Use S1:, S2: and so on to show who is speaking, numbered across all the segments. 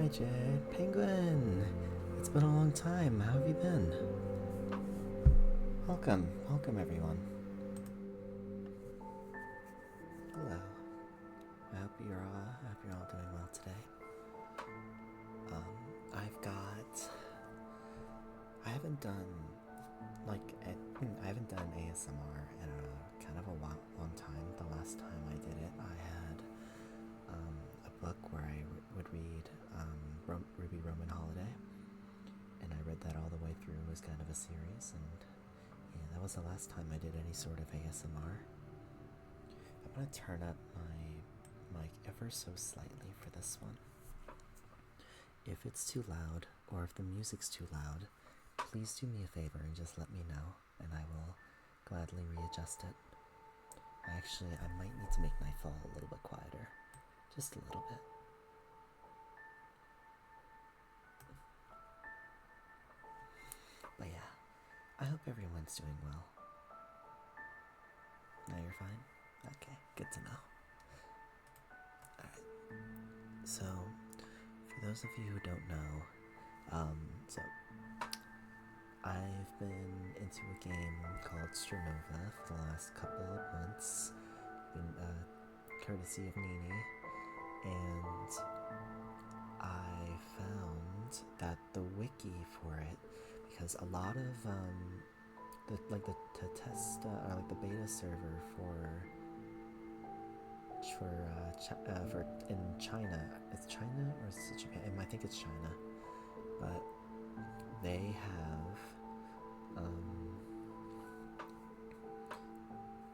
S1: Hi, Jade. Penguin! It's been a long time. How have you been? Welcome. Welcome, everyone. Hello. I hope you're all doing well today. I've got... I haven't done, I haven't done ASMR in kind of a long time. The last time I did it, I had a book where I would read Ruby Roman Holiday, and I read that all the way through as kind of a series, and yeah, that was the last time I did any sort of ASMR. I'm gonna turn up my mic ever so slightly for this one. If it's too loud, or if the music's too loud, please do me a favor and just let me know, and I will gladly readjust it. I might need to make Nightfall a little bit quieter. Just a little bit. But yeah, I hope everyone's doing well. Now you're fine? Okay, good to know. Alright, so for those of you who don't know, so I've been into a game called Strinova for the last couple of months, courtesy of Nini, and I found that the wiki for it, because a lot of the test or like the beta server for in China, it's China or is it Japan? I think it's China, but they have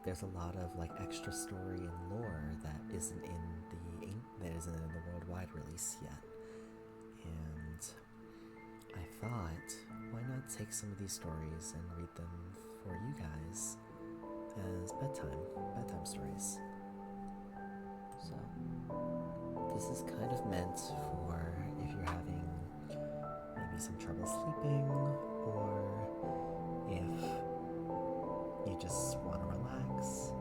S1: there's a lot of like extra story and lore that isn't in the worldwide release yet, and I thought, why not take some of these stories and read them for you guys as bedtime stories. So this is kind of meant for if you're having maybe some trouble sleeping, or if you just want to relax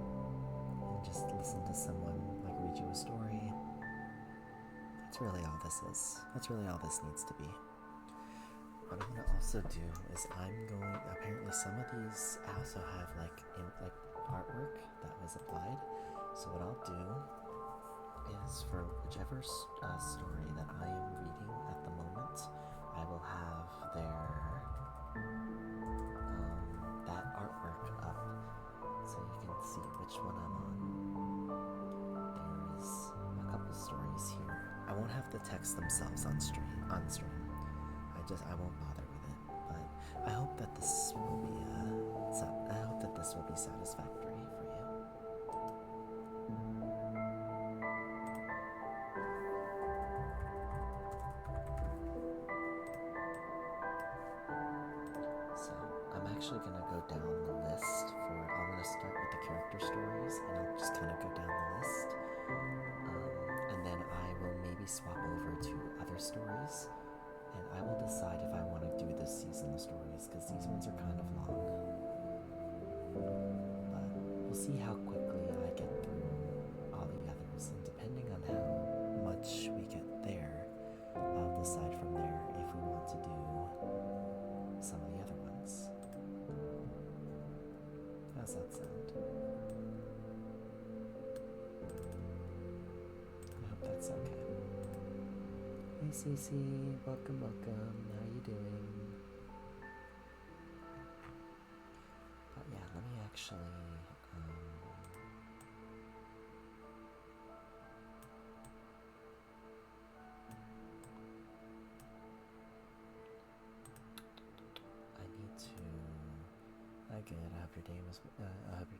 S1: and just listen to someone like read you a story. That's really all this is. That's really all this needs to be. What I'm gonna also do is apparently some of these also have like artwork that was applied. So what I'll do is for whichever story that I am reading at the moment, I will have that artwork up so you can see which one I'm on. There's a couple stories here. I won't have the text themselves on stream. I won't bother with it, but I hope that this will be satisfactory for you. So I'm actually gonna go down the list I'm gonna start with the character stories, and I'll just kind of go down the list, and then I will maybe swap over to other stories. And I will decide if I want to do the seasonal stories, because these ones are kind of long. But we'll see how quickly I get through all the others, and depending on how much we get there, I'll decide from there if we want to do some of the other ones. How's that sound? I hope that's okay. Hey Cece, welcome. How you doing? But yeah, let me actually I need to. Good. I hope your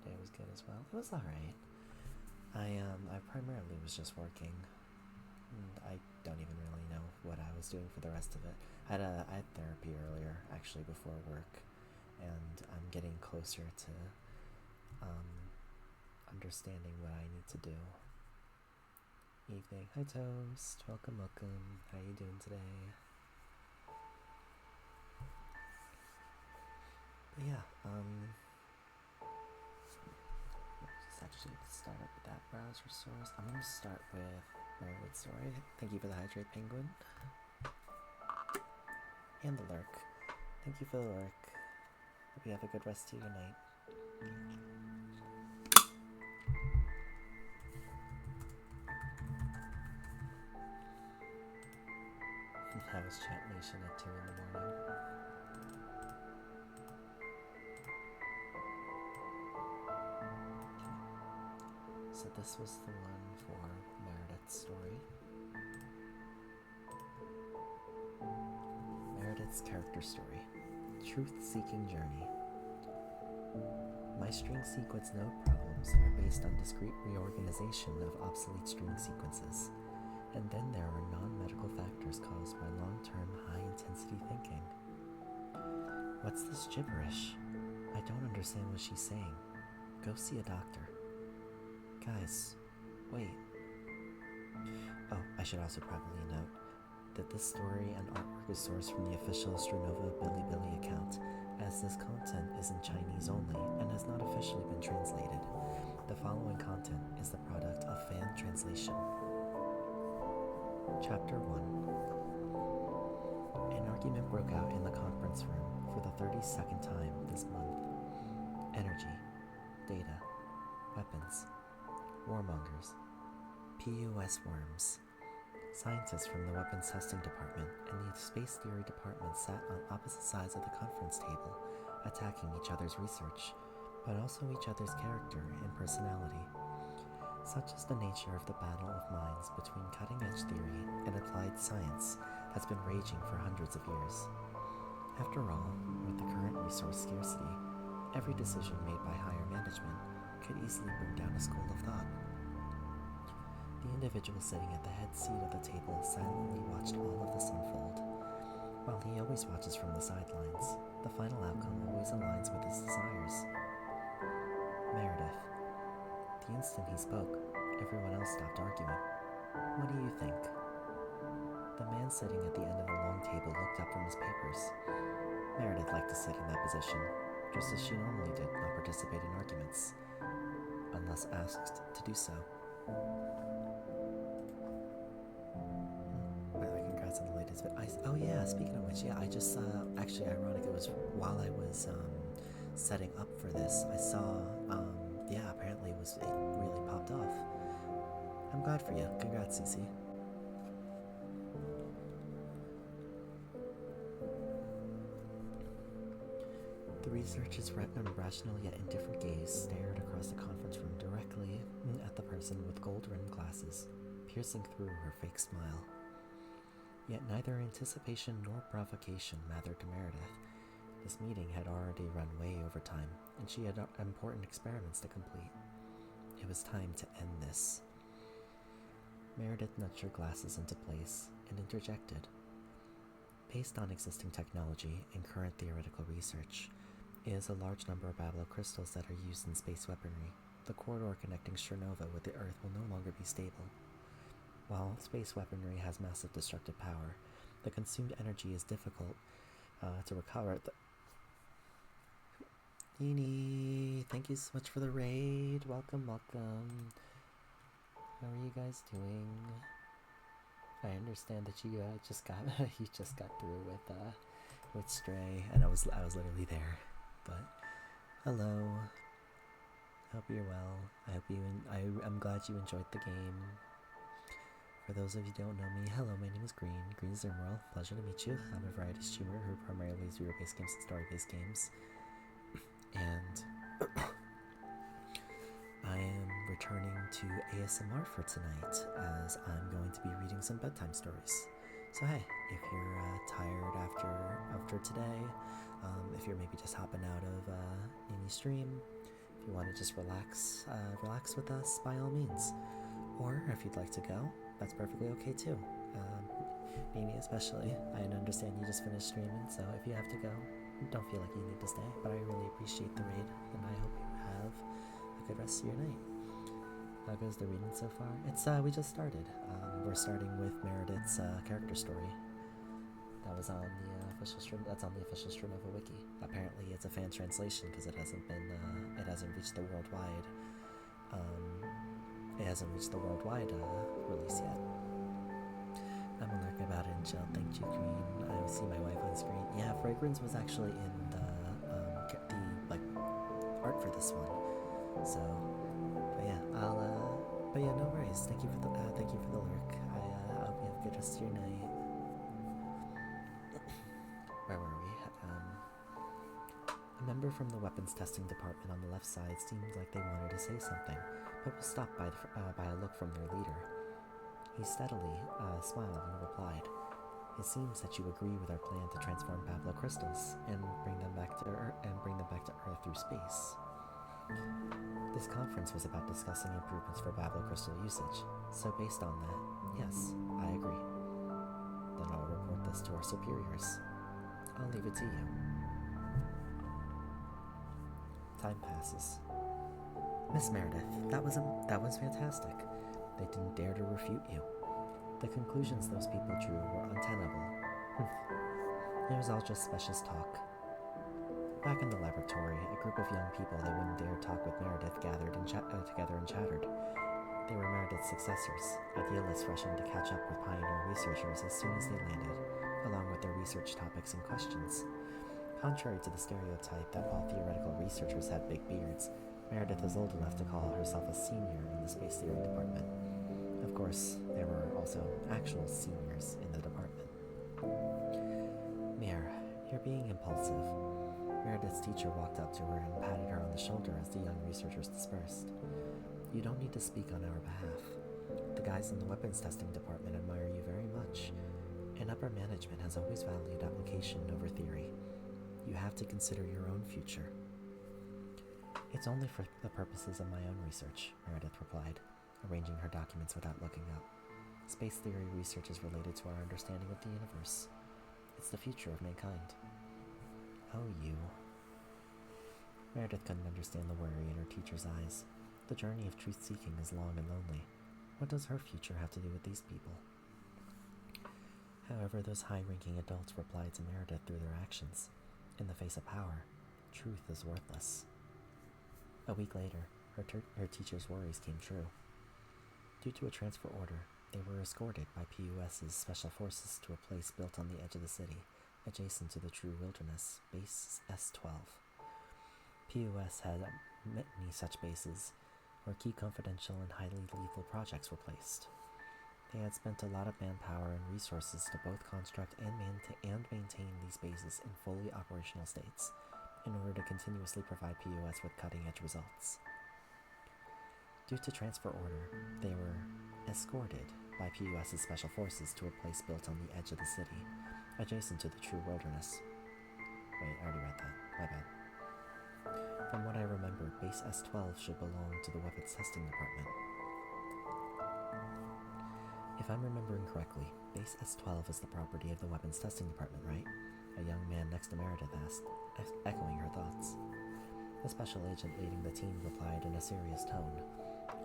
S1: day was good as well. It was alright. I primarily was just working. I don't even really know what I was doing for the rest of it. I had therapy earlier, actually, before work, and I'm getting closer to understanding what I need to do. Evening. Hi Toast. Welcome. How you doing today? But yeah, just actually start up with that browser source. I'm gonna start with Meredith's story. Thank you for the hydrate, Penguin. And the lurk. Thank you for the lurk. Hope you have a good rest of your night. How was Chat Nation at 2 in the morning? So this was the one for Meredith's story. Meredith's character story. Truth-seeking journey. My string sequence node problems are based on discrete reorganization of obsolete string sequences. And then there are non-medical factors caused by long-term high-intensity thinking. What's this gibberish? I don't understand what she's saying. Go see a doctor. Guys, wait. Oh, I should also probably note that this story and artwork is sourced from the official Strinova Billy account, as this content is in Chinese only and has not officially been translated. The following content is the product of fan translation. Chapter 1. An argument broke out in the conference room for the 32nd time this month. Energy, data, weapons, warmongers, PUS worms. Scientists from the weapons testing department and the space theory department sat on opposite sides of the conference table, attacking each other's research, but also each other's character and personality. Such is the nature of the battle of minds between cutting-edge theory and applied science that's been raging for hundreds of years. After all, with the current resource scarcity, every decision made by higher management could easily bring down a school of thought. The individual sitting at the head seat of the table silently watched all of this unfold. While he always watches from the sidelines, the final outcome always aligns with his desires. Meredith. The instant he spoke, everyone else stopped arguing. What do you think? The man sitting at the end of the long table looked up from his papers. Meredith liked to sit in that position, just as she normally did not participate in arguments, unless asked to do so. By the way, congrats on the latest video. Oh yeah, speaking of which, I just actually ironic, it was while I was setting up for this, I saw apparently it really popped off. I'm glad for you. Congrats, Cece. The researcher's rational yet indifferent gaze stared across the conference room directly at the person with gold-rimmed glasses, piercing through her fake smile. Yet neither anticipation nor provocation mattered to Meredith. This meeting had already run way over time, and she had important experiments to complete. It was time to end this. Meredith nudged her glasses into place and interjected. Based on existing technology and current theoretical research, is a large number of Babel crystals that are used in space weaponry. The corridor connecting Strinova with the Earth will no longer be stable. While space weaponry has massive destructive power, the consumed energy is difficult to recover. Nini, thank you so much for the raid. Welcome, welcome. How are you guys doing? I understand that you just got through with Stray, and I was literally there. But hello. I hope you're well. I'm glad you enjoyed the game. For those of you who don't know me, hello, my name is Green Zimmerl. Pleasure to meet you. I'm a variety streamer who primarily plays video-based games and story-based games. And I am returning to ASMR for tonight, as I'm going to be reading some bedtime stories. So hey, if you're tired after today, if you're maybe just hopping out of Nini's stream, if you want to just relax with us, by all means. Or if you'd like to go, that's perfectly okay too. Nini especially, I understand you just finished streaming, so if you have to go, don't feel like you need to stay, but I really appreciate the raid, and I hope you have a good rest of your night. How goes the reading so far? It's we just started. We're starting with Meredith's character story. That was on the official Strinova Wiki. Apparently, it's a fan translation because it hasn't reached the worldwide. It hasn't reached the worldwide release yet. I'm allergic about it and chill. Thank you, Green. I see my wife on screen. Yeah, Fragrance was actually in the like art for this one. So, but yeah, but yeah, no worries. Thank you for the lurk. I hope you have a good rest of your night. Where were we? A member from the weapons testing department on the left side seemed like they wanted to say something, but was stopped by a look from their leader. He steadily smiled and replied, "It seems that you agree with our plan to transform Bablo crystals and bring them back to Earth through space." This conference was about discussing improvements for Bablo crystal usage, so based on that, yes, I agree. Then I'll report this to our superiors. I'll leave it to you. Time passes. Miss Meredith, that was fantastic. They didn't dare to refute you. The conclusions those people drew were untenable. It was all just specious talk. Back in the laboratory, a group of young people they wouldn't dare talk with Meredith gathered together and chattered. They were Meredith's successors, idealists rushing to catch up with pioneer researchers as soon as they landed, along with their research topics and questions. Contrary to the stereotype that all theoretical researchers had big beards, Meredith was old enough to call herself a senior in the space theory department. Of course, there were also actual seniors in the department. "Mere, you're being impulsive." Meredith's teacher walked up to her and patted her on the shoulder as the young researchers dispersed. "You don't need to speak on our behalf. The guys in the weapons testing department admire you very much, and upper management has always valued application over theory. You have to consider your own future." "It's only for the purposes of my own research," Meredith replied, arranging her documents without looking up. "Space theory research is related to our understanding of the universe. It's the future of mankind." "Oh, you." Meredith couldn't understand the worry in her teacher's eyes. The journey of truth-seeking is long and lonely. What does her future have to do with these people? However, those high-ranking adults replied to Meredith through their actions. In the face of power, truth is worthless. A week later, her teacher's worries came true. Due to a transfer order, they were escorted by PUS's special forces to a place built on the edge of the city, adjacent to the True Wilderness, Base S-12. PUS had many such bases, where key confidential and highly lethal projects were placed. They had spent a lot of manpower and resources to both construct and maintain these bases in fully operational states, in order to continuously provide PUS with cutting-edge results. Due to transfer order, they were escorted by PUS's special forces to a place built on the edge of the city, adjacent to the True Wilderness. Wait, I already read that. My bad. From what I remember, Base S-12 should belong to the Weapons Testing Department. If I'm remembering correctly, Base S-12 is the property of the Weapons Testing Department, right? A young man next to Meredith asked, echoing her thoughts. The special agent leading the team replied in a serious tone.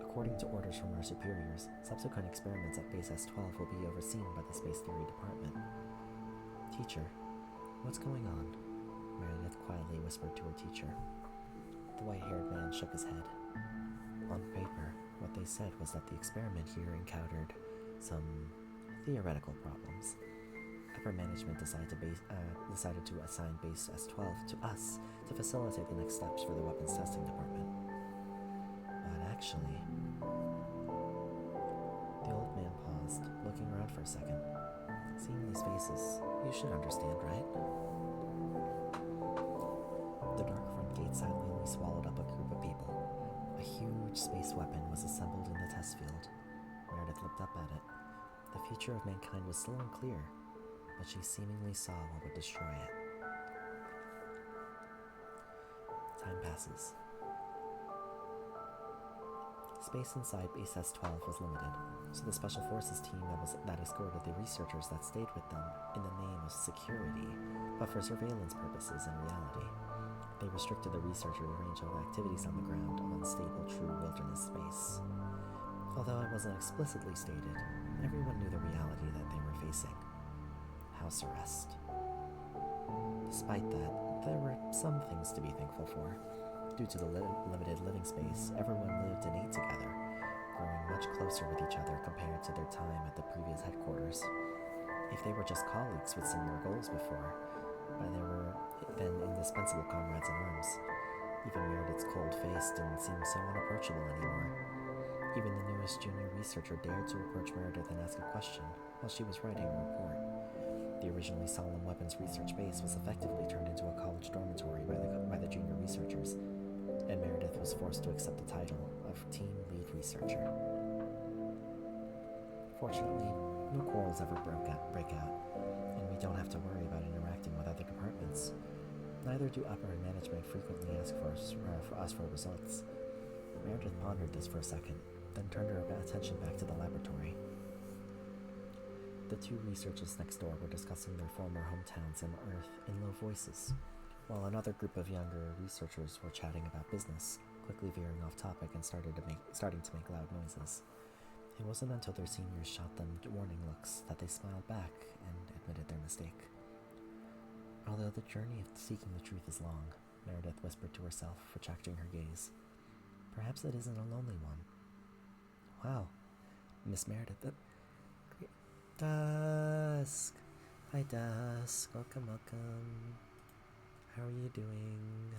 S1: According to orders from our superiors, subsequent experiments at Base S-12 will be overseen by the Space Theory Department. "Teacher, what's going on?" Meredith quietly whispered to her teacher. The white-haired man shook his head. On paper, what they said was that the experiment here encountered some theoretical problems. Upper management decided to assign Base S-12 to us to facilitate the next steps for the Weapons Testing Department. But actually... The old man paused, looking around for a second. "Seeing these faces, you should understand, right?" The dark front gate silently swallowed up a group of people. A huge space weapon was assembled in the test field. Meredith looked up at it. The future of mankind was still unclear, but she seemingly saw what would destroy it. Time passes. Space inside Base S-12 was limited, so the Special Forces team that escorted the researchers that stayed with them in the name of security, but for surveillance purposes in reality. They restricted the researchers' range of activities on the ground on stable True Wilderness space. Although it wasn't explicitly stated, everyone knew the reality that they were facing. House arrest. Despite that, there were some things to be thankful for. Due to the limited living space, everyone lived and ate together, growing much closer with each other compared to their time at the previous headquarters. If they were just colleagues with similar goals before, but they were then indispensable comrades in arms. Even Meredith's cold face didn't seem so unapproachable anymore. Even the newest junior researcher dared to approach Meredith and ask a question while she was writing a report. The originally solemn weapons research base was effectively turned into a college dormitory by the junior researchers, and Meredith was forced to accept the title of Team Lead Researcher. Fortunately, no quarrels ever break out, and we don't have to worry about interacting with other departments. Neither do upper management frequently ask for us for results. Meredith pondered this for a second, then turned her attention back to the laboratory. The two researchers next door were discussing their former hometowns and Earth in low voices, while another group of younger researchers were chatting about business, quickly veering off topic and starting to make loud noises. It wasn't until their seniors shot them warning looks that they smiled back and admitted their mistake. Although the journey of seeking the truth is long, Meredith whispered to herself, retracting her gaze. Perhaps it isn't a lonely one. Wow, Miss Meredith. Dusk. Hi, Dusk. Welcome. How are you doing?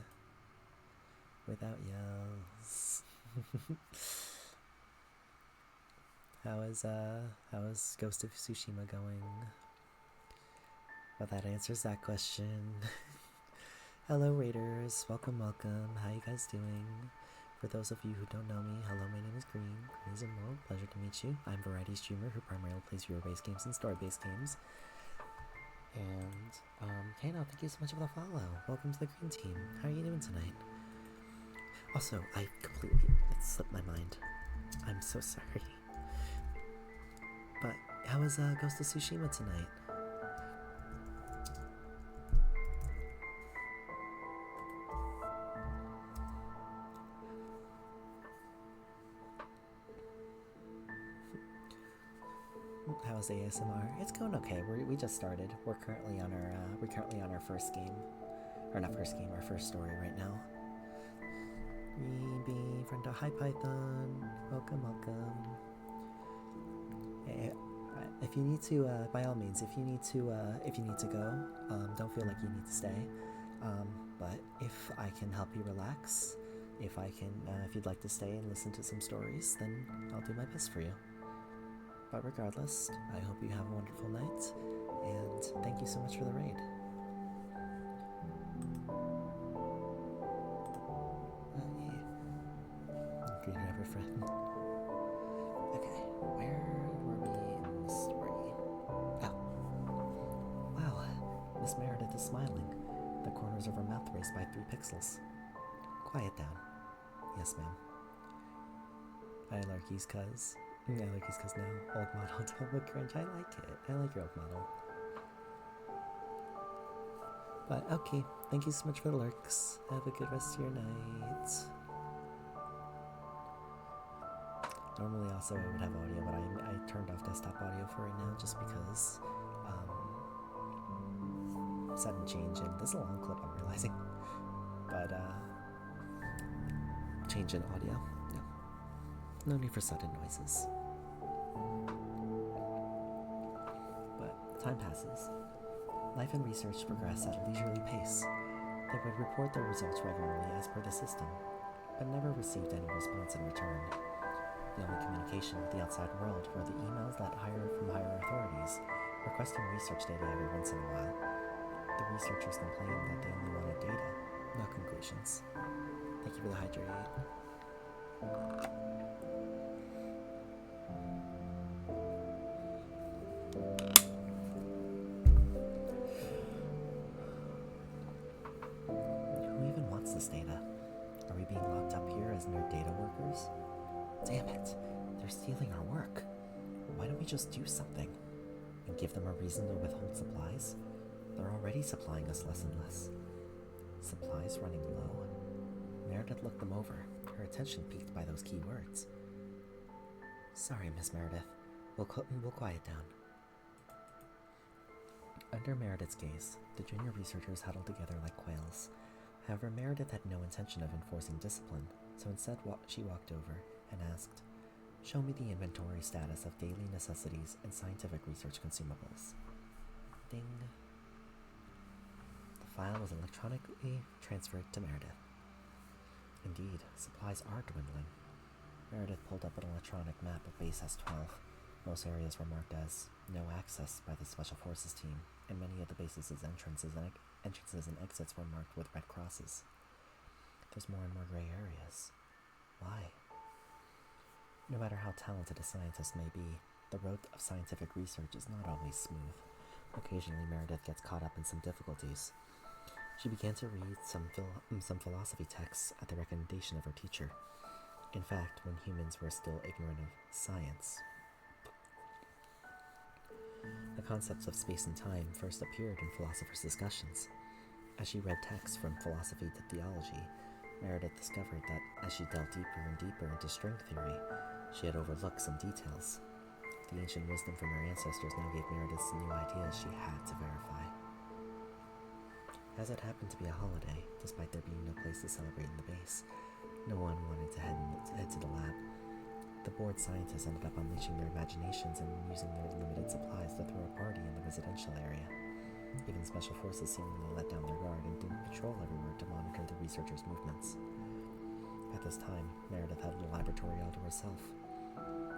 S1: Without yells. How is Ghost of Tsushima going? Well, that answers that question. Hello, Raiders. Welcome. How you guys doing? For those of you who don't know me, hello, my name is Green. Green is Emerald. Pleasure to meet you. I'm a variety streamer who primarily plays hero-based games and story-based games. And, Kano, thank you so much for the follow. Welcome to the Green Team. How are you doing tonight? Also, it slipped my mind. I'm so sorry. But, how is Ghost of Tsushima tonight? How's ASMR? It's going okay. We just started. We're currently on our first game, or not first game, our first story right now. Rebe, friend to Hi Python. Welcome. If you need to, by all means, if you need to go, don't feel like you need to stay. But if I can help you relax, if you'd like to stay and listen to some stories, then I'll do my best for you. But regardless, I hope you have a wonderful night, and thank you so much for the raid. Green River friend. Okay, where were we in the story? Oh. Wow, Miss Meredith is smiling. The corners of her mouth raised by 3 pixels. Quiet down. Yes, ma'am. Hi, Larky's cuz. Larky's cuz now. Old model Double Cringe. I like it. I like your old model. But okay, thank you so much for the lurks. Have a good rest of your night. Normally also I would have audio, but I turned off desktop audio for right now just because sudden change in this is a long clip I'm realizing. But change in audio. No need for sudden noises. But time passes. Life and research progress at a leisurely pace. They would report their results regularly as per the system, but never received any response in return. The only communication with the outside world were the emails from higher authorities, requesting research data every once in a while. The researchers complained that they only wanted data, not conclusions. Thank you for the hydrate. Who even wants this data? Are we being locked up here as mere data workers? Damn it, they're stealing our work. Why don't we just do something? And give them a reason to withhold supplies? They're already supplying us less and less. Supplies running low? Meredith looked them over, her attention piqued by those key words. Sorry, Miss Meredith. We'll quiet down. Under Meredith's gaze, the junior researchers huddled together like quails. However, Meredith had no intention of enforcing discipline, so instead she walked over and asked, "Show me the inventory status of daily necessities and scientific research consumables." Ding. The file was electronically transferred to Meredith. Indeed, supplies are dwindling. Meredith pulled up an electronic map of Base S-12. Most areas were marked as no access by the Special Forces team, and many of the base's entrances and exits were marked with red crosses. There's more and more gray areas. Why? No matter how talented a scientist may be, the road of scientific research is not always smooth. Occasionally, Meredith gets caught up in some difficulties. She began to read some philosophy texts at the recommendation of her teacher. In fact, when humans were still ignorant of science. The concepts of space and time first appeared in philosophers' discussions. As she read texts from philosophy to theology, Meredith discovered that as she delved deeper and deeper into string theory, she had overlooked some details. The ancient wisdom from her ancestors now gave Meredith some new ideas she had to verify. As it happened to be a holiday, despite there being no place to celebrate in the base, no one wanted to head to the lab. The bored scientists ended up unleashing their imaginations and using their limited supplies to throw a party in the residential area. Even Special Forces seemingly let down their guard and didn't patrol everywhere to monitor the researchers' movements. At this time, Meredith had the laboratory all to herself.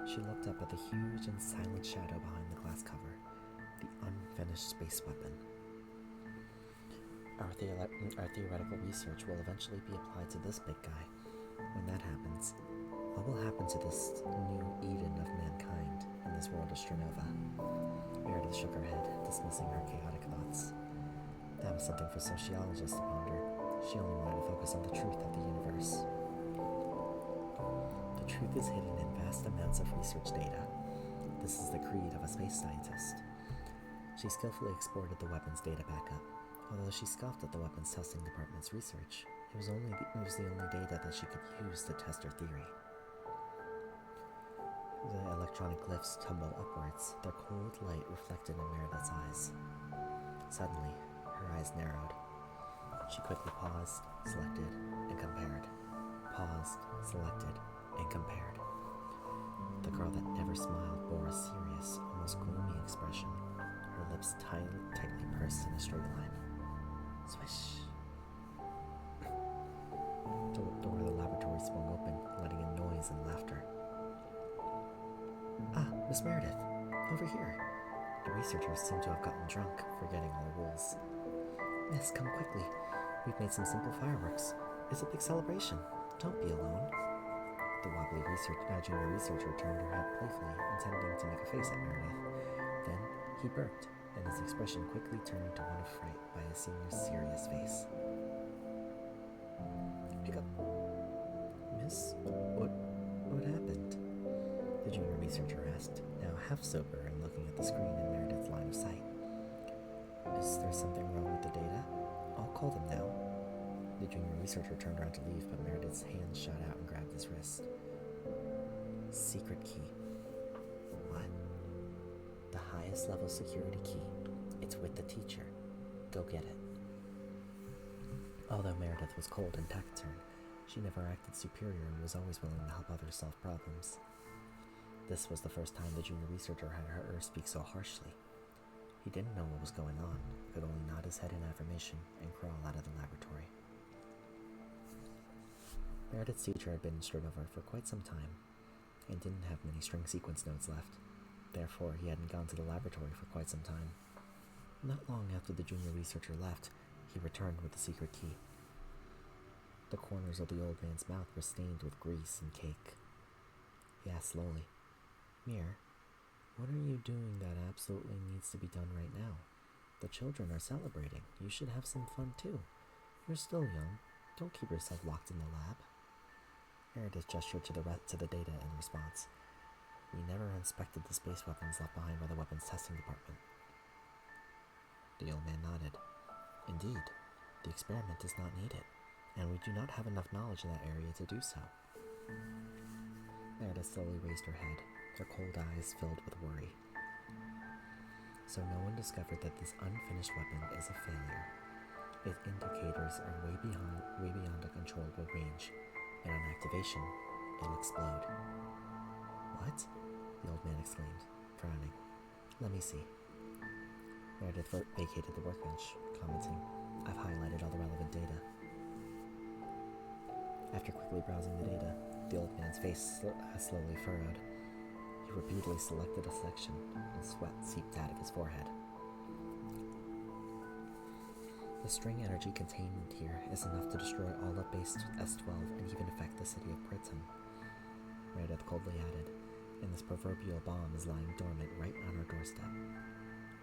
S1: She looked up at the huge and silent shadow behind the glass cover, the unfinished space weapon. Our theoretical research will eventually be applied to this big guy. When that happens, what will happen to this new Eden of mankind in this world of Strinova? Meredith shook her head, dismissing her chaotic thoughts. That was something for sociologists to ponder. She only wanted to focus on the truth of the universe. The truth is hidden in vast amounts of research data. This is the creed of a space scientist. She skillfully exported the weapons data backup. Although she scoffed at the weapons testing department's research, it was the only data that she could use to test her theory. The electronic glyphs tumbled upwards, their cold light reflected in Meredith's eyes. Suddenly, her eyes narrowed. She quickly paused, selected, and compared. Paused, selected, and compared. The girl that never smiled bore a serious, almost gloomy expression, her lips tightly pursed in a straight line. Swish! The door of the laboratory swung open, letting in noise and laughter. Ah, Miss Meredith, over here. The researchers seem to have gotten drunk, forgetting all the rules. Miss, come quickly. We've made some simple fireworks. It's a big celebration. Don't be alone. The wobbly junior researcher turned her head playfully, intending to make a face at Meredith. Then he burped, and his expression quickly turned to one of fright by his senior's serious face. Eika. Miss, what happened? The junior researcher asked, now half sober and looking at the screen in Meredith's line of sight. Is there something wrong with the data? I'll call them now. The junior researcher turned around to leave, but Meredith's hand shot out and grabbed his wrist. Secret key. What? The highest level security key. It's with the teacher. Go get it. Although Meredith was cold and taciturn, she never acted superior and was always willing to help others solve problems. This was the first time the junior researcher had heard her speak so harshly. He didn't know what was going on, could only nod his head in affirmation and crawl out of the laboratory. Meredith's teacher had been in Strinova for quite some time, and didn't have many string sequence notes left. Therefore, he hadn't gone to the laboratory for quite some time. Not long after the junior researcher left, he returned with the secret key. The corners of the old man's mouth were stained with grease and cake. He asked slowly, Mir, what are you doing that absolutely needs to be done right now? The children are celebrating. You should have some fun too. You're still young. Don't keep yourself locked in the lab. Meredith gestured to the data in response. We never inspected the space weapons left behind by the weapons testing department. The old man nodded. Indeed, the experiment is not needed, and we do not have enough knowledge in that area to do so. Meredith slowly raised her head, her cold eyes filled with worry. So no one discovered that this unfinished weapon is a failure. Its indicators are way beyond a controllable range, and on activation, it'll explode. What? The old man exclaimed, frowning. Let me see. Meredith vacated the workbench, commenting, "I've highlighted all the relevant data." After quickly browsing the data, the old man's face slowly furrowed. He repeatedly selected a section, and sweat seeped out of his forehead. The string energy contained here is enough to destroy all of base S12 and even affect the city of Bedtime, Meredith coldly added, and this proverbial bomb is lying dormant right on our doorstep.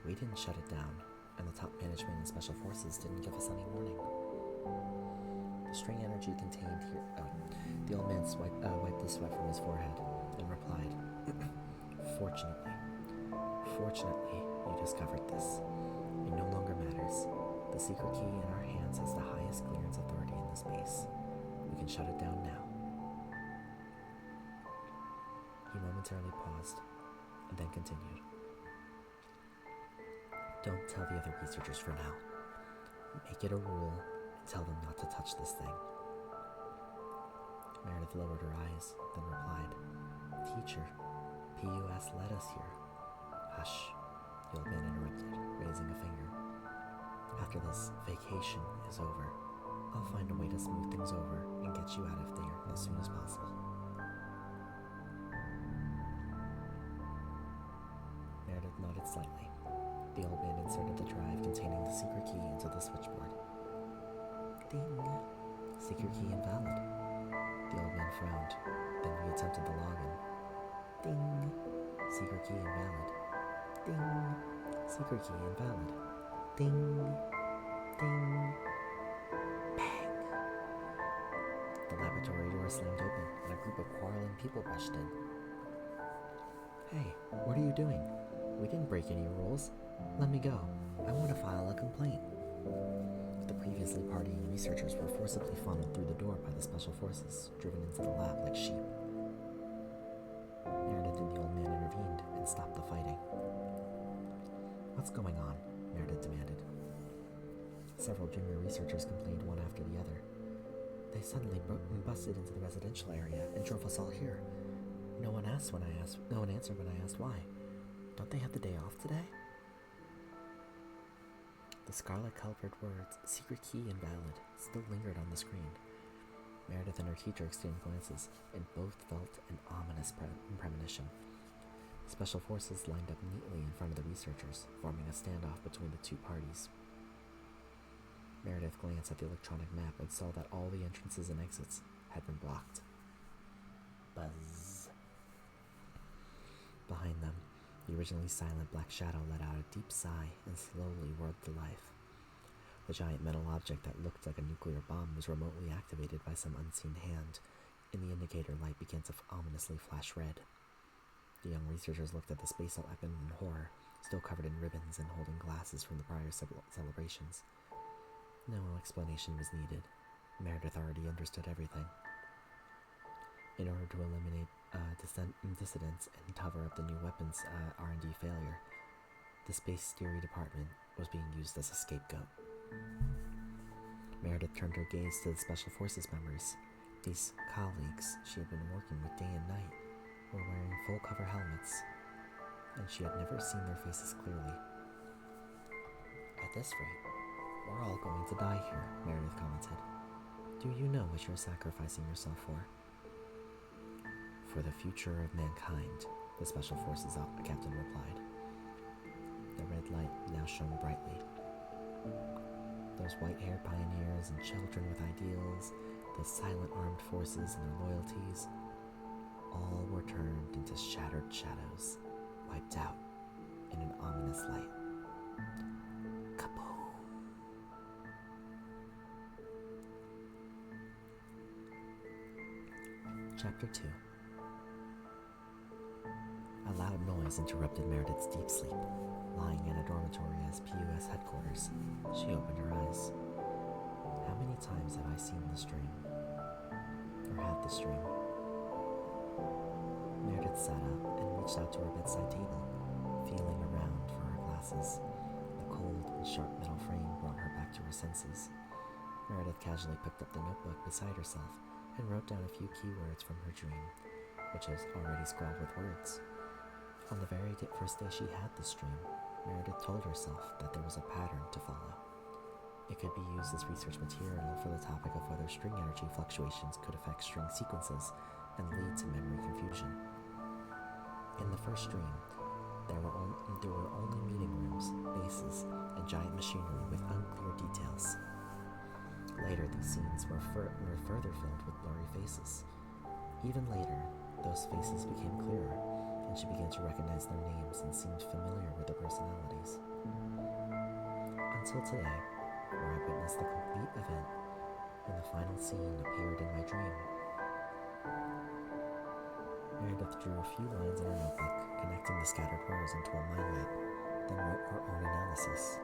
S1: We didn't shut it down, and the top management and special forces didn't give us any warning. The string energy contained here... The old man wiped the sweat from his forehead and replied, Fortunately, you discovered this. It no longer matters. The secret key in our hands has the highest clearance authority in this base. We can shut it down now. He momentarily paused, and then continued. Don't tell the other researchers for now. Make it a rule and tell them not to touch this thing. Meredith lowered her eyes, then replied, Teacher, PUS led us here. Hush, the old man interrupted, raising a finger. After this vacation is over, I'll find a way to smooth things over and get you out of there as soon as possible. Meredith nodded slightly. The old man inserted the drive containing the secret key into the switchboard. Ding! Secret key invalid. The old man frowned, then reattempted the login. Ding! Secret key invalid. Ding! Secret key invalid. Ding! Ding! Bang! The laboratory door slammed open, and a group of quarreling people rushed in. Hey, what are you doing? We didn't break any rules. Let me go. I want to file a complaint. The previously partying researchers were forcibly funneled through the door by the special forces, driven into the lab like sheep. Meredith and the old man intervened and stopped the fighting. What's going on? Meredith demanded. Several junior researchers complained one after the other. They suddenly busted into the residential area and drove us all here. No one answered when I asked why. Don't they have the day off today? The scarlet-colored words, secret key invalid, still lingered on the screen. Meredith and her teacher exchanged glances, and both felt an ominous premonition. Special forces lined up neatly in front of the researchers, forming a standoff between the two parties. Meredith glanced at the electronic map and saw that all the entrances and exits had been blocked. Buzz. Behind them, the originally silent black shadow let out a deep sigh and slowly whirled to life. The giant metal object that looked like a nuclear bomb was remotely activated by some unseen hand, and the indicator light began to ominously flash red. The young researchers looked at the space weapon in horror, still covered in ribbons and holding glasses from the prior celebrations. No explanation was needed. Meredith already understood everything. In order to eliminate dissidents and cover up the new weapons R&D failure, the Space Theory Department was being used as a scapegoat. Meredith turned her gaze to the Special Forces members. These colleagues she had been working with day and night were wearing full-cover helmets, and she had never seen their faces clearly. At this rate, we're all going to die here, Meredith commented. Do you know what you're sacrificing yourself for? For the future of mankind, the Special Forces captain replied. The red light now shone brightly. Those white-haired pioneers and children with ideals, the silent armed forces and their loyalties, all were turned into shattered shadows, wiped out in an ominous light. Kaboom! Chapter 2. A loud noise interrupted Meredith's deep sleep. Lying in a dormitory as PUS headquarters, she opened her eyes. How many times have I seen this dream? Or had this dream? Meredith sat up and reached out to her bedside table, feeling around for her glasses. The cold and sharp metal frame brought her back to her senses. Meredith casually picked up the notebook beside herself and wrote down a few keywords from her dream, which was already scrawled with words. On the very first day she had this dream, Meredith told herself that there was a pattern to follow. It could be used as research material for the topic of whether string energy fluctuations could affect string sequences and lead to memory confusion. In the first dream, there were only meeting rooms, bases, and giant machinery with unclear details. Later, these scenes were further filled with blurry faces. Even later, those faces became clearer, and she began to recognize their names and seemed familiar with their personalities. Until today, where I witnessed the complete event when the final scene appeared in my dream. Meredith drew a few lines in her notebook, connecting the scattered words into a mind map, then wrote her own analysis.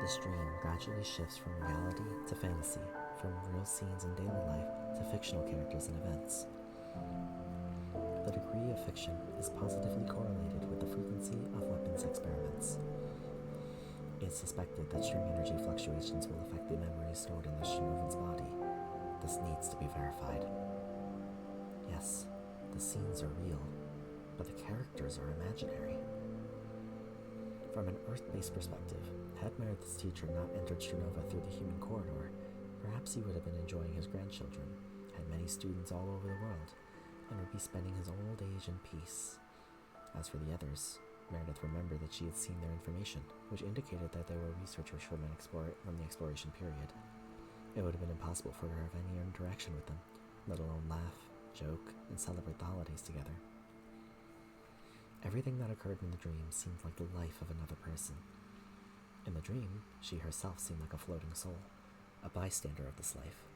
S1: This dream gradually shifts from reality to fantasy, from real scenes in daily life to fictional characters and events. The degree of fiction is positively correlated with the frequency of weapons experiments. It is suspected that string energy fluctuations will affect the memories stored in the Strinovan's body. This needs to be verified. Yes, the scenes are real, but the characters are imaginary. From an Earth-based perspective, had Meredith's teacher not entered Strinova through the human corridor, perhaps he would have been enjoying his grandchildren, had many students all over the world, and would be spending his old age in peace. As for the others, Meredith remembered that she had seen their information, which indicated that they were researchers from the exploration period. It would have been impossible for her to have any interaction with them, let alone laugh, joke, and celebrate the holidays together. Everything that occurred in the dream seemed like the life of another person. In the dream, she herself seemed like a floating soul, a bystander of this life.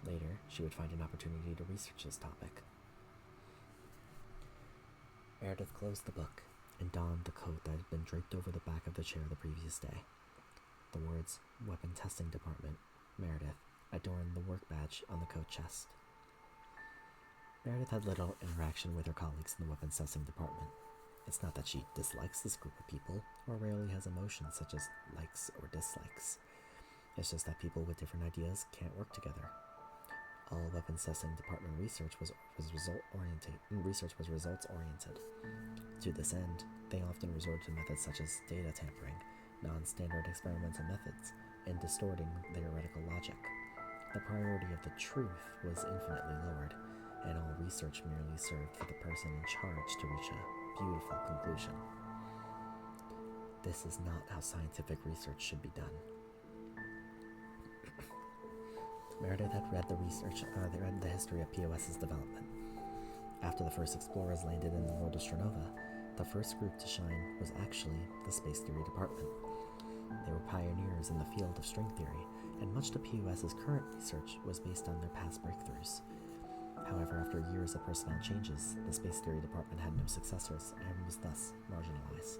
S1: Later, she would find an opportunity to research this topic. Meredith closed the book and donned the coat that had been draped over the back of the chair the previous day. The words, Weapon Testing Department, Meredith, adorned the work badge on the coat chest. Meredith had little interaction with her colleagues in the weapons testing department. It's not that she dislikes this group of people, or rarely has emotions such as likes or dislikes. It's just that people with different ideas can't work together. All weapons testing department research was results oriented. To this end, they often resorted to methods such as data tampering, non-standard experimental methods, and distorting theoretical logic. The priority of the truth was infinitely lowered, and all research merely served for the person in charge to reach a beautiful conclusion. This is not how scientific research should be done. Meredith had read the history of POS's development. After the first explorers landed in the world of Strinova, the first group to shine was actually the Space Theory Department. They were pioneers in the field of string theory, and much of POS's current research was based on their past breakthroughs. However, after years of personnel changes, the Space Theory Department had no successors and was thus marginalized.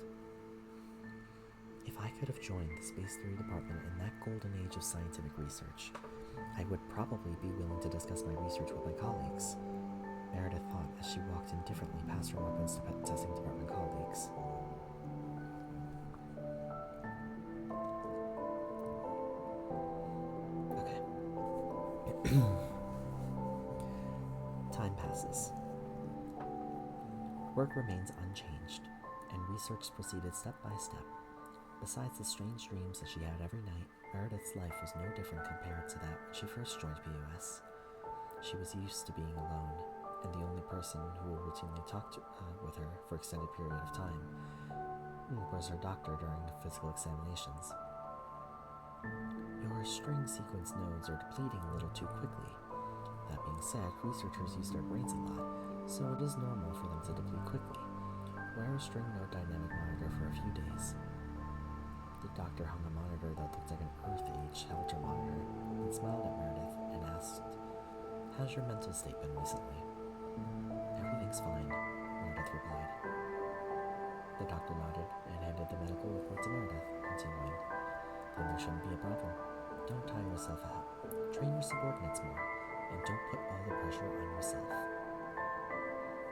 S1: If I could have joined the Space Theory Department in that golden age of scientific research, I would probably be willing to discuss my research with my colleagues, Meredith thought as she walked indifferently past her weapons testing department colleagues. Okay. Time passes. Work remains unchanged, and research proceeded step by step. Besides the strange dreams that she had every night, Meredith's life was no different compared to that when she first joined POS. She was used to being alone, and the only person who would routinely talk with her for an extended period of time was her doctor during the physical examinations. Your string sequence nodes are depleting a little too quickly. That being said, researchers use their brains a lot, so it is normal for them to deplete quickly. Wear a string node dynamic monitor for a few days. The doctor hung a monitor that looked like an Earth-age Helter monitor and smiled at Meredith and asked, "How's your mental state been recently?" "Everything's fine," Meredith replied. The doctor nodded and handed the medical report to Meredith, continuing, "Then there shouldn't be a problem. Don't tire yourself out. Train your subordinates more, and don't put all the pressure on yourself."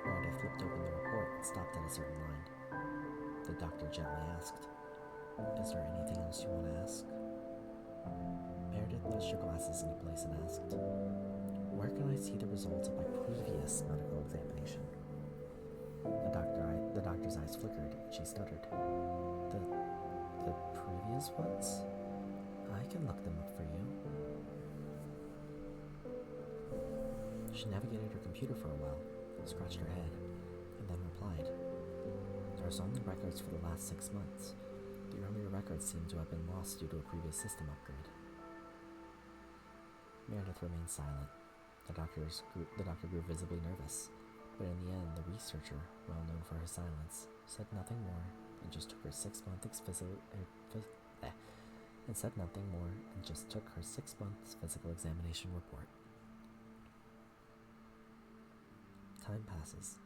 S1: Meredith flipped open the report and stopped at a certain line. The doctor gently asked, "Is there anything else you want to ask?" Meredith nudged her glasses into place and asked, "Where can I see the results of my previous medical examination?" The doctor's eyes flickered, and she stuttered. The previous ones? I can look them up for you. She navigated her computer for a while, scratched her head, and then replied. There's only records for the last 6 months. The earlier records seem to have been lost due to a previous system upgrade. Meredith remained silent. The doctor grew visibly nervous, but in the end, the researcher, well known for her silence, said nothing more and just took her 6-month physical examination report. Time passes.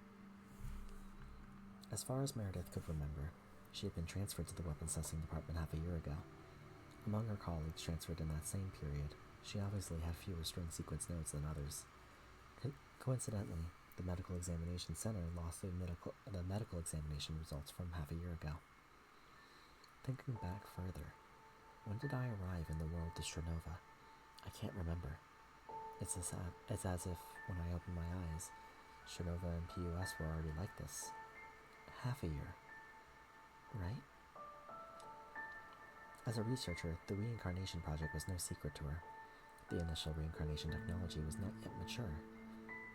S1: As far as Meredith could remember, she had been transferred to the weapons testing department half a year ago. Among her colleagues transferred in that same period, she obviously had fewer string sequence notes than others. Coincidentally, the medical examination center lost the medical examination results from half a year ago. Thinking back further, when did I arrive in the world of Strinova? I can't remember. It's as if, when I opened my eyes, Strinova and PUS were already like this. Half a year. Right? As a researcher, the reincarnation project was no secret to her. The initial reincarnation technology was not yet mature.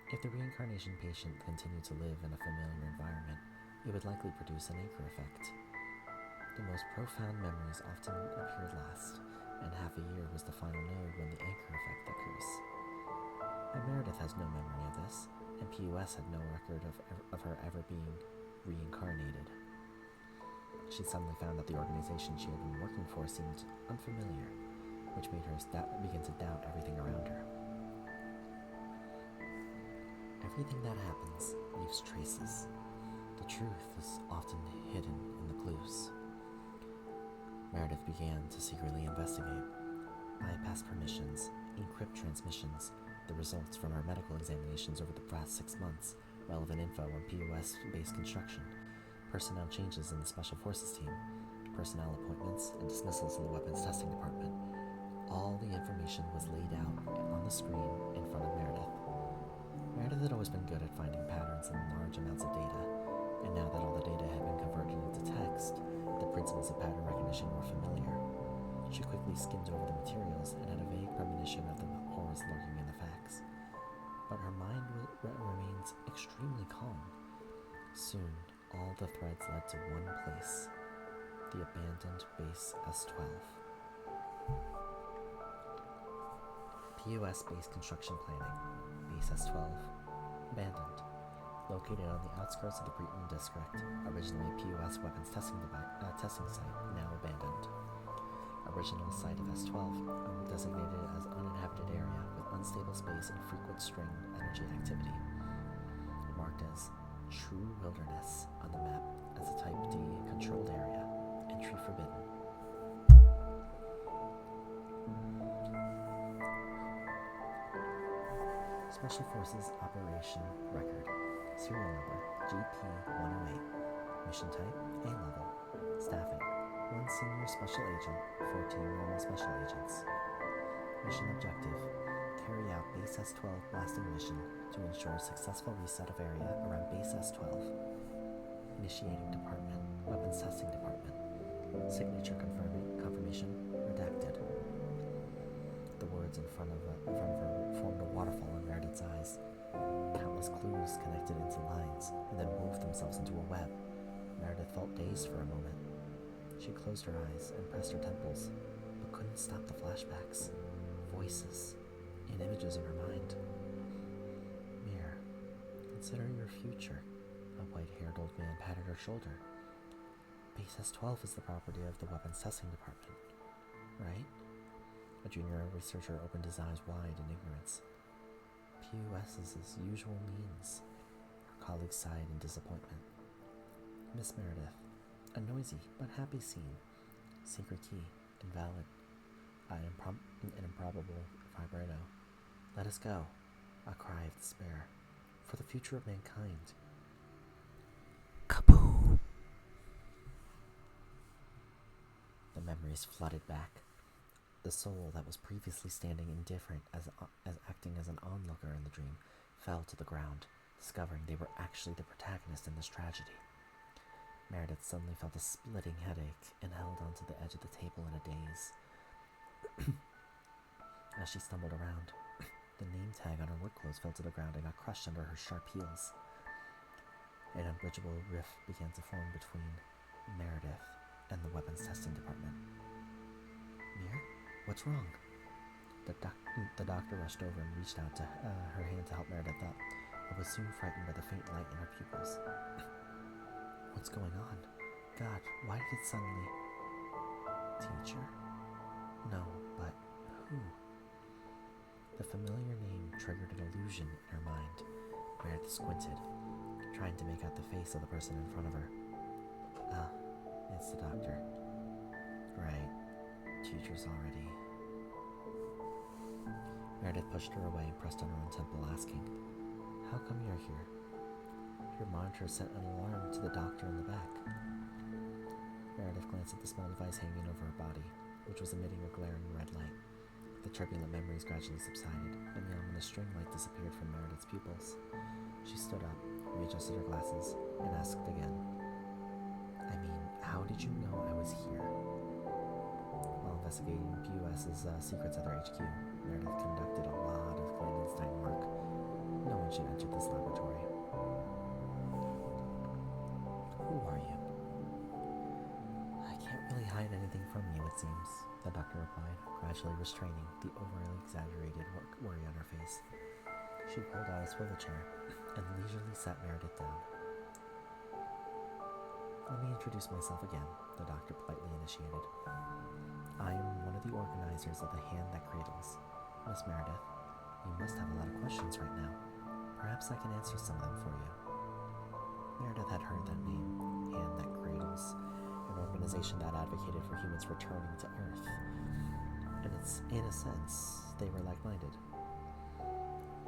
S1: If the reincarnation patient continued to live in a familiar environment, it would likely produce an anchor effect. The most profound memories often appeared last, and half a year was the final node when the anchor effect occurs. But Meredith has no memory of this, and PUS had no record of her ever being reincarnated. She suddenly found that the organization she had been working for seemed unfamiliar, which made her begin to doubt everything around her. Everything that happens leaves traces. The truth is often hidden in the clues. Meredith began to secretly investigate, bypass permissions, encrypt transmissions, the results from her medical examinations over the past 6 months, relevant info on POS-based construction, personnel changes in the Special Forces team, personnel appointments and dismissals in the Weapons Testing Department. All the information was laid out on the screen in front of Meredith. Meredith had always been good at finding patterns in large amounts of data, and now that all the data had been converted into text, the principles of pattern recognition were familiar. She quickly skimmed over the materials and had a vague premonition of the horrors lurking in the facts. But her mind remained extremely calm. Soon, all the threads led to one place, the abandoned Base S-12. PUS-based construction planning, Base S-12, abandoned. Located on the outskirts of the Breton district, originally PUS weapons testing site, now abandoned. Original site of S-12, designated as uninhabited area with unstable space and frequent string energy activity. Marked as True Wilderness on the map as a Type D controlled area, entry forbidden. Special Forces Operation Record. Serial number GP-108. Mission type A-level. Staffing 1 senior special agent, 14 normal special agents. Mission objective: carry out Base S-12 blasting mission to ensure successful reset of area around Base S-12. Initiating department, Weapons Testing Department. Signature confirmation redacted. The words in front of her formed a waterfall in Meredith's eyes. Countless clues connected into lines and then wove themselves into a web. Meredith felt dazed for a moment. She closed her eyes and pressed her temples, but couldn't stop the flashbacks, voices, and images in her mind. Mirror, consider your future, a white-haired old man patted her shoulder. Base S-12 is the property of the Weapons Testing Department, right? A junior researcher opened his eyes wide in ignorance. PUS is his usual means. Her colleague sighed in disappointment. Miss Meredith, a noisy but happy scene. Secret key, invalid. An improbable vibrato. Let us go. A cry of despair. For the future of mankind. Kaboom! The memories flooded back. The soul that was previously standing indifferent as acting as an onlooker in the dream fell to the ground, discovering they were actually the protagonist in this tragedy. Meredith suddenly felt a splitting headache and held onto the edge of the table in a daze. As she stumbled around, the name tag on her work clothes fell to the ground and got crushed under her sharp heels. An unbridgeable rift began to form between Meredith and the weapons testing department. Mir? What's wrong? The doctor rushed over and reached out to her hand to help Meredith up, but was soon frightened by the faint light in her pupils. What's going on? God, why did it suddenly... Teacher? No, but who? The familiar name triggered an illusion in her mind. Meredith squinted, trying to make out the face of the person in front of her. Ah, it's the doctor. Right, teacher's already... Meredith pushed her away and pressed on her own temple, asking, How come you're here? Your monitor sent an alarm to the doctor in the back. Meredith glanced at the small device hanging over her body, which was emitting a glaring red light. The turbulent memories gradually subsided, and the ominous string light disappeared from Meredith's pupils. She stood up, readjusted her glasses, and asked again, I mean, how did you know I was here? While investigating PUS's secrets at their HQ, Meredith conducted a lot of clandestine work. No one should enter this laboratory. Who are you? I can't really hide anything from you, it seems, the doctor replied, gradually restraining the overly exaggerated worry on her face. She pulled out a swivel chair and leisurely sat Meredith down. Let me introduce myself again, the doctor politely initiated. I am one of the organizers of the Hand That Cradles. Miss Meredith, you must have a lot of questions right now. Perhaps I can answer some of them for you. Meredith had heard that name, Hand That Cradles, an organization that advocated for humans returning to Earth. And in a sense, they were like-minded.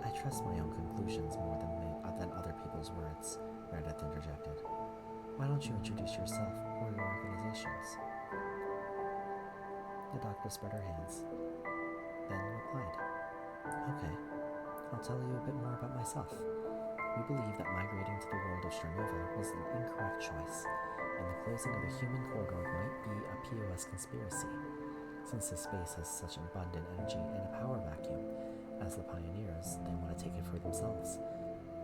S1: I trust my own conclusions more than other people's words, Meredith interjected. Why don't you introduce yourself or your organizations? The doctor spread her hands, then replied, Okay, I'll tell you a bit more about myself. We believe that migrating to the world of Strinova was an incorrect choice, and the closing of a human corridor might be a POS conspiracy. Since this space has such abundant energy and a power vacuum, as the pioneers, they want to take it for themselves.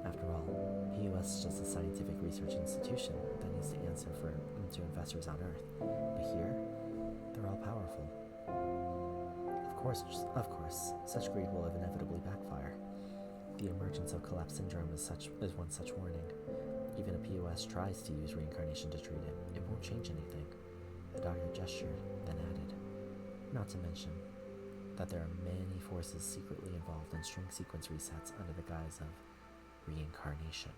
S1: After all, POS is just a scientific research institution that needs to answer to investors on Earth. But here, they're all powerful. Of course, such greed will inevitably backfire. The emergence of collapse syndrome is one such warning. Even if POS tries to use reincarnation to treat it, it won't change anything. The doctor gestured, then added, not to mention that there are many forces secretly involved in string sequence resets under the guise of reincarnation.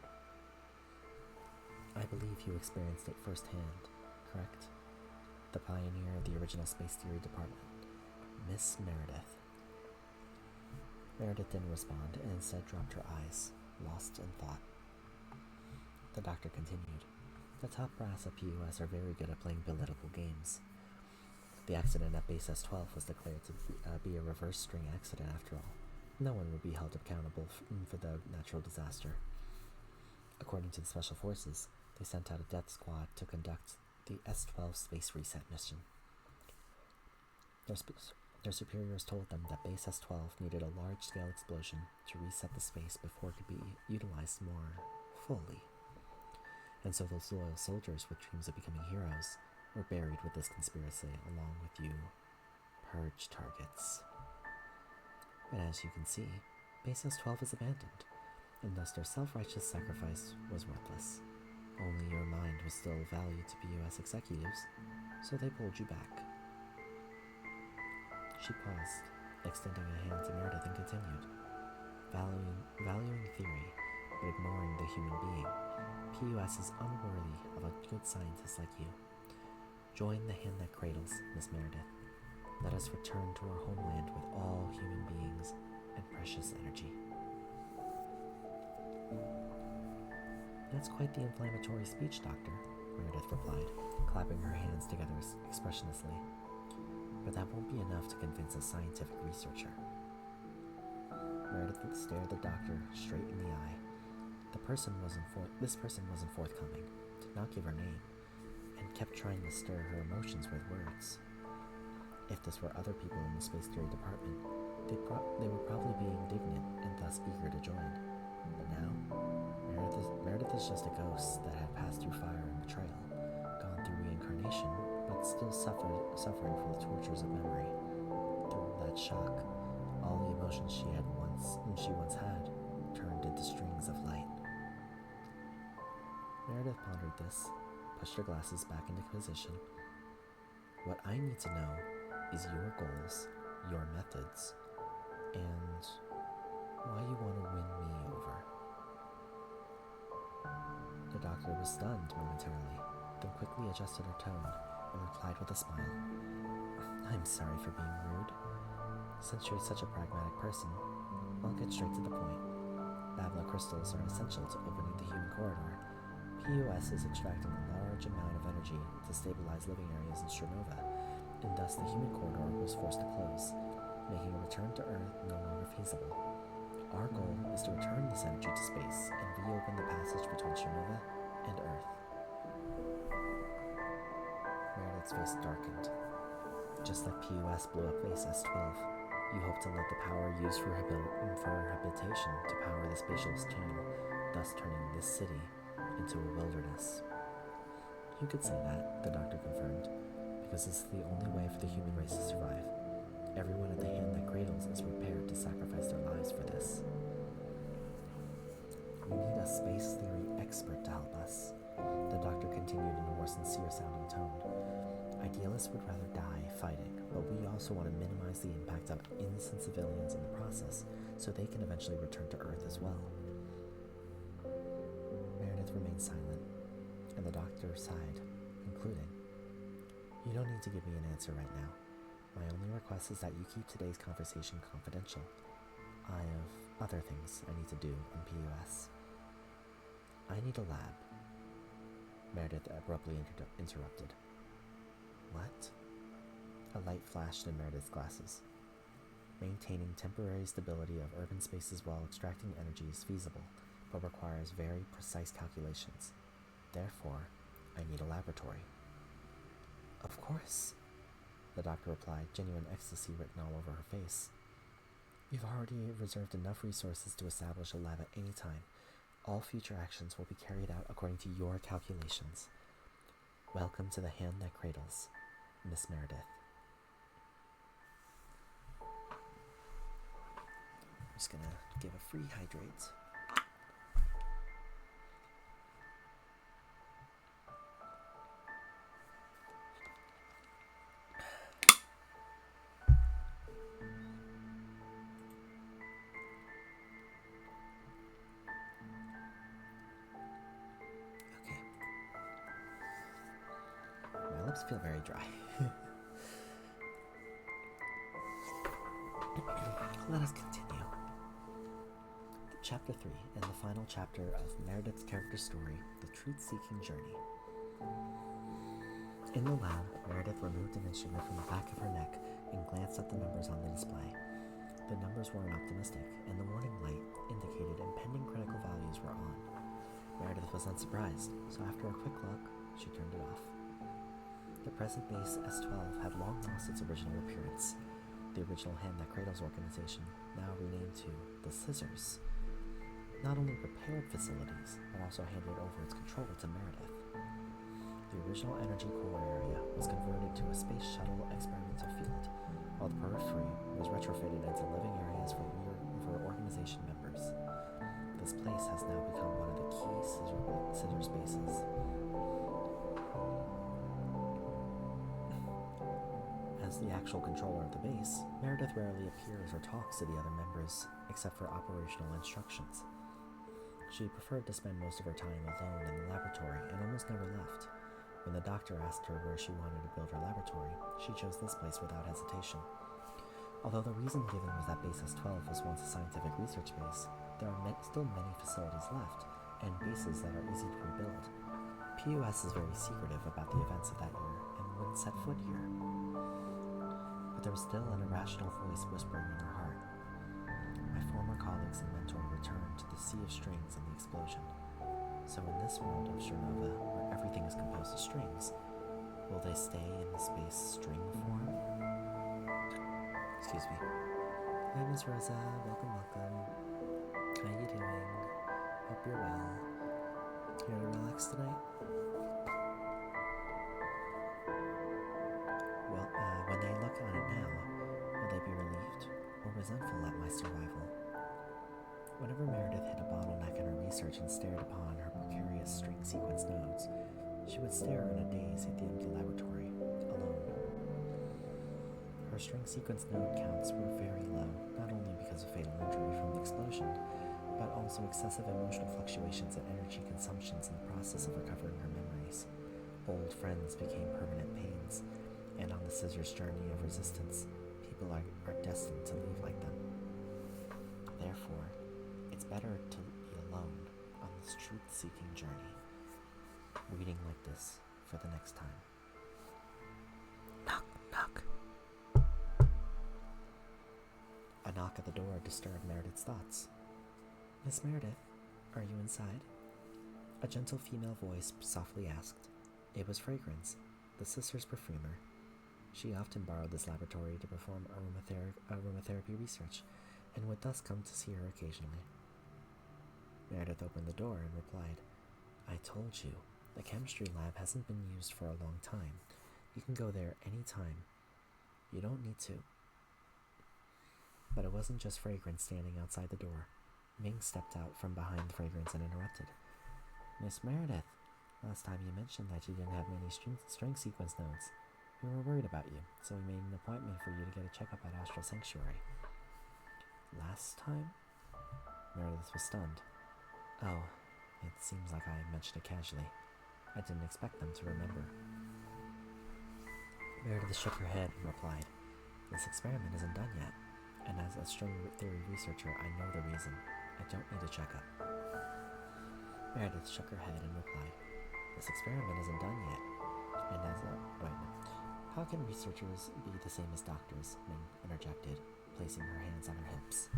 S1: I believe you experienced it firsthand, correct? The pioneer of the original space theory department, Miss Meredith. Meredith didn't respond and instead dropped her eyes, lost in thought. The doctor continued. The top brass at PUS are very good at playing political games. The accident at Base S-12 was declared to be a reverse string accident after all. No one would be held accountable for the natural disaster. According to the Special Forces, they sent out a death squad to conduct the S-12 space reset mission. Their superiors told them that Base S-12 needed a large-scale explosion to reset the space before it could be utilized more fully. And so those loyal soldiers with dreams of becoming heroes were buried with this conspiracy along with you purge targets. And as you can see, Base S-12 is abandoned, and thus their self-righteous sacrifice was worthless. Only your mind was still valued to PUS executives, so they pulled you back. She paused, extending a hand to Meredith and continued. Valuing theory, but ignoring the human being, PUS is unworthy of a good scientist like you. Join the Hand That Cradles, Miss Meredith. Let us return to our homeland with all human beings and precious energy. That's quite the inflammatory speech, Doctor, Meredith replied, clapping her hands together expressionlessly. But that won't be enough to convince a scientific researcher. Meredith stared the doctor straight in the eye. The This person wasn't forthcoming, did not give her name, and kept trying to stir her emotions with words. If this were other people in the space theory department, they would probably be indignant and thus eager to join. But now, Meredith is just a ghost that had passed through fire and betrayal, gone through reincarnation, but still suffering from the tortures of memory. Through that shock, all the emotions she once had turned into strings of light. Meredith pondered this, pushed her glasses back into position. What I need to know is your goals, your methods, and why you want to win me over. The doctor was stunned momentarily, then quickly adjusted her tone and replied with a smile. I'm sorry for being rude. Since you're such a pragmatic person, I'll get straight to the point. Babla crystals are essential to opening the human corridor. PUS is extracting a large amount of energy to stabilize living areas in Strinova, and thus the human corridor was forced to close, making a return to Earth no longer feasible. Our goal is to return this energy to space and reopen the passage between Strinova and Earth. Meredith's face darkened. Just like PUS blew up Base S-12, you hope to let the power used for habitation to power the spatialist channel, thus turning this city into a wilderness. You could say that, the doctor confirmed, because this is the only way for the human race to survive. Everyone at the hand that cradles is prepared to sacrifice their lives for this. We need a space theory expert to help us, the doctor continued in a more sincere-sounding tone. Idealists would rather die fighting, but we also want to minimize the impact of innocent civilians in the process so they can eventually return to Earth as well. Meredith remained silent, and the doctor sighed, concluding, You don't need to give me an answer right now. My only request is that you keep today's conversation confidential. I have other things I need to do in PUS. I need a lab. Meredith abruptly interrupted. What? A light flashed in Meredith's glasses. Maintaining temporary stability of urban spaces while extracting energy is feasible, but requires very precise calculations. Therefore, I need a laboratory. Of course, the doctor replied, genuine ecstasy written all over her face. You've already reserved enough resources to establish a lab at any time. All future actions will be carried out according to your calculations. Welcome to the hand that cradles, Miss Meredith. I'm just gonna give a free hydrate. My lips feel very dry. Let us continue. Chapter 3, and the final chapter of Meredith's character story, The Truth-Seeking Journey. In the lab, Meredith removed an instrument from the back of her neck and glanced at the numbers on the display. The numbers weren't optimistic, and the warning light indicated impending critical values were on. Meredith was unsurprised, so after a quick look, she turned it off. The present base S-12 had long lost its original appearance. The original Hand That Cradles organization, now renamed to the Scissors, not only repaired facilities, but also handed over its control to Meredith. The original energy core area was converted to a space shuttle experimental field, while the periphery was retrofitted into living areas for organization members. This place has now become one of the key scissors bases. As the actual controller of the base, Meredith rarely appears or talks to the other members, except for operational instructions. She preferred to spend most of her time alone in the laboratory and almost never left. When the doctor asked her where she wanted to build her laboratory, she chose this place without hesitation. Although the reason given was that Base S-12 was once a scientific research base, there are still many facilities left, and bases that are easy to rebuild. PUS is very secretive about the events of that year and wouldn't set foot here. But there was still an irrational voice whispering in her heart. My former colleagues and mentor returned to the sea of strings and the explosion. So in this world of Strinova, where everything is composed of strings, will they stay in the space string form? Excuse me. Hi, Miss Rosa. Welcome, welcome. How you doing? Hope you're well. Here to relax tonight? Well, when they look on it now, will they be relieved or resentful at my survival? Whenever Meredith hit a bottleneck in her research and stared upon her precarious string sequence nodes, she would stare in a daze at the empty laboratory, alone. Her string sequence node counts were very low, not only because of fatal injury from the explosion, but also excessive emotional fluctuations and energy consumptions in the process of recovering her memories. Old friends became permanent pains, and on the scissors' journey of resistance, people are destined to leave like them. Therefore, it's better to be alone on this truth-seeking journey, reading like this for the next time. Knock, knock. A knock at the door disturbed Meredith's thoughts. Miss Meredith, are you inside? A gentle female voice softly asked. It was Fragrance, the sister's perfumer. She often borrowed this laboratory to perform aromatherapy research, and would thus come to see her occasionally. Meredith opened the door and replied, I told you, the chemistry lab hasn't been used for a long time. You can go there any time. You don't need to. But it wasn't just Fragrance standing outside the door. Ming stepped out from behind Fragrance and interrupted. Miss Meredith, last time you mentioned that you didn't have many string sequence nodes. We were worried about you, so we made an appointment for you to get a checkup at Astral Sanctuary. Last time? Meredith was stunned. Oh, it seems like I mentioned it casually. I didn't expect them to remember. Meredith shook her head and replied, This experiment isn't done yet, and as a string theory researcher, I know the reason. I don't need a checkup. Meredith shook her head and replied, This experiment isn't done yet, and as a... How can researchers be the same as doctors? Ming interjected, placing her hands on her hips.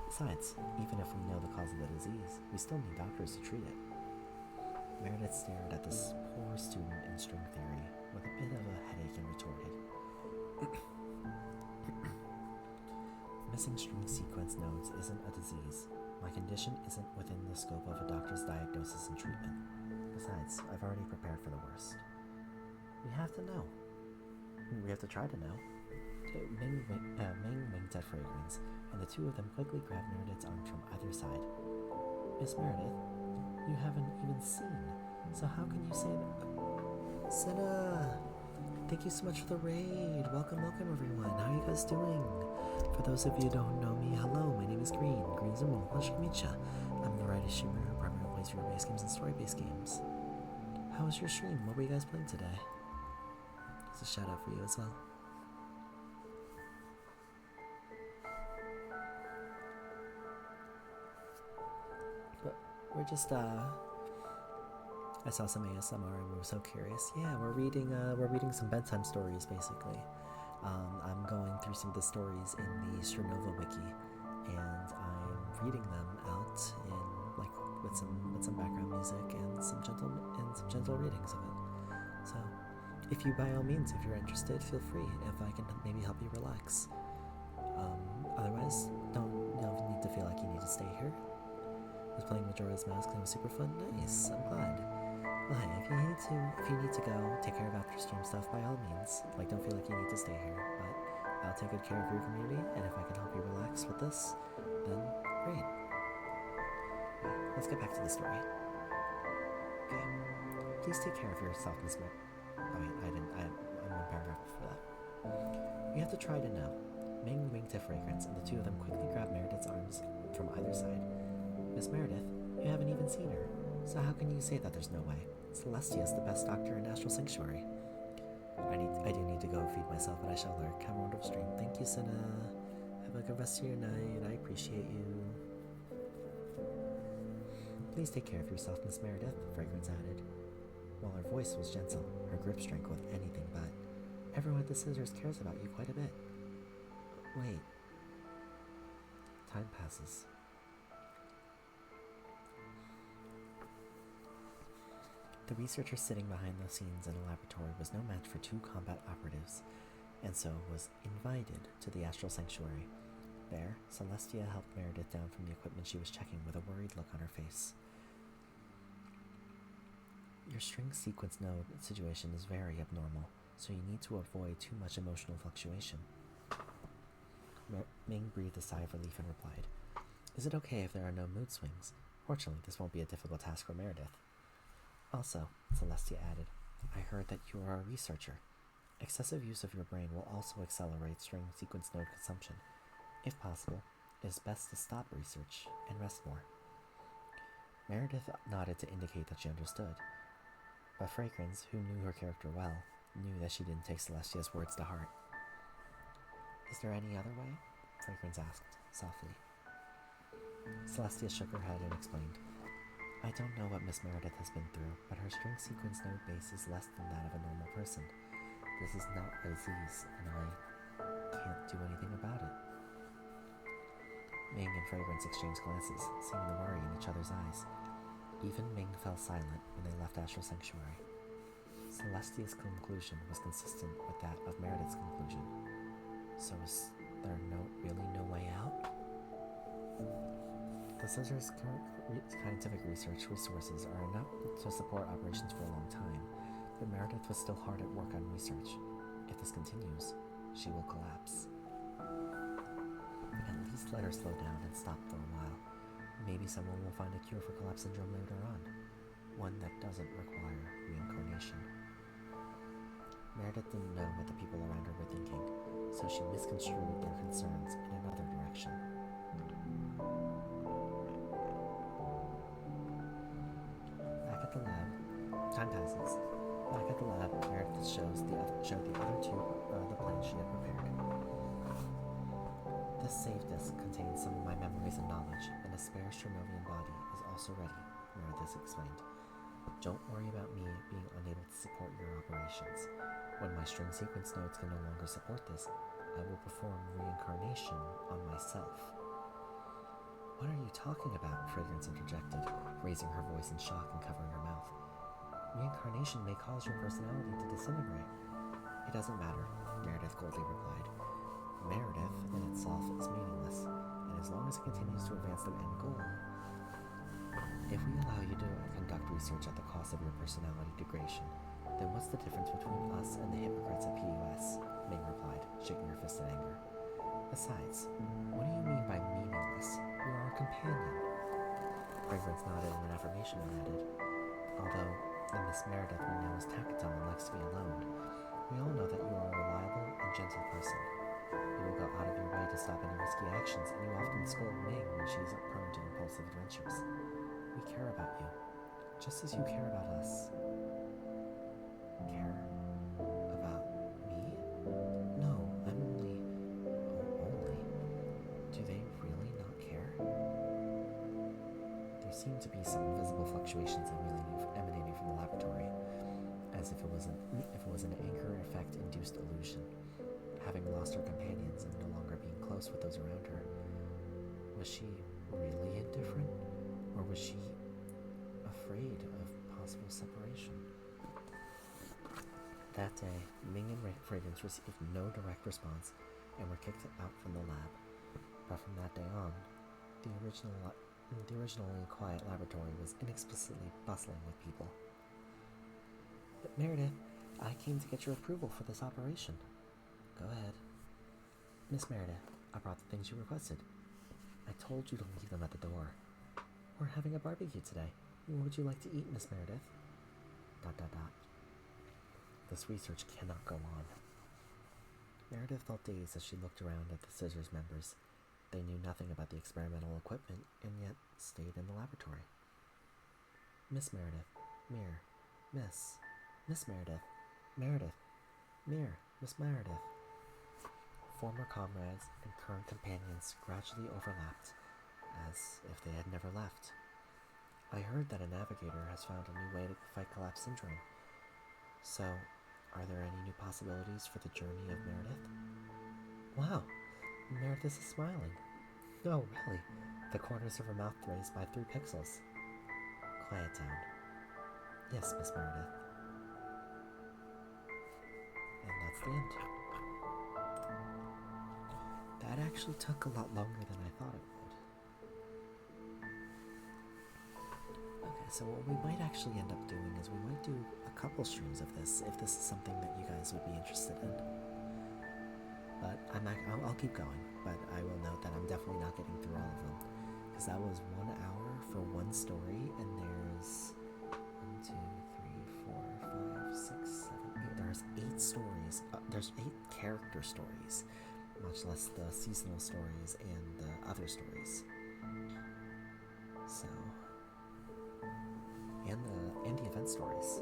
S1: Besides, even if we know the cause of the disease, we still need doctors to treat it. Meredith stared at this poor student in string theory with a bit of a headache and retorted. Missing string sequence nodes isn't a disease. My condition isn't within the scope of a doctor's diagnosis and treatment. Besides, I've already prepared for the worst. We have to know. We have to try to know. Ming winked at Fragrance, and the two of them quickly grabbed Meredith's arms from either side. Miss Meredith, you haven't even seen, so how can you say that? Senna! Thank you so much for the raid. Welcome, welcome everyone. How are you guys doing? For those of you who don't know me, hello, my name is Green. Green's a role. Pleasure to meet ya. I'm the writer streamer who primarily plays role-based games and story-based games. How was your stream? What were you guys playing today? Just a shout out for you as well. But we're just I saw some ASMR and we were so curious. Yeah, we're reading some bedtime stories basically. I'm going through some of the stories in the Strinova Wiki, and I'm reading them out in with some background music and some gentle readings of it. So, if you by all means, if you're interested, feel free. If I can maybe help you relax. Otherwise, don't need to feel like you need to stay here. I was playing Majora's Mask and it was super fun. Nice, I'm glad. Well, hey, if you need to go take care of after stream stuff, by all means. Don't feel like you need to stay here, but I'll take good care of your community, and if I can help you relax with this, then great. Okay, let's get back to the story. Okay, please take care of yourself, Miss Mer. Oh wait, I'm one paragraph before that. We have to try to know. Ming winked at Fragrance, and the two of them quickly grabbed Meredith's arms from either side. Miss Meredith, you haven't even seen her, so how can you say that there's no way? Celestia's the best doctor in Astral Sanctuary. I do need to go feed myself, but I shall lurk. Have a wonderful stream. Thank you, Senna. Have a good rest of your night. I appreciate you. Please take care of yourself, Miss Meredith, Fragrance added. While her voice was gentle, her grip strength with anything but. Everyone at the scissors cares about you quite a bit. Wait. Time passes. The researcher sitting behind the scenes in a laboratory was no match for two combat operatives, and so was invited to the astral sanctuary. There, Celestia helped Meredith down from the equipment she was checking with a worried look on her face. Your string sequence node situation is very abnormal, so you need to avoid too much emotional fluctuation. Ming breathed a sigh of relief and replied, Is it okay if there are no mood swings? Fortunately, this won't be a difficult task for Meredith. Also, Celestia added, I heard that you are a researcher. Excessive use of your brain will also accelerate string sequence node consumption. If possible, it is best to stop research and rest more. Meredith nodded to indicate that she understood, but Fragrance, who knew her character well, knew that she didn't take Celestia's words to heart. Is there any other way? Fragrance asked, softly. Celestia shook her head and explained, I don't know what Miss Meredith has been through, but her string sequence node base is less than that of a normal person. This is not a disease, and I can't do anything about it. Ming and Fragrance exchanged glances, seeing the worry in each other's eyes. Even Ming fell silent when they left Astral Sanctuary. Celestia's conclusion was consistent with that of Meredith's conclusion. So is there really no way out? The Scissor's current scientific research resources are enough to support operations for a long time, but Meredith was still hard at work on research. If this continues, she will collapse. At least let her slow down and stop for a while. Maybe someone will find a cure for collapse syndrome later on, one that doesn't require reincarnation. Meredith didn't know what the people around her were thinking, so she misconstrued their concerns in another direction. Back at the lab, time passes. Back at the lab, Meredith showed the other two the plans she had prepared. This save disk contains some of my memories and knowledge, and a spare Strinovian body is also ready, Meredith explained. Don't worry about me being unable to support your operations. When my string sequence nodes can no longer support this, I will perform reincarnation on myself. What are you talking about? Fragrance interjected, raising her voice in shock and covering her mouth. Reincarnation may cause your personality to disintegrate. It doesn't matter, Meredith coldly replied. Meredith in itself is meaningless, and as long as it continues to advance the end goal. If we allow you to conduct research at the cost of your personality degradation, then what's the difference between us and the hypocrites at PUS? Ming replied, shaking her fist in anger. Besides, what do you mean by meaningless? You are our companion. Fragrance nodded in affirmation and added, although in Miss Meredith we know is tactile and likes to be alone, we all know that you are a reliable and gentle person. You will go out of your way to stop any risky actions, and you often scold Ming when she is prone to impulsive adventures. We care about you, just as you care about us. Care about me? No, I'm only... Oh, only? Do they really not care? There seemed to be some invisible fluctuations emanating from the laboratory, as if it was an anchor effect induced illusion. Having lost her companions and no longer being close with those around her, was she really indifferent, or was she afraid of possible separation? That day, Ming and Fragrance received no direct response and were kicked out from the lab. But from that day on, the originally quiet laboratory was inexplicably bustling with people. But Meredith, I came to get your approval for this operation. Go ahead. Miss Meredith, I brought the things you requested. I told you to leave them at the door. We're having a barbecue today. What would you like to eat, Miss Meredith? ... This research cannot go on. Meredith felt dazed as she looked around at the Scissors members. They knew nothing about the experimental equipment and yet stayed in the laboratory. Miss Meredith, Mir, Miss Meredith, Meredith, Mir, Miss Meredith. Former comrades and current companions gradually overlapped, as if they had never left. I heard that a navigator has found a new way to fight collapse syndrome. So, are there any new possibilities for the journey of Meredith? Wow, Meredith is smiling. No, really. The corners of her mouth raised by 3 pixels. Quiet down. Yes, Miss Meredith. And that's the end. That actually took a lot longer than I thought it would. Okay, so what we might actually end up doing is we might do a couple streams of this if this is something that you guys would be interested in. But I'll keep going, but I will note that I'm definitely not getting through all of them. Because that was 1 hour for one story, and there's 1, 2, 3, 4, 5, 6, 7, 8. There's 8 stories. There's 8 character stories, much less the seasonal stories and the other stories. So, and the event stories.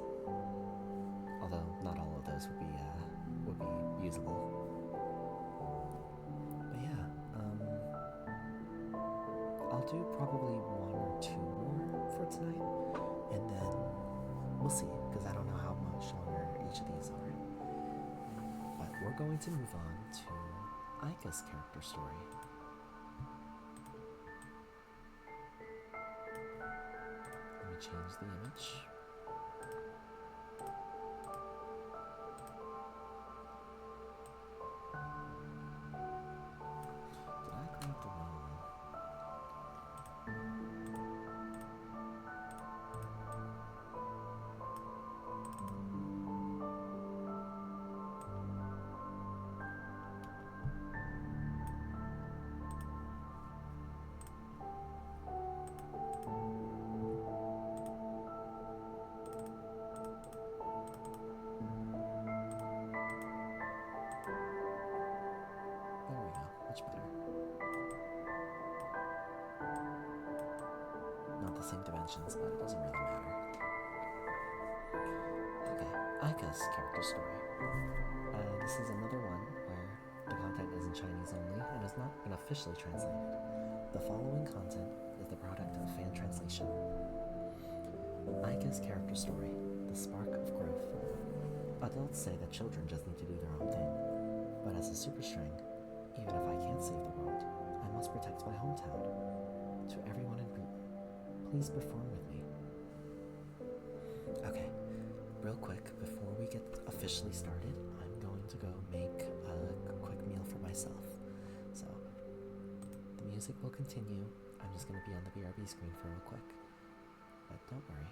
S1: Although not all of those would be usable. But yeah, I'll do probably 1 or 2 more for tonight, and then we'll see, because I don't know how much longer each of these are. But we're going to move on to Eika's character story. Let me change the image. Did I grab the wrong one? There we go, much better. Not the same dimensions, but it doesn't really matter. Okay, Eika's character story. This is another one where the content is in Chinese only and has not been officially translated. The following content is the product of fan translation. Eika's character story, the spark of growth. Adults say that children just need to do their own thing, but as a super string, even if I can't save the world, I must protect my hometown. To everyone in Britain, please perform with me. Okay, real quick, before we get officially started, I'm going to go make a quick meal for myself. So, the music will continue. I'm just going to be on the BRB screen for real quick. But don't worry,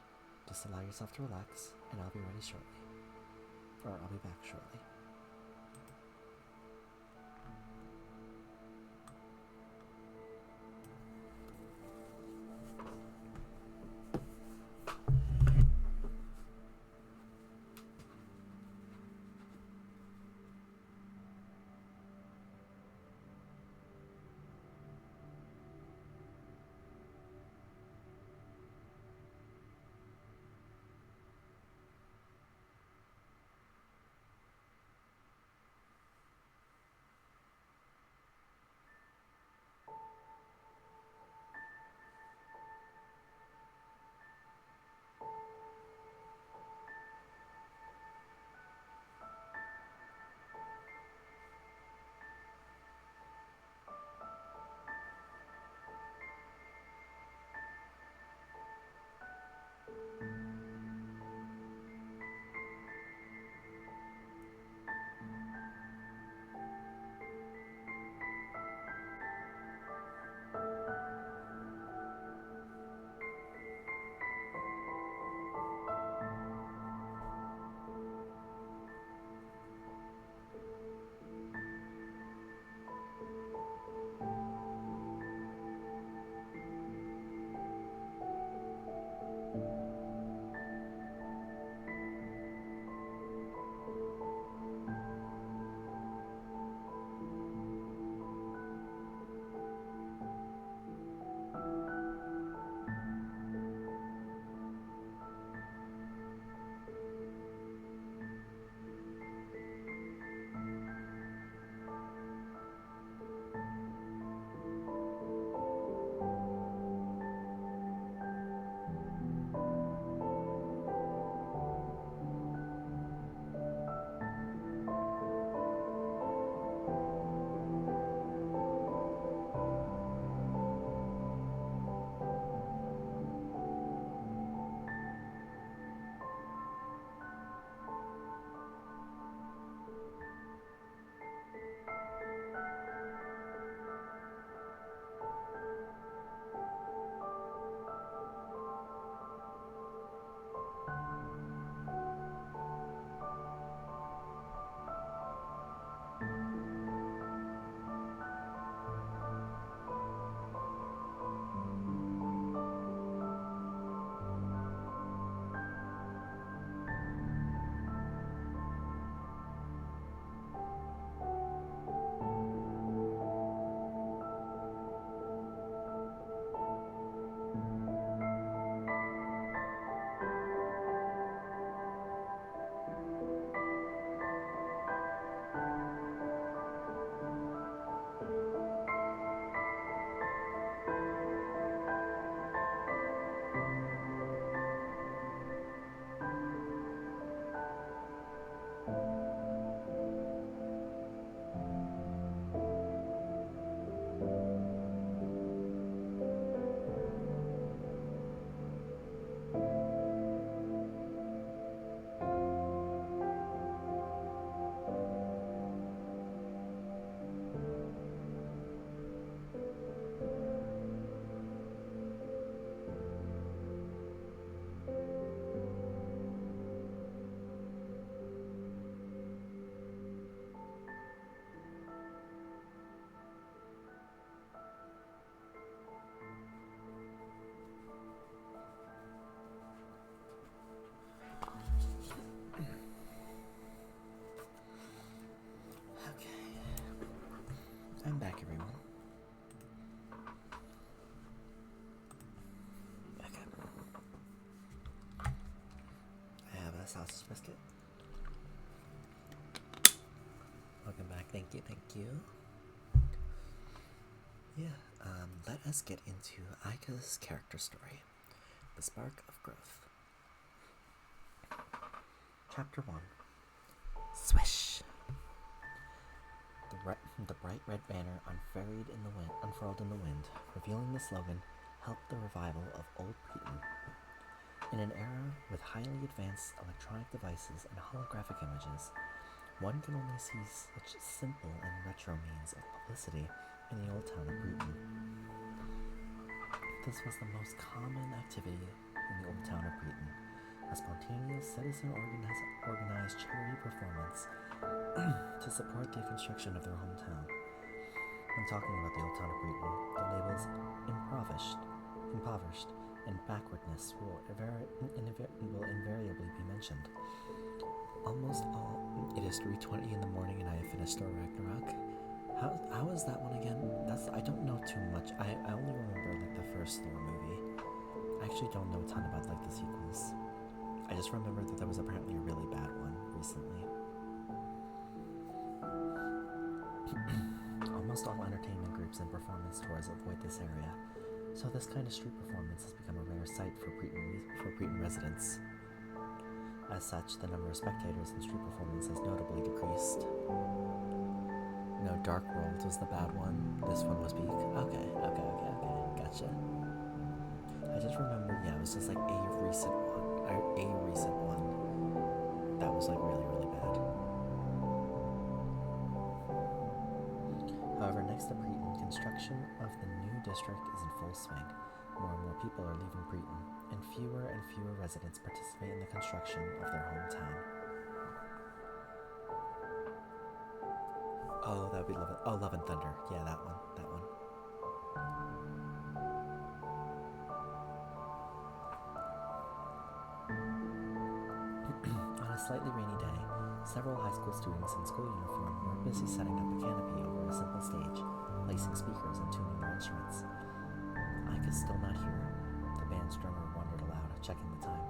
S1: just allow yourself to relax, and I'll be ready shortly. Or I'll be back shortly. sausage biscuit. Welcome back. Thank you. Yeah, let us get into Eika's character story, The Spark of Growth. Chapter 1. Swish! The bright red banner unfurled in the wind, revealing the slogan, "Help the revival of Old Preton." In an era with highly advanced electronic devices and holographic images, one can only see such simple and retro means of publicity in the old town of Preton. This was the most common activity in the old town of Preton, a spontaneous citizen-organized charity performance to support the construction of their hometown. When talking about the old town of Preton, the labels impoverished, and backwardness will invariably be mentioned. Almost all. It is 3:20 in the morning, and I have finished Thor Ragnarok. How is that one again? I don't know too much. I only remember like the first Thor movie. I actually don't know a ton about like the sequels. I just remember that there was apparently a really bad one recently. Almost all entertainment groups and performance tours avoid this area, so this kind of street performance has become a rare sight for Preton residents. As such, the number of spectators in street performance has notably decreased. No, Dark World was the bad one. This one was Peak. Okay, gotcha. I just remember, it was just like a recent one that was like really, really bad. However, next to Preton, construction of the new district is in full swing. More and more people are leaving Preton, and fewer residents participate in the construction of their hometown. Oh, that would be Love and Thunder. Yeah, that one. On a slightly rainy day, several high school students in school uniform were busy setting up a canopy over a simple stage, placing speakers and tuning their instruments. Eika's still not here. The band's drummer wondered aloud, checking the time.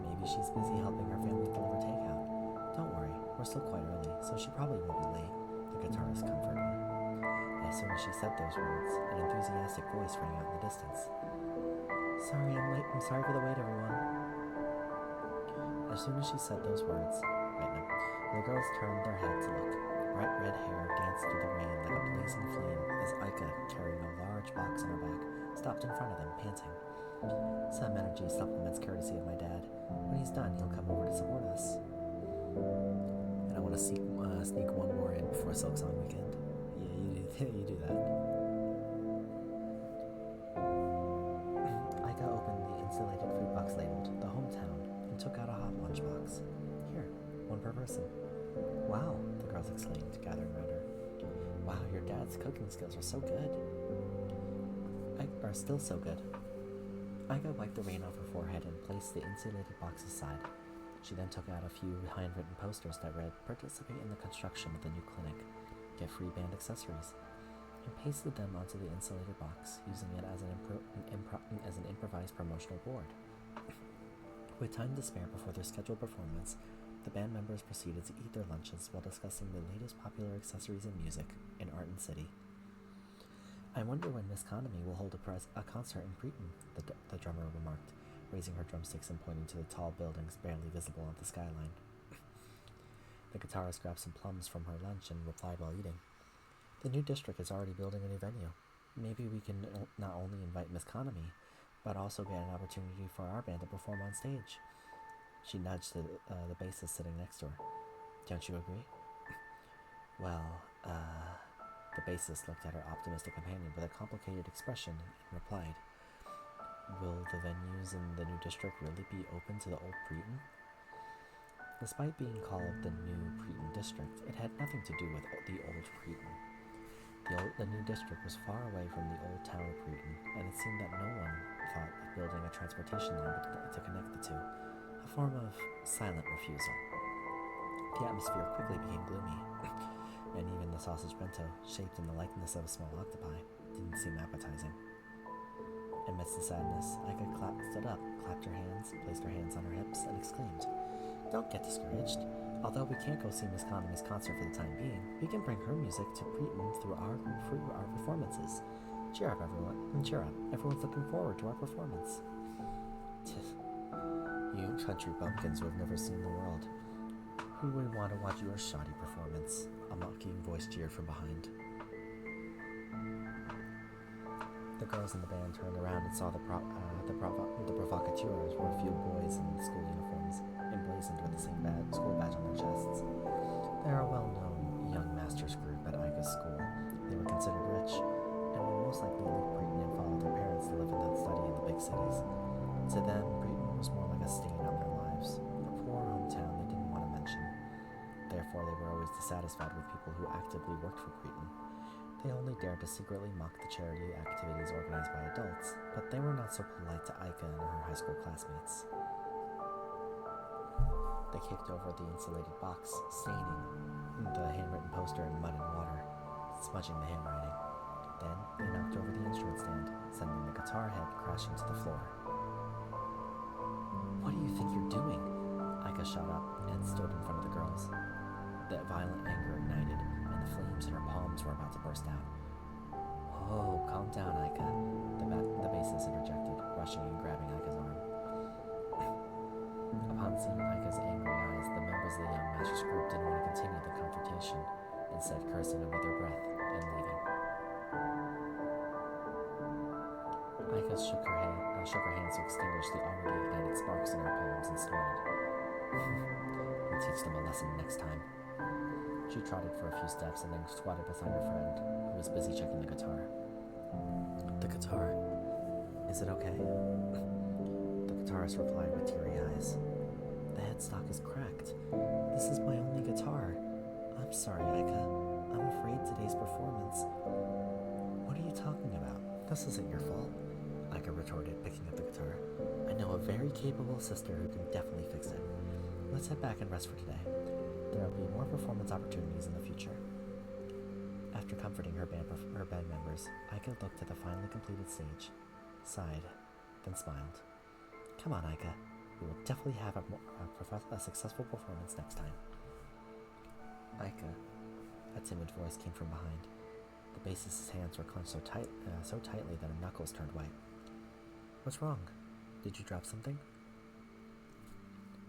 S1: Maybe she's busy helping her family deliver takeout. Don't worry, we're still quite early, so she probably won't be late, the guitarist comforted her. As soon as she said those words, an enthusiastic voice rang out in the distance. Sorry, I'm late. I'm sorry for the wait, everyone. As soon as she said those words, the girls turned their heads to look. Bright red hair danced through the rain like a blazing flame as Eika, carrying a large box on her back, stopped in front of them, panting. Some energy supplements courtesy of my dad. When he's done, he'll come over to support us. And I want to sneak one more in before Silk Song Weekend. Yeah, you do that. Eika opened the insulated food box labeled "The Hometown" and took out a hot lunchbox. Here, one per person. Wow, the girls exclaimed, gathering around her. Wow, your dad's cooking skills are so good. Are still so good. Eika wiped the rain off her forehead and placed the insulated box aside. She then took out a few handwritten posters that read, "Participate in the construction of the new clinic. Get free band accessories," and pasted them onto the insulated box, using it as an improvised promotional board. With time to spare before their scheduled performance, the band members proceeded to eat their lunches while discussing the latest popular accessories in music and art in city. I wonder when Miss Economy will hold a concert in Preton, the drummer remarked, raising her drumsticks and pointing to the tall buildings barely visible on the skyline. The guitarist grabbed some plums from her lunch and replied while eating. The new district is already building a new venue. Maybe we can not only invite Miss Economy, but also get an opportunity for our band to perform on stage. She nudged the bassist sitting next to her. Don't you agree? Well, the bassist looked at her optimistic companion with a complicated expression and replied, Will the venues in the new district really be open to the old Preton? Despite being called the new Preton district, it had nothing to do with the old Preton. The new district was far away from the old town of Preton, and it seemed that no one thought of building a transportation line to connect the two, a form of silent refusal. The atmosphere quickly became gloomy, and even the sausage bento, shaped in the likeness of a small octopi, didn't seem appetizing. Amidst the sadness, Eika stood up, clapped her hands, placed her hands on her hips, and exclaimed, Don't get discouraged. Although we can't go see Miss Conley's concert for the time being, we can bring her music to Preeton through our performances. Cheer up, everyone. Cheer up. Everyone's looking forward to our performance. You country bumpkins who have never seen the world. Who would want to watch your shoddy performance? A mocking voice jeered from behind. The girls in the band turned around and saw the provocateurs were a few boys in school uniforms, emblazoned with the same school badge on their chests. They are a well-known young masters group at Eika's school. They were considered rich, and would most likely leave Preeton and follow their parents to live and study in the big cities. To them, Preeton was more like a stain on their lives, a poor hometown they didn't want to mention. Therefore, they were always dissatisfied with people who actively worked for Preeton. They only dared to secretly mock the charity activities organized by adults, but they were not so polite to Eika and her high school classmates. They kicked over the insulated box, staining the handwritten poster in mud and water, smudging the handwriting. Then they knocked over the instrument stand, sending the guitar head crashing to the floor. What do you think you're doing? Eika shot up and stood in front of the girls. That violent anger ignited, and the flames in her palms were about to burst out. Whoa, calm down, Eika, the bassist interjected, rushing and grabbing Eika's arm. Upon seeing Eika's angry eyes, the members of the Young Masters group didn't want to continue the confrontation, instead cursing under their breath and leaving. Eika shook her hands to extinguish the already ignited sparks in her palms and snorted. We'll teach them a lesson next time. She trotted for a few steps and then squatted beside her friend, who was busy checking the guitar. The guitar? Is it okay? The guitarist replied with teary eyes. The headstock is cracked. This is my only guitar. I'm sorry, Eika. I'm afraid today's performance... What are you talking about? This isn't your fault, Eika retorted, picking up the guitar. I know a very capable sister who can definitely fix it. Let's head back and rest for today. There will be more performance opportunities in the future. After comforting her band members, Eika looked at the finally completed stage, sighed, then smiled. Come on, Eika. We will definitely have a successful performance next time. Eika, a timid voice came from behind. The bassist's hands were clenched so tightly that her knuckles turned white. What's wrong? Did you drop something?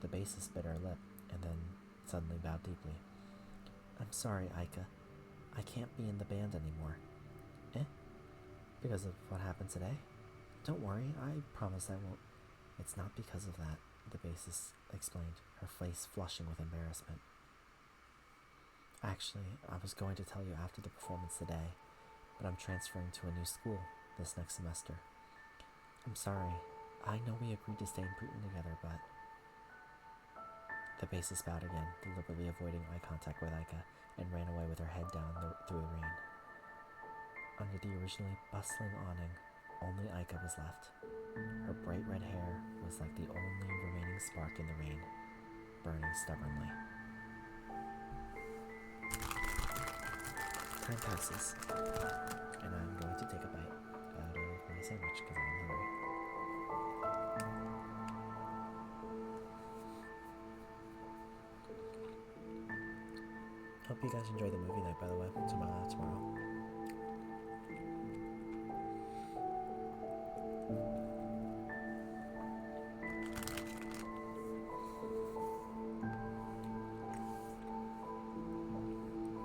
S1: The bassist bit her lip, and then suddenly bowed deeply. I'm sorry, Eika. I can't be in the band anymore. Eh? Because of what happened today? Don't worry, I promise I won't. It's not because of that, the bassist explained, her face flushing with embarrassment. Actually, I was going to tell you after the performance today, but I'm transferring to a new school this next semester. I'm sorry. I know we agreed to stay in Preeton together, but... The bassist bowed again, deliberately avoiding eye contact with Eika, and ran away with her head down through the rain. Under the originally bustling awning, only Eika was left. Her bright red hair was like the only remaining spark in the rain, burning stubbornly. Time passes, and I'm going to take a bite out of my sandwich because I'm hungry. Hope you guys enjoy the movie night, by the way, tomorrow.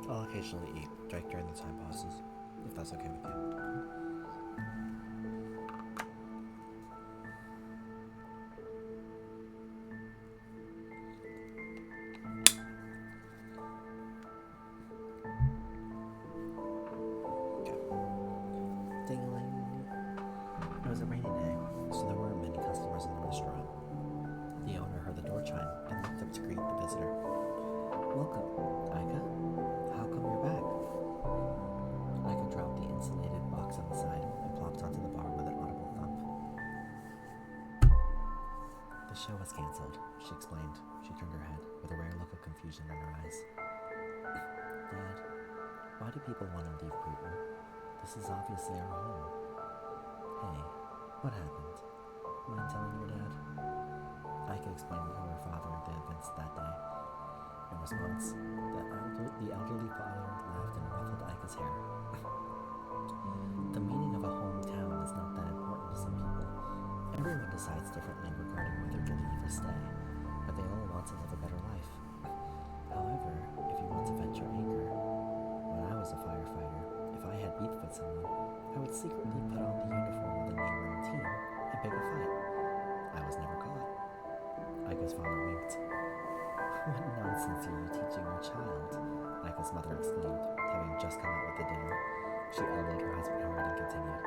S1: I'll occasionally eat during the time pauses, if that's okay with you. It was a rainy day, so there weren't many customers in the restaurant. The owner heard the door chime and looked up to greet the visitor. Welcome, Eika. How come you're back? Eika dropped the insulated box on the side and plopped onto the bar with an audible thump. The show was cancelled, she explained. She turned her head, with a rare look of confusion in her eyes. Dad, why do people want to leave Preeton? This is obviously our home. Hey, what happened? Mind telling your dad? Eika explained to her father the events that response. The elderly father laughed and ruffled Eika's hair. The meaning of a hometown is not that important to some people. Everyone decides differently regarding whether to leave or stay, but they all want to live a better life. However, if you want to vent your anger, when I was a firefighter, if I had beef with someone, I would secretly put on the uniform of the neighboring team and pick a fight. I was never caught. Eika's father winked. What nonsense are you teaching your child? Eika's mother exclaimed, having just come out with the dinner. She elbowed her husband hard and continued.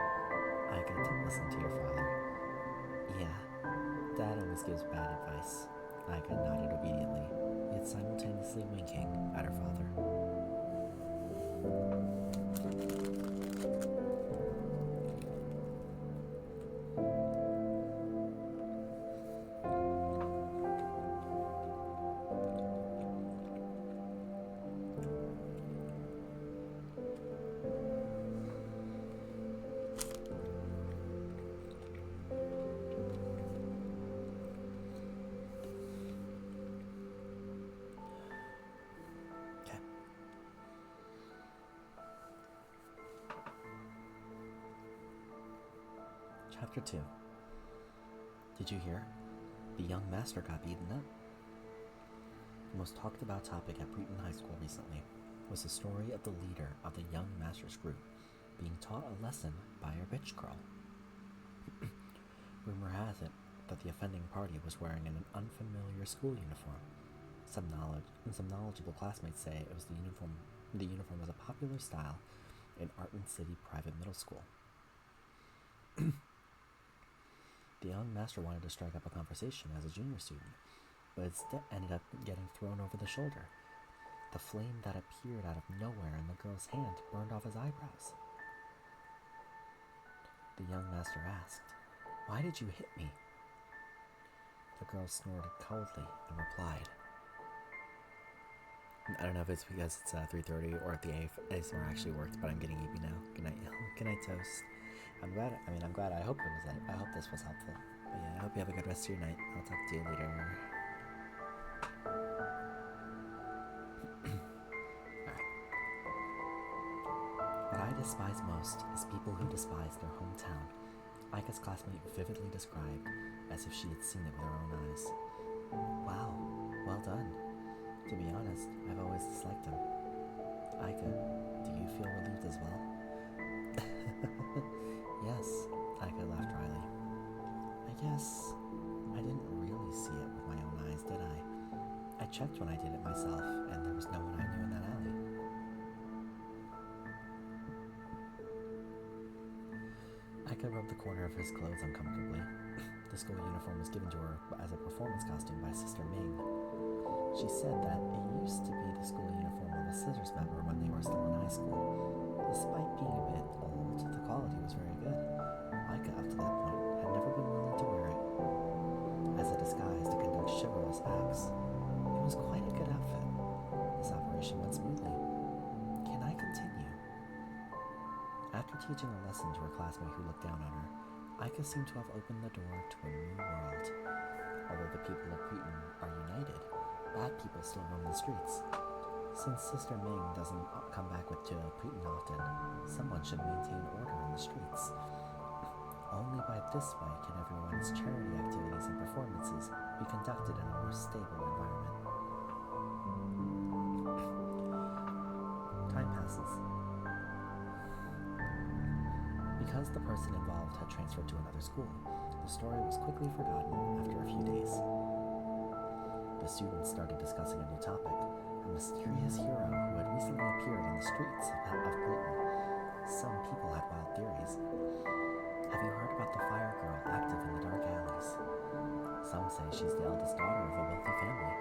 S1: Eika, don't listen to your father. Yeah, Dad always gives bad advice. Eika nodded obediently, yet simultaneously winking at her father. Chapter 2. Did you hear? The young master got beaten up. The most talked about topic at Breton High School recently was the story of the leader of the young master's group being taught a lesson by a bitch girl. Rumor has it that the offending party was wearing an unfamiliar school uniform. Some knowledgeable classmates say it was the uniform was a popular style in Arton City Private Middle School. The young master wanted to strike up a conversation as a junior student, but instead ended up getting thrown over the shoulder. The flame that appeared out of nowhere in the girl's hand burned off his eyebrows. The young master asked, "Why did you hit me?" The girl snorted coldly and replied. I don't know if it's because it's 3:30 or if the ASMR actually worked, but I'm getting eepy now. Good night, toast. I'm glad. I hope this was helpful. But yeah, I hope you have a good rest of your night. I'll talk to you later. Alright. What I despise most is people who despise their hometown. Eika's classmate vividly described, as if she had seen it with her own eyes. Wow, well done. To be honest, I've always disliked him. Eika, do you feel relieved as well? Yes, Eika laughed dryly. I guess I didn't really see it with my own eyes, did I? I checked when I did it myself, and there was no one I knew in that alley. Eika rubbed the corner of his clothes uncomfortably. The school uniform was given to her as a performance costume by Sister Ming. She said that it used to be the school uniform of a Scissors member when they were still in high school. Despite being a bit old, the quality was very good. Eika, up to that point, had never been willing to wear it as a disguise to conduct chivalrous acts. It was quite a good outfit. This operation went smoothly. Can I continue? After teaching a lesson to her classmate who looked down on her, Eika seemed to have opened the door to a new world. Although the people of Breton are united, bad people still roam the streets. Since Sister Ming doesn't come back to Breton often, someone should maintain order in the streets. Only by this way can everyone's charity activities and performances be conducted in a more stable environment. Time passes. Because the person involved had transferred to another school, the story was quickly forgotten after a few days. The students started discussing a new topic, a mysterious hero who had recently appeared in the streets of Britain. Some people had wild theories. Have you heard about the fire girl active in the dark alleys? Some say she's the eldest daughter of a wealthy family.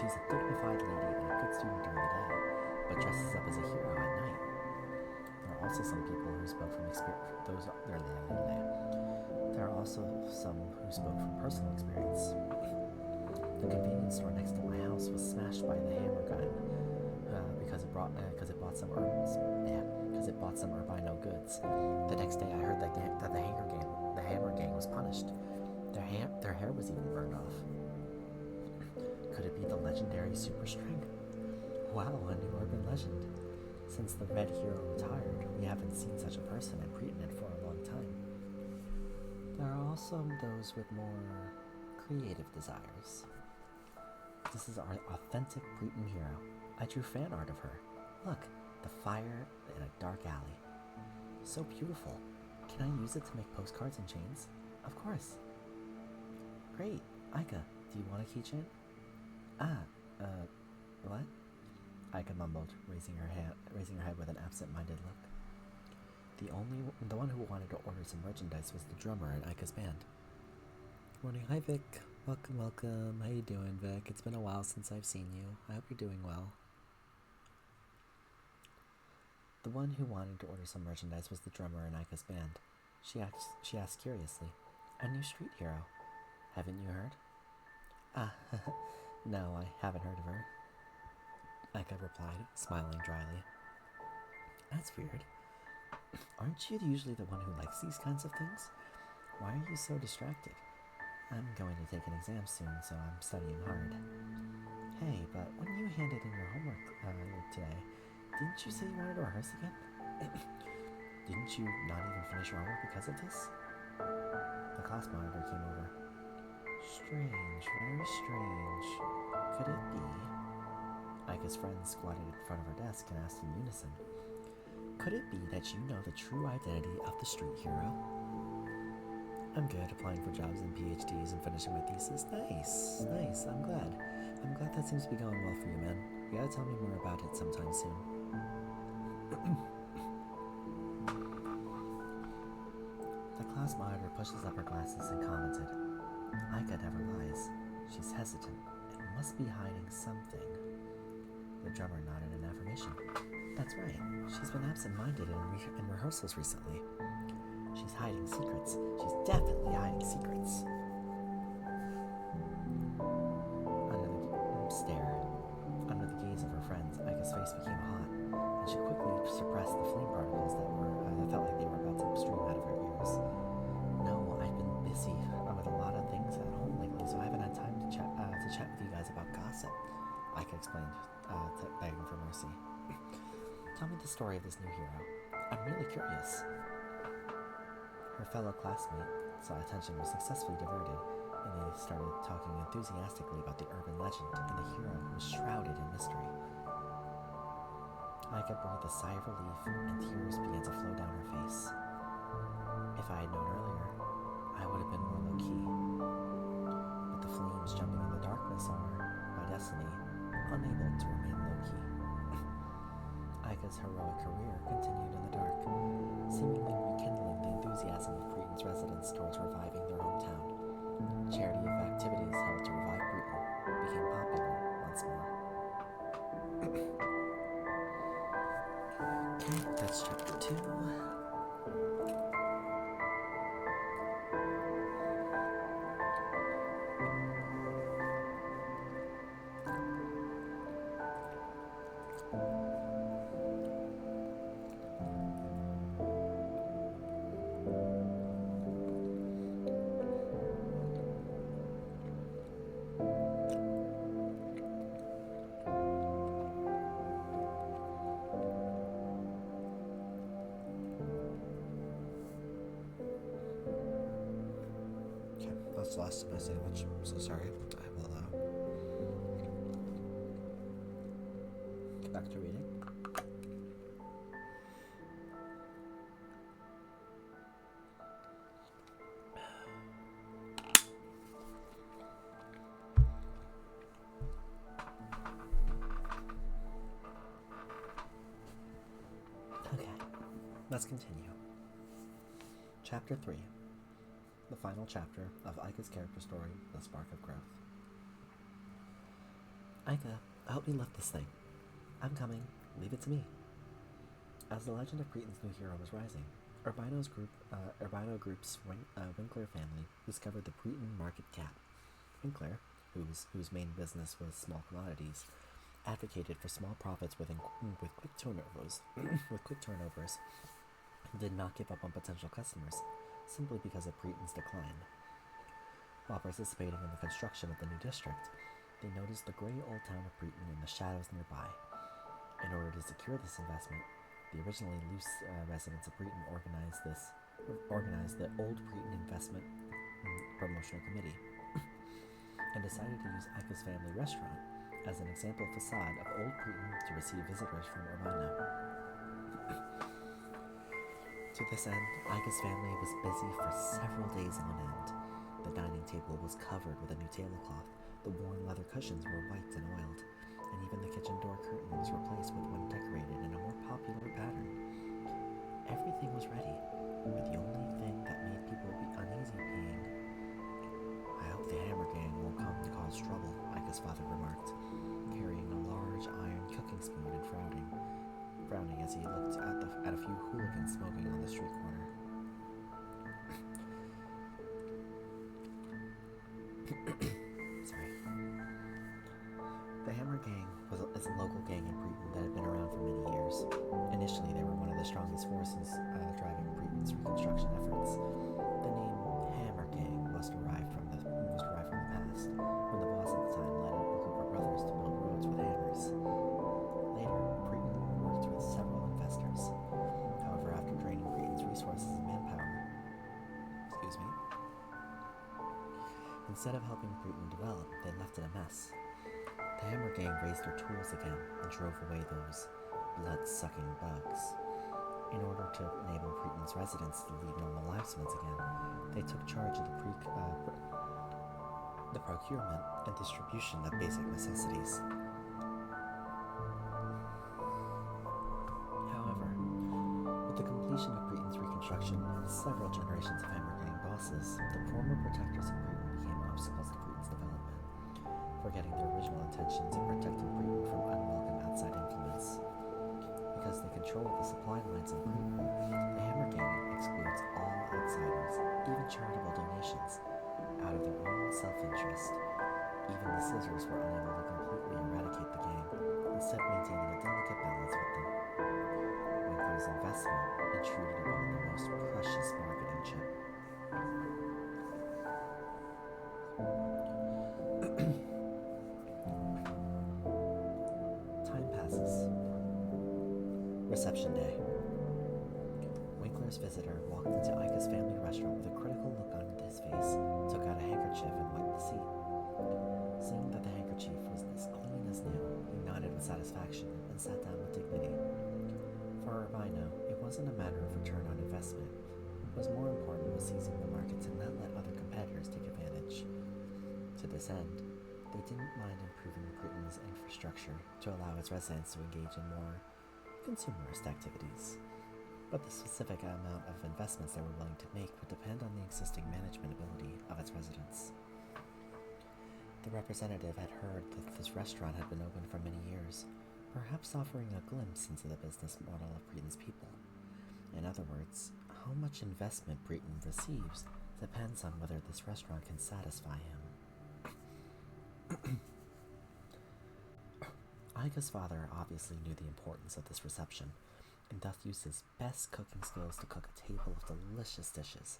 S1: She's a dignified lady and a good student during the day, but dresses up as a hero at night. There are also some people who spoke from There are also some who spoke from personal experience. The convenience store next to my house was smashed by the hammer gun because it bought some albino goods. The next day, I heard that the hammer gang was punished. Their hair was even burned off. Could it be the legendary super strength? Wow, a new urban legend. Since the Red Hero retired, we haven't seen such a person in Preeton for a long time. There are also those with more creative desires. This is our authentic Preeton hero. I drew fan art of her. Look, the fire in a dark alley. So beautiful. Can I use it to make postcards and chains? Of course. Great. Eika, do you want a keychain? What? Eika mumbled, raising her head with an absent-minded look. The one who wanted to order some merchandise was the drummer in Eika's band. Morning, hi Vic. Welcome. How you doing, Vic? It's been a while since I've seen you. I hope you're doing well. The one who wanted to order some merchandise was the drummer in Eika's band. She asked curiously, "A new street hero. Haven't you heard?" No, I haven't heard of her. Eika replied, smiling dryly. That's weird. Aren't you usually the one who likes these kinds of things? Why are you so distracted? I'm going to take an exam soon, so I'm studying hard. Hey, but when you handed in your homework today, didn't you say you wanted to rehearse again? Didn't you not even finish your homework because of this? The class monitor came over. Strange, very strange. Could it be? Eika's friends squatted in front of her desk and asked in unison. Could it be that you know the true identity of the street hero? I'm good, applying for jobs and PhDs and finishing my thesis. Nice. I'm glad that seems to be going well for you, man. You gotta tell me more about it sometime soon. The class monitor pushes up her glasses and commented, Eika never lies. She's hesitant and must be hiding something. The drummer nodded in affirmation. That's right. She's been absent-minded in rehearsals recently. She's hiding secrets. She's definitely hiding secrets. Under the gaze of her friends, Eika's face became hot, and she quickly suppressed the flame particles that felt like they were about to stream out of her ears. No, I've been busy with a lot of things at home lately, so I haven't had time to chat with you guys about gossip. Eika explained, begging for mercy. Tell me the story of this new hero. I'm really curious. Her fellow classmate saw attention was successfully diverted, and they started talking enthusiastically about the urban legend and the hero who was shrouded in mystery. Eika breathed a sigh of relief, and tears began to flow down her face. If I had known earlier, I would have been more low-key. But the flames jumping in the darkness are, by destiny, unable to remain low-key. Eika's heroic career continued in the dark, seemingly rekindling the enthusiasm of Preeton's residents towards reviving their hometown. Charity activities held to revive Preeton became popular once more. Okay, that's chapter 2. That's the last of my sandwich. I'm so sorry. I will get back to reading. Okay, let's continue. Chapter 3. The final chapter of Eika's character story, The Spark of Growth. Eika, help me lift this thing. I'm coming. Leave it to me. As the legend of Preeton's new hero was rising, Urbino Group's Winkler family discovered the Preeton Market Cat. Winkler, whose main business was small commodities, advocated for small profits with quick turnovers, and did not give up on potential customers, simply because of Preeton's decline. While participating in the construction of the new district, they noticed the gray old town of Preeton in the shadows nearby. In order to secure this investment, the originally loose residents of Breton organized the Old Breton Investment Promotional Committee and decided to use Eika's family restaurant as an example facade of Old Breton to receive visitors from Urbino. To this end, Eika's family was busy for several days on end. The dining table was covered with a new tablecloth, the worn leather cushions were wiped and oiled, and even the kitchen door curtain was replaced with one decorated in a more popular pattern. Everything was ready, but the only thing that made people be uneasy being, "I hope the Hammer Gang won't come to cause trouble," Eika's father remarked, carrying a large iron cooking spoon and frowning as he looked at a few hooligans smoking on the street corner. Sorry. The Hammer Gang is a local gang in Breton that had been around for many years. Initially, they were one of the strongest forces driving Breton's reconstruction efforts. The name Hammer Gang was derived from the past, when the boss at the time led a group of brothers to build roads with hammers. Later, Breton worked with several investors. However, after draining Breton's resources and manpower, instead of helping Breton develop, they left it a mess. The Hammer Gang raised their tools again and drove away those blood-sucking bugs. In order to enable Breton's residents to lead normal lives once again, they took charge of the procurement and distribution of basic necessities. However, with the completion of Breton's reconstruction and several generations of Hammer Gang bosses, the former protectors of Breton became obstacles to Breton's development, forgetting their original intentions of protecting Breton from unwelcome outside influence. Because they control the supply lines in Breton, the Hammer Gang excludes all outsiders, even charitable donations, out of their own self-interest. Even the Scissors were unable to completely eradicate the gang, instead maintaining a delicate balance with them. Winkler's investment intruded upon the most precious bargaining chip. Time passes. Reception day. Winkler's visitor walked into Eika's family restaurant with a critical look on his face, took out a handkerchief and wiped the seat. Seeing that the handkerchief was as clean as new, he nodded with satisfaction and sat down with dignity. For Urbino, it wasn't a matter of return on investment. What was more important was seizing the market to not let other competitors take advantage. To this end, they didn't mind improving Britain's infrastructure to allow its residents to engage in more consumerist activities. But the specific amount of investments they were willing to make would depend on the existing management ability of its residents. The representative had heard that this restaurant had been open for many years, perhaps offering a glimpse into the business model of Breton's people. In other words, how much investment Breton receives depends on whether this restaurant can satisfy him. Eika's father obviously knew the importance of this reception, and thus used his best cooking skills to cook a table of delicious dishes.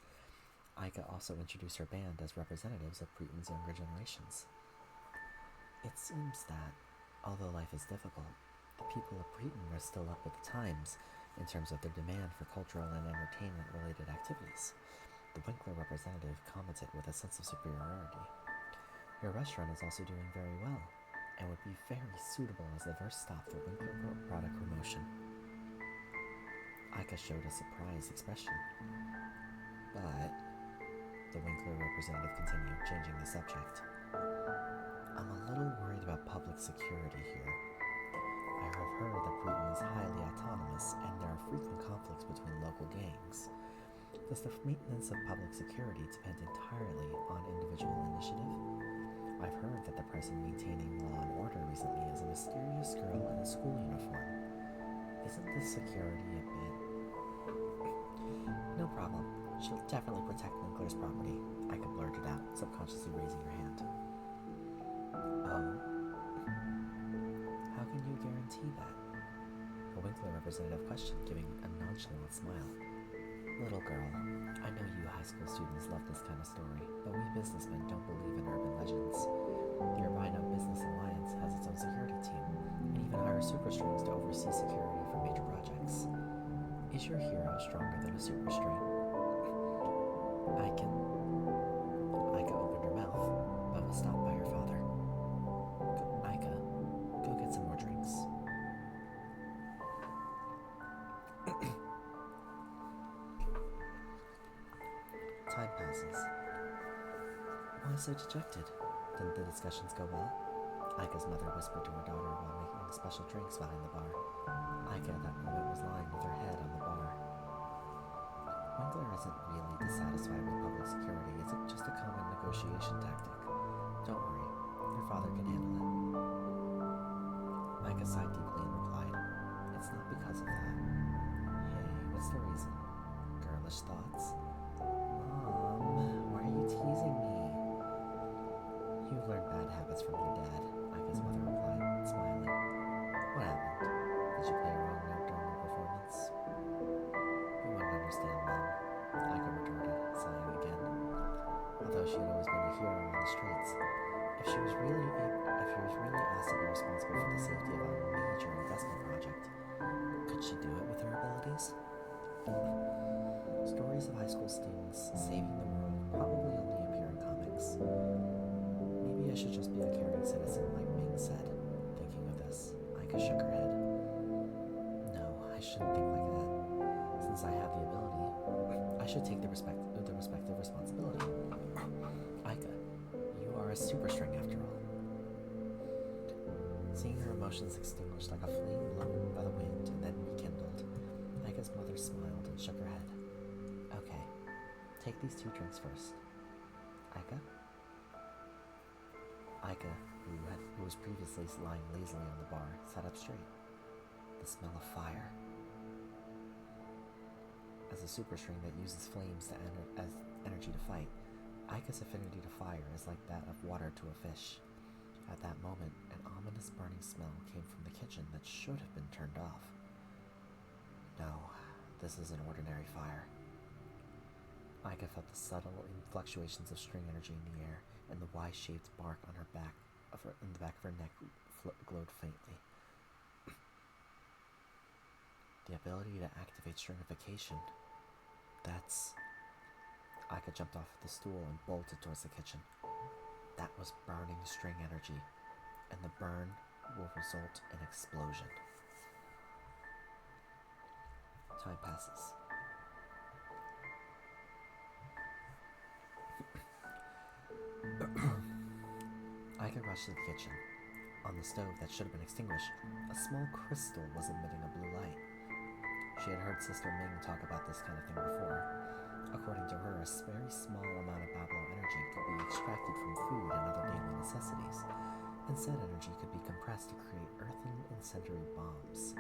S1: Eika also introduced her band as representatives of Breton's younger generations. It seems that, although life is difficult, the people of Breton are still up with the times in terms of their demand for cultural and entertainment-related activities. The Winkler representative commented with a sense of superiority. "Your restaurant is also doing very well, and would be very suitable as the first stop for Winkler product promotion." Eika showed a surprised expression. "But," the Winkler representative continued, changing the subject, "I'm a little worried about public security here. I have heard that Breton is highly autonomous, and there are frequent conflicts between local gangs. Does the maintenance of public security depend entirely on individual initiative? I've heard that the person maintaining law and order recently is a mysterious girl in a school uniform. Isn't this security a bit..." "No problem. She'll definitely protect Winkler's property," Eika blurted out, subconsciously raising her hand. "Oh? How can you guarantee that?" The Winkler representative questioned, giving a nonchalant smile. "Little girl, I know you high school students love this kind of story, but we businessmen don't believe in urban legends. The Urbino Business Alliance has its own security team, and even hires superstrings to oversee pauses. Why so dejected? Didn't the discussions go well? Eika's mother whispered to her daughter while making special drinks behind the bar. Eika at that moment was lying with her head on the bar. Winkler isn't really dissatisfied with public security. It's just a common negotiation tactic. Don't worry, your father can handle it. Eika sighed deeply and replied, it's not because of that. Hey, what's the reason? Girlish thoughts? Mom, why are you teasing me? You learned bad habits from your dad, Eika's mother replied, smiling. What happened? Did you play a wrong note during your performance? You wouldn't understand, Mom, Eika retorted, sighing again. Although she had always been a hero on the streets, if she was really asked to be responsible for the safety of a major investment project, could she do it with her abilities? Stories of high school students saving the world probably only appear in comics. Maybe I should just be a caring citizen like Ming said. Thinking of this, Eika shook her head. No, I shouldn't think like that. Since I have the ability, I should take the respective responsibility. Eika, you are a super string after all. Seeing her emotions extinguished like a flame blown by the wind and then rekindled, Eika's mother smiled and shook her head. Okay, take these 2 drinks first. Eika? Eika, who was previously lying lazily on the bar, sat up straight. The smell of fire. As a super string that uses flames as energy to fight, Eika's affinity to fire is like that of water to a fish. At that moment, an ominous burning smell came from the kitchen that should have been turned off. No, this isn't ordinary fire. Eika felt the subtle fluctuations of string energy in the air, and the Y-shaped mark on her back in the back of her neck glowed faintly. The ability to activate stringification. That's... Eika jumped off the stool and bolted towards the kitchen. That was burning string energy, and the burn will result in explosion. Time passes. Eika rushed to the kitchen. On the stove that should have been extinguished, a small crystal was emitting a blue light. She had heard Sister Ming talk about this kind of thing before. According to her, a very small amount of Bablo energy could be extracted from food and other daily necessities, and said energy could be compressed to create earthen incendiary bombs.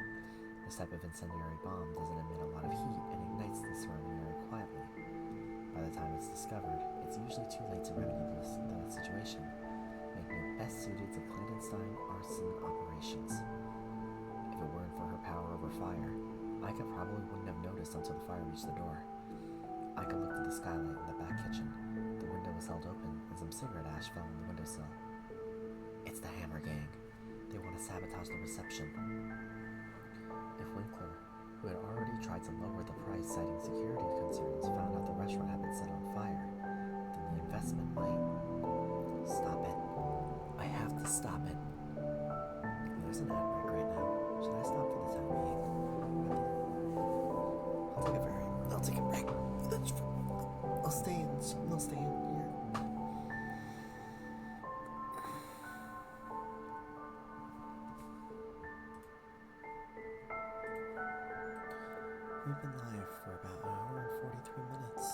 S1: This type of incendiary bomb doesn't emit a lot of heat and ignites the surrounding area quietly. By the time it's discovered, it's usually too late to remedy the situation, making it best suited to clandestine arson operations. If it weren't for her power over fire, Eika probably wouldn't have noticed until the fire reached the door. Eika looked at the skylight in the back kitchen. The window was held open, and some cigarette ash fell on the windowsill. It's the Hammer Gang. They want to sabotage the reception. If Winkler, who had already tried to lower the price citing security concerns, found out the restaurant had been set on fire, then the investment might... Stop it. I have to stop it. There's an ad break right now. Should I stop for the time being? I'll take a break. I'll stay in here. We've been live for about an hour and 43 minutes.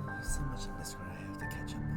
S1: There's so much in this one I have to catch up on.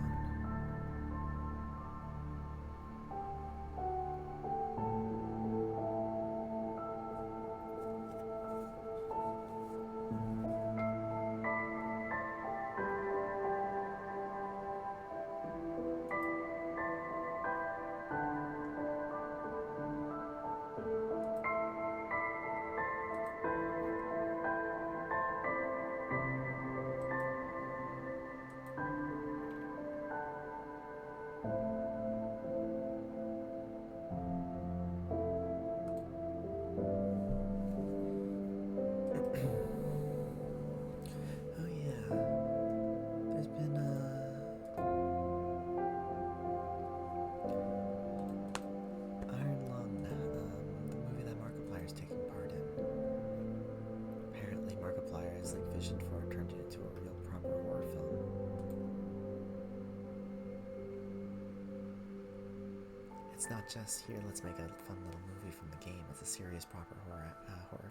S1: It's not just here, let's make a fun little movie from the game. It's a serious, proper horror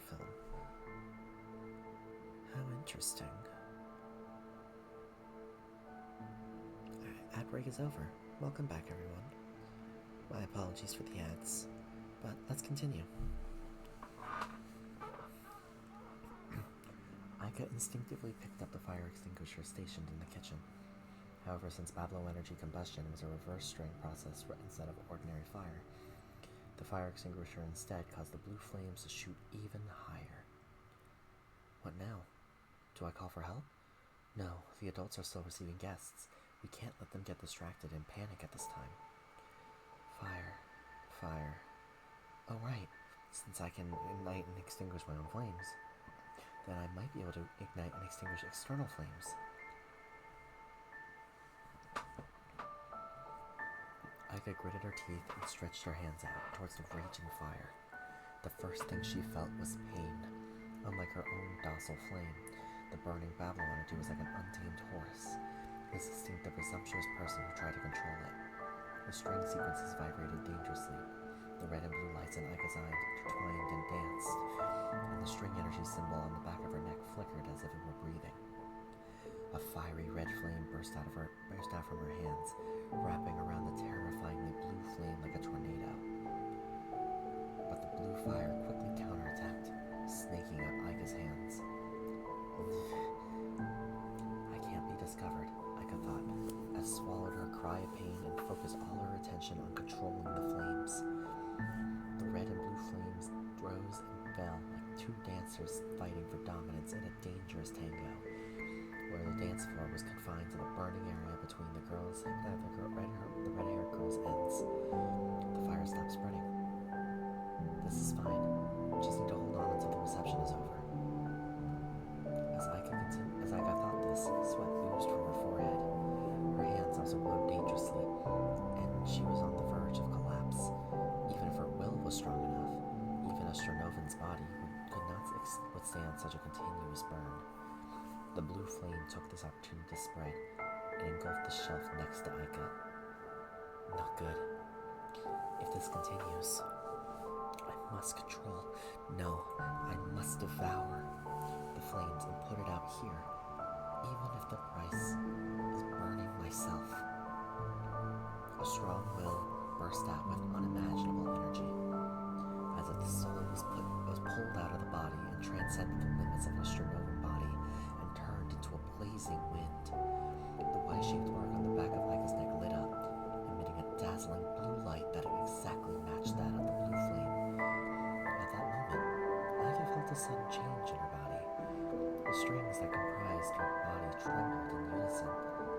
S1: film. How interesting. Alright, ad break is over. Welcome back, everyone. My apologies for the ads, but let's continue. Eika instinctively picked up the fire extinguisher stationed in the kitchen. However, since Bablo energy combustion was a reverse strain process instead of ordinary fire, the fire extinguisher instead caused the blue flames to shoot even higher. What now? Do I call for help? No, the adults are still receiving guests. We can't let them get distracted and panic at this time. Fire. Oh right, since I can ignite and extinguish my own flames, then I might be able to ignite and extinguish external flames. Eika gritted her teeth and stretched her hands out towards the raging fire. The first thing she felt was pain. Unlike her own docile flame, the burning Bablo energy was like an untamed horse, resisting the presumptuous person who tried to control it. The string sequences vibrated dangerously. The red and blue lights in Eika's eyes intertwined and danced, and the string energy symbol on the back of her neck flickered as if it were breathing. A fiery red flame burst out from her hands, wrapping around the terrifyingly blue flame like a tornado. But the blue fire quickly counterattacked, snaking up Eika's hands. I can't be discovered, Eika thought, as swallowed her cry of pain and focused all her attention on controlling the flames. The red and blue flames rose and fell like two dancers fighting for dominance in a dangerous tango, where the dance floor was confined to the burning area between the red-haired girl's ends. The fire stopped spreading. This is fine. Just need to hold on until the reception is over. As Eika thought this, sweat oozed from her forehead. Her hands also glowed dangerously, and she was on the verge of collapse. Even if her will was strong enough, even a Strinovan's body could not withstand such a continuous burn. The blue flame took this opportunity to spread and engulfed the shelf next to Eika. Not good. If this continues, I must control. No, I must devour the flames and put it out here, even if the price is burning myself. A strong will burst out with unimaginable energy, as if the soul was pulled out of the body and transcended the limits of a Strinovan body and turned into a blazing wind. The Y-shaped mark on the back of Eika's neck lit up, emitting a dazzling blue light that exactly matched that of the blue flame. At that moment, Eika felt a sudden change in her body. The strings that comprised her body trembled in unison,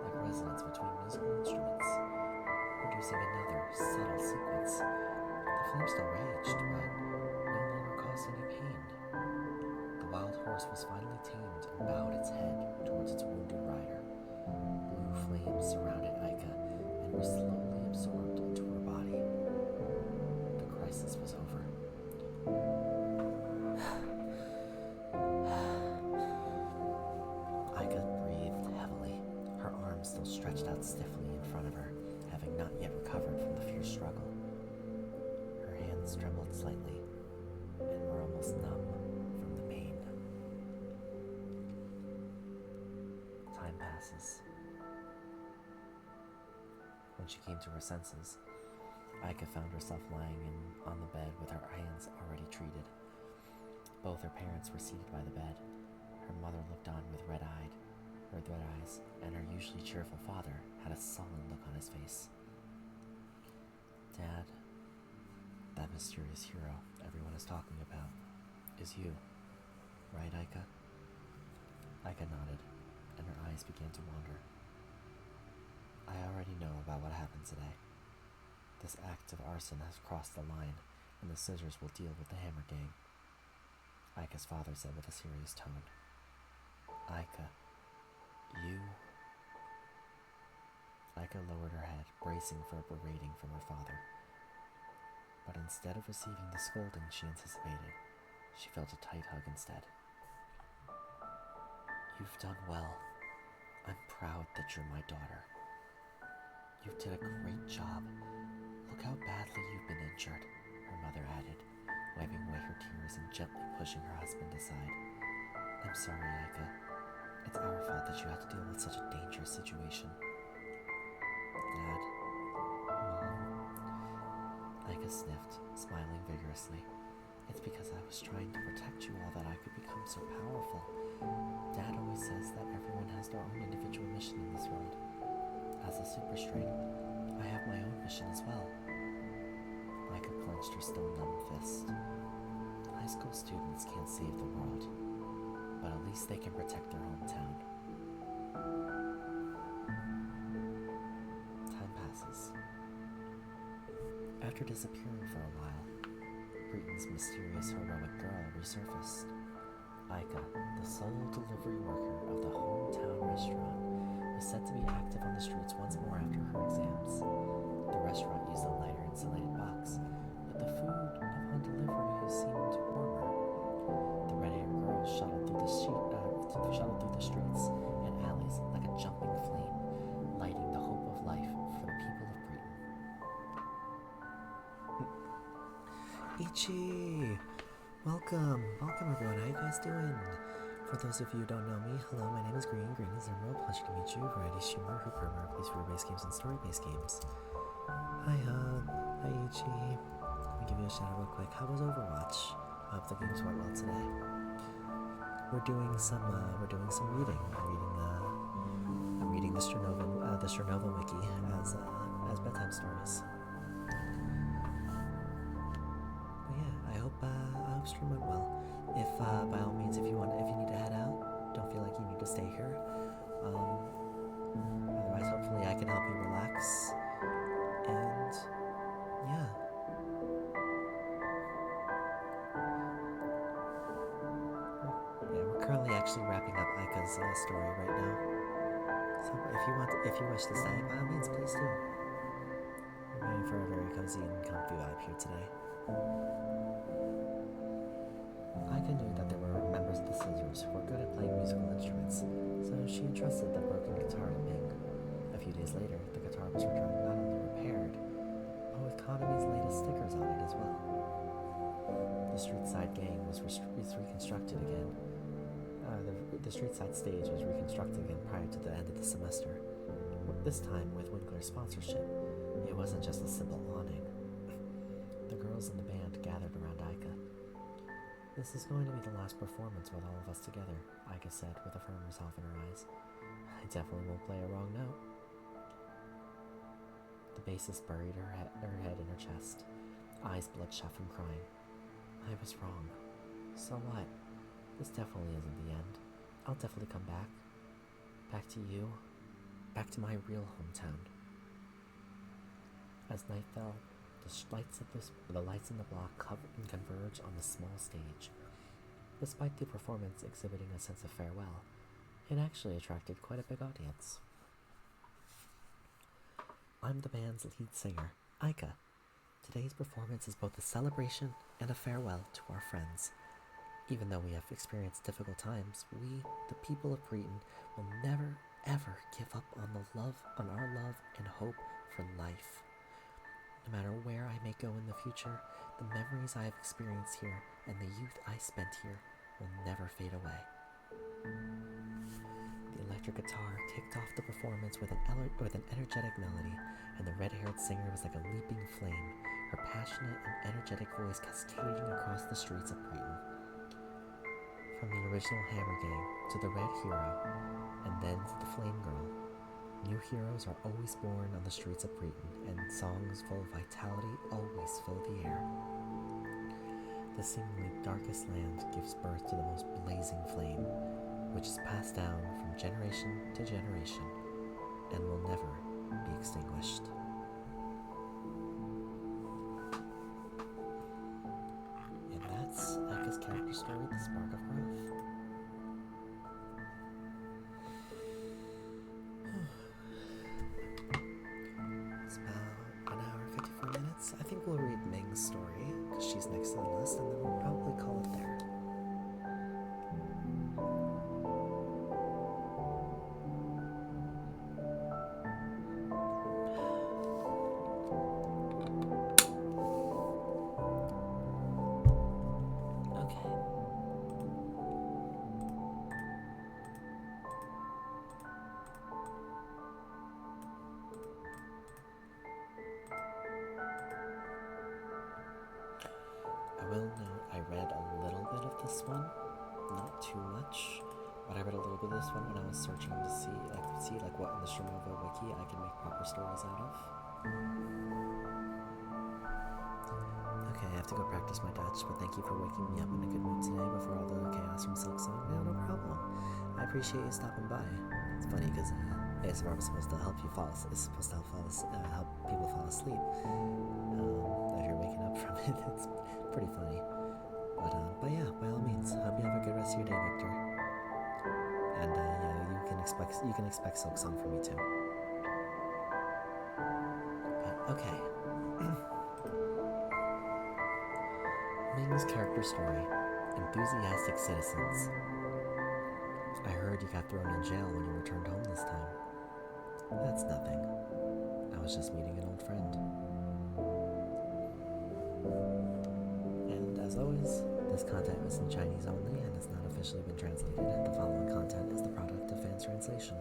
S1: like resonance between musical instruments, producing another subtle sequence. The flame still raged, but no longer caused any pain. The wild horse was finally tamed and bowed its head towards its wounded rider. Blue flames surrounded Eika and were slowly absorbed into her body. The crisis was over. Eika breathed heavily, her arms still stretched out stiffly in front of her, having not yet recovered from the fierce struggle. Her hands trembled slightly and were almost numb from the pain. Time passes. When she came to her senses, Eika found herself lying on the bed with her hands already treated. Both her parents were seated by the bed. Her mother looked on with red eyes, and her usually cheerful father had a sullen look on his face. Dad, that mysterious hero everyone is talking about is you, right, Eika? Eika nodded, and her eyes began to wander. I already know about what happened today. This act of arson has crossed the line, and the scissors will deal with the Hammer Gang, Eika's father said with a serious tone. Eika, you... Eika lowered her head, bracing for a berating from her father. But instead of receiving the scolding she anticipated, she felt a tight hug instead. You've done well. I'm proud that you're my daughter. You did a great job. Look how badly you've been injured," her mother added, wiping away her tears and gently pushing her husband aside. "I'm sorry, Eika. It's our fault that you had to deal with such a dangerous situation." "Dad, Mom," Eika sniffed, smiling vigorously. "It's because I was trying to protect you all that I could become so powerful. Dad always says that everyone has their own individual mission in this world. As a super string, I have my own mission as well." Eika clenched her still numb fist. "High school students can't save the world, but at least they can protect their hometown." Time passes. After disappearing for a while, Breton's mysterious heroic girl resurfaced. Eika, the sole delivery worker of the hometown restaurant, was said to be active on the streets once more after her exams. The restaurant used a lighter insulated box, but the food upon delivery seemed warmer. The red-haired girl shuttled through the streets and alleys like a jumping flame, lighting the hope of life for the people of Breton. Ichi! Welcome everyone, how you guys doing? For those of you who don't know me, hello, my name is Green is Emerald, pleasure to meet you, variety streamer who primarily plays fear-based games and story-based games. Hi hi Ichi. Let me give you a shout out real quick. How was Overwatch? I hope the games went well today. We're doing some reading. I'm reading the Strinova Wiki as bedtime stories. But yeah, I hope stream went well. If by all means, if you need to head out, don't feel like you need to stay here. Otherwise, hopefully, I can help you relax. And yeah. We're currently actually wrapping up Eika's story right now. So if you wish to stay, by all means, please do. We're going for a very cozy and comfy vibe here today. Eika knew that there were members of the Scissors who were good at playing musical instruments, so she entrusted the broken guitar to Ming. A few days later, the guitar was returned not only repaired, but with Konami's latest stickers on it as well. The street side gang was reconstructed again. The street side stage was reconstructed again prior to the end of the semester. This time with Winkler's sponsorship. It wasn't just a simple awning. The girls in the band gathered around Eika. "This is going to be the last performance with all of us together," Eika said with a firm resolve in her eyes. "I definitely won't play a wrong note." The bassist buried her head in her chest, eyes bloodshot from crying. "I was wrong. So what? This definitely isn't the end. I'll definitely come back. Back to you. Back to my real hometown." As night fell, the lights in the block covered and converged on the small stage. Despite the performance exhibiting a sense of farewell, it actually attracted quite a big audience. "I'm the band's lead singer, Eika. Today's performance is both a celebration and a farewell to our friends. Even though we have experienced difficult times, we, the people of Breton, will never, ever give up on our love and hope for life. No matter where I may go in the future, the memories I have experienced here and the youth I spent here will never fade away." The electric guitar kicked off the performance with an energetic melody, and the red-haired singer was like a leaping flame, her passionate and energetic voice cascading across the streets of Breton. From the original Hammer Gang to the Red Hero, and then to the Flame Girl, new heroes are always born on the streets of Breton, and songs full of vitality always fill the air. The seemingly darkest land gives birth to the most blazing flame, which is passed down from generation to generation and will never be extinguished. And that's Eika's character story, The Spark of Growth. It's about an hour and 54 minutes. I think we'll read Ming's story, because she's next to the list, and then we'll probably call it there. this one, not too much, but I read a little bit of this one when I was searching to see what in the Strinova Wiki I can make proper stories out of. Okay, I have to go practice my Dutch, but thank you for waking me up in a good mood today before all the chaos from Silk Song. No problem. I appreciate you stopping by. It's funny because ASMR was supposed to help you help people fall asleep. If you're waking up from it, it's pretty funny. But yeah, by all means, hope you have a good rest of your day, Victor. And yeah, you can expect Silk Song from me too. But okay. Ming's character story: Enthusiastic Citizens. I heard you got thrown in jail when you returned home this time. That's nothing. I was just meeting an old friend. And as always, this content is in Chinese only and has not officially been translated. The following content is the product of fan translation.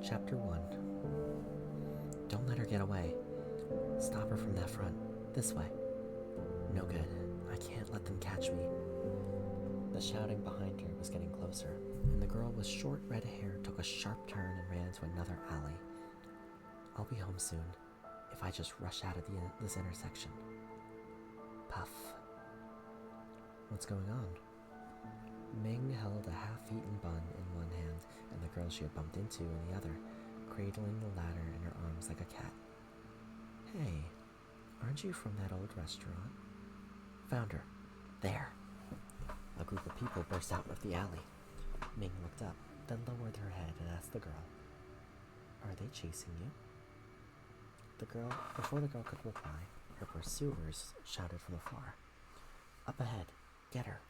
S1: Chapter 1. Don't let her get away. Stop her from that front. This way. No good. I can't let them catch me. The shouting behind her was getting closer, and the girl with short red hair took a sharp turn and ran to another alley. I'll be home soon, if I just rush out of this intersection. Puff. What's going on? Ming held a half-eaten bun in one hand and the girl she had bumped into in the other, cradling the latter in her arms like a cat. Hey, aren't you from that old restaurant? Found her. There. A group of people burst out of the alley. Ming looked up, then lowered her head and asked the girl, Are they chasing you? Before the girl could reply, her pursuers shouted from afar. Up ahead, get her.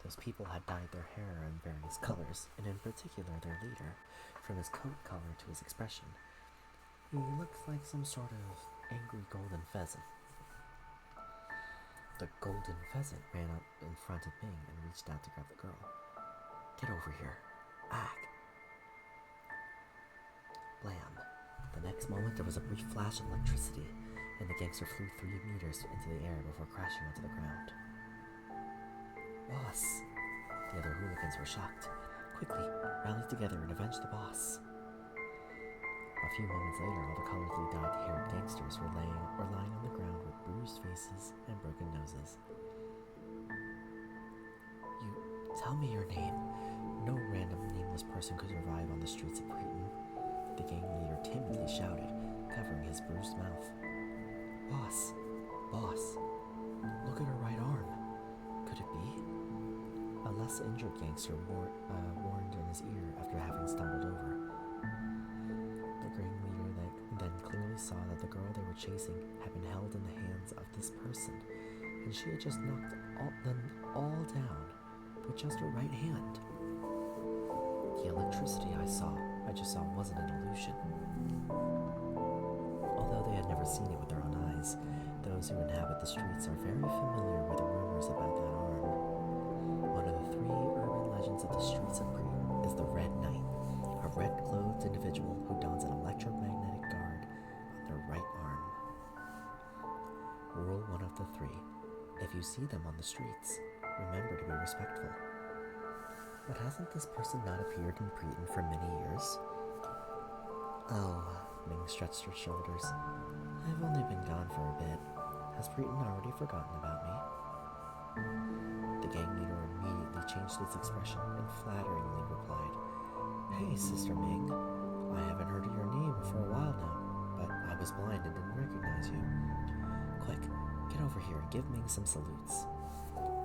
S1: Those people had dyed their hair in various colors, and in particular their leader, from his coat color to his expression. He looked like some sort of angry golden pheasant. The golden pheasant ran up in front of Ming and reached out to grab the girl. Get over here. Ack. Blam. The next moment there was a brief flash of electricity, and the gangster flew 3 meters into the air before crashing onto the ground. Boss! The other hooligans were shocked. Quickly, rally together and avenge the boss. A few moments later, all the colorfully dyed-haired gangsters were lying on the ground with bruised faces and broken noses. You tell me your name. No random nameless person could survive on the streets of Cretan. The gang leader timidly shouted, covering his bruised mouth. Boss, look at her right arm. Could it be? A less injured gangster warned in his ear after having stumbled over. The gang leader then clearly saw that the girl they were chasing had been held in the hands of this person, and she had just knocked them all down with just her right hand. The electricity I just saw wasn't an illusion. Although they had never seen it with their own eyes, those who inhabit the streets are very familiar with the rumors about that arm. One of the 3 urban legends of the streets of Cretan is the Red Knight, a red-clothed individual who dons an electromagnetic guard on their right arm. Rule 1 of the 3. If you see them on the streets, remember to be respectful. But hasn't this person not appeared in Cretan for many years? Oh, Ming stretched her shoulders. I've only been gone for a bit. Has Cretan already forgotten about me? The gang leader immediately changed his expression and flatteringly replied, Hey, Sister Ming. I haven't heard of your name for a while now, but I was blind and didn't recognize you. Quick, get over here and give Ming some salutes.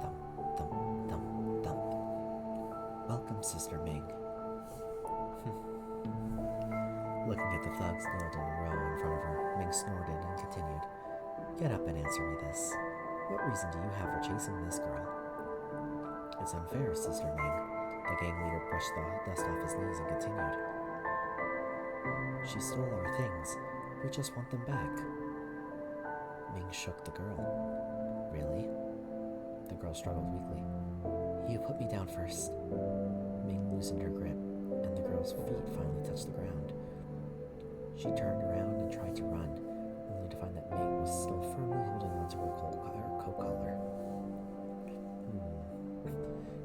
S1: Thump, thump, thump, thump. Welcome, Sister Ming. Looking at the thugs knelt in a row in front of her, Ming snorted and continued, Get up and answer me this. What reason do you have for chasing this girl? It's unfair, Sister Ming. The gang leader brushed the dust off his knees and continued. She stole our things. We just want them back. Ming shook the girl. Really? The girl struggled weakly. You put me down first. Ming loosened her grip, and the girl's feet finally touched the ground. She turned around and tried to run, only only to find that Ming was still firmly holding onto her coat collar.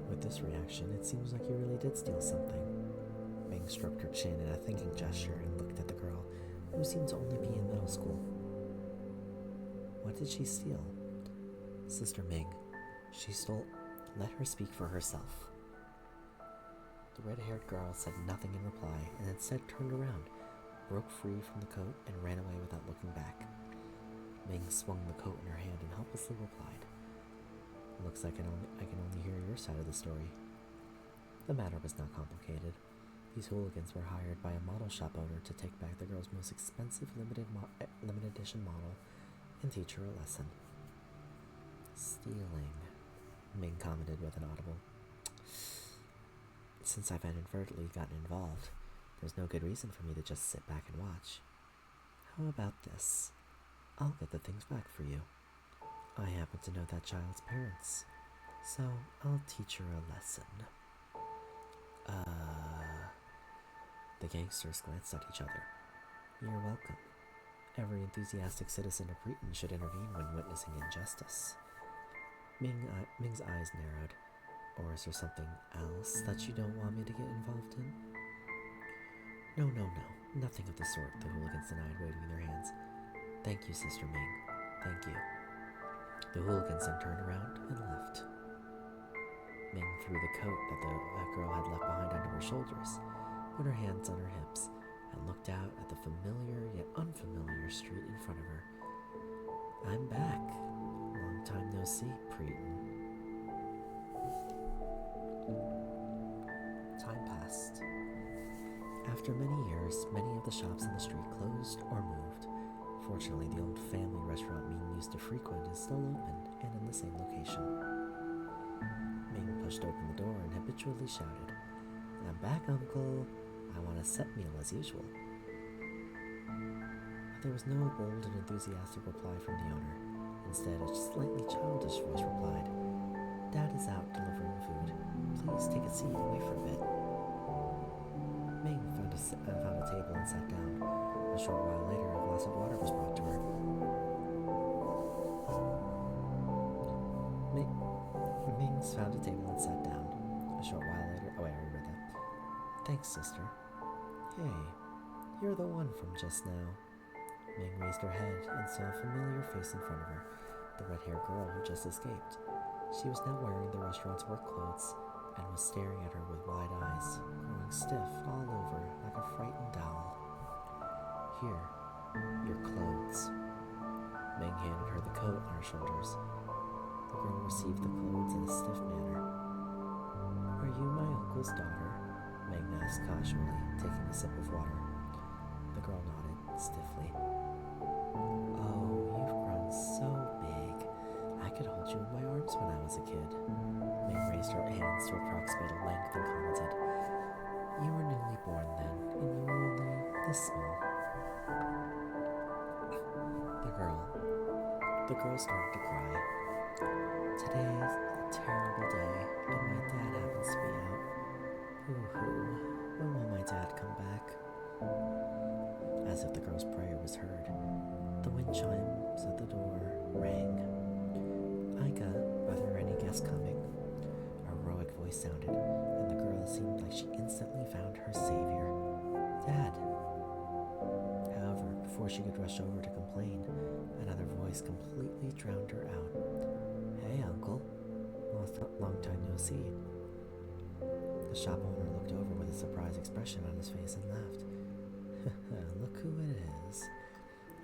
S1: With this reaction, it seems like you really did steal something. Ming stroked her chin in a thinking gesture and looked at the girl, who seemed to only be in middle school. What did she steal? Sister Ming. She stole... Let her speak for herself. The red-haired girl said nothing in reply, and instead turned around, broke free from the coat, and ran away without looking back. Ming swung the coat in her hand and helplessly replied, "Looks like I can only hear your side of the story." The matter was not complicated. These hooligans were hired by a model shop owner to take back the girl's most expensive limited edition model and teach her a lesson. Stealing, Ming commented with an audible. Since I've inadvertently gotten involved, there's no good reason for me to just sit back and watch. How about this? I'll get the things back for you. I happen to know that child's parents, so I'll teach her a lesson. The gangsters glanced at each other. You're welcome. Every enthusiastic citizen of Breton should intervene when witnessing injustice. Ming's eyes narrowed. Or is there something else that you don't want me to get involved in? No. Nothing of the sort, the hooligans denied, waving their hands. Thank you, Sister Ming. Thank you. The hooligans then turned around and left. Ming threw the coat that girl had left behind onto her shoulders, put her hands on her hips, and looked out at the familiar yet unfamiliar street in front of her. I'm back. Long time no see, Preeton. Time passed. After many years, many of the shops in the street closed or moved. Fortunately, the old family restaurant Ming used to frequent is still open and in the same location. Ming pushed open the door and habitually shouted, I'm back, Uncle. I want a set meal as usual. But there was no bold and enthusiastic reply from the owner. Instead, a slightly childish voice replied, Dad is out delivering food. Please take a seat and wait for a bit. Ming found a table and sat down. A short while later, a glass of water was brought to her. Ming found a table and sat down. A short while later... Oh, wait, I already read that. Thanks, sister. Hey, you're the one from just now. Ming raised her head and saw a familiar face in front of her, the red-haired girl who just escaped. She was now wearing the restaurant's work clothes and was staring at her with wide eyes, growing stiff all over like a frightened owl. Here, your clothes. Ming handed her the coat on her shoulders. The girl received the clothes in a stiff manner. Are you my uncle's daughter? Ming asked casually, taking a sip of water. The girl nodded stiffly. Oh, you've grown so big. I could hold you in my arms when I was a kid. Ming raised her hands to approximate a length and commented, You were newly born then, and you were only this small. The girl started to cry. Today's a terrible day, and my dad happens to be out. Boo-hoo. When will my dad come back? As if the girl's prayer was heard, the wind chimes at the door rang. Eika, are there any guests coming? A heroic voice sounded, and the girl seemed like she instantly found her savior. Dad. However, before she could rush over to complain, another voice completely drowned her out. Hey, Uncle. Long time no see. The shop owner looked over with a surprised expression on his face and laughed. Look who it is.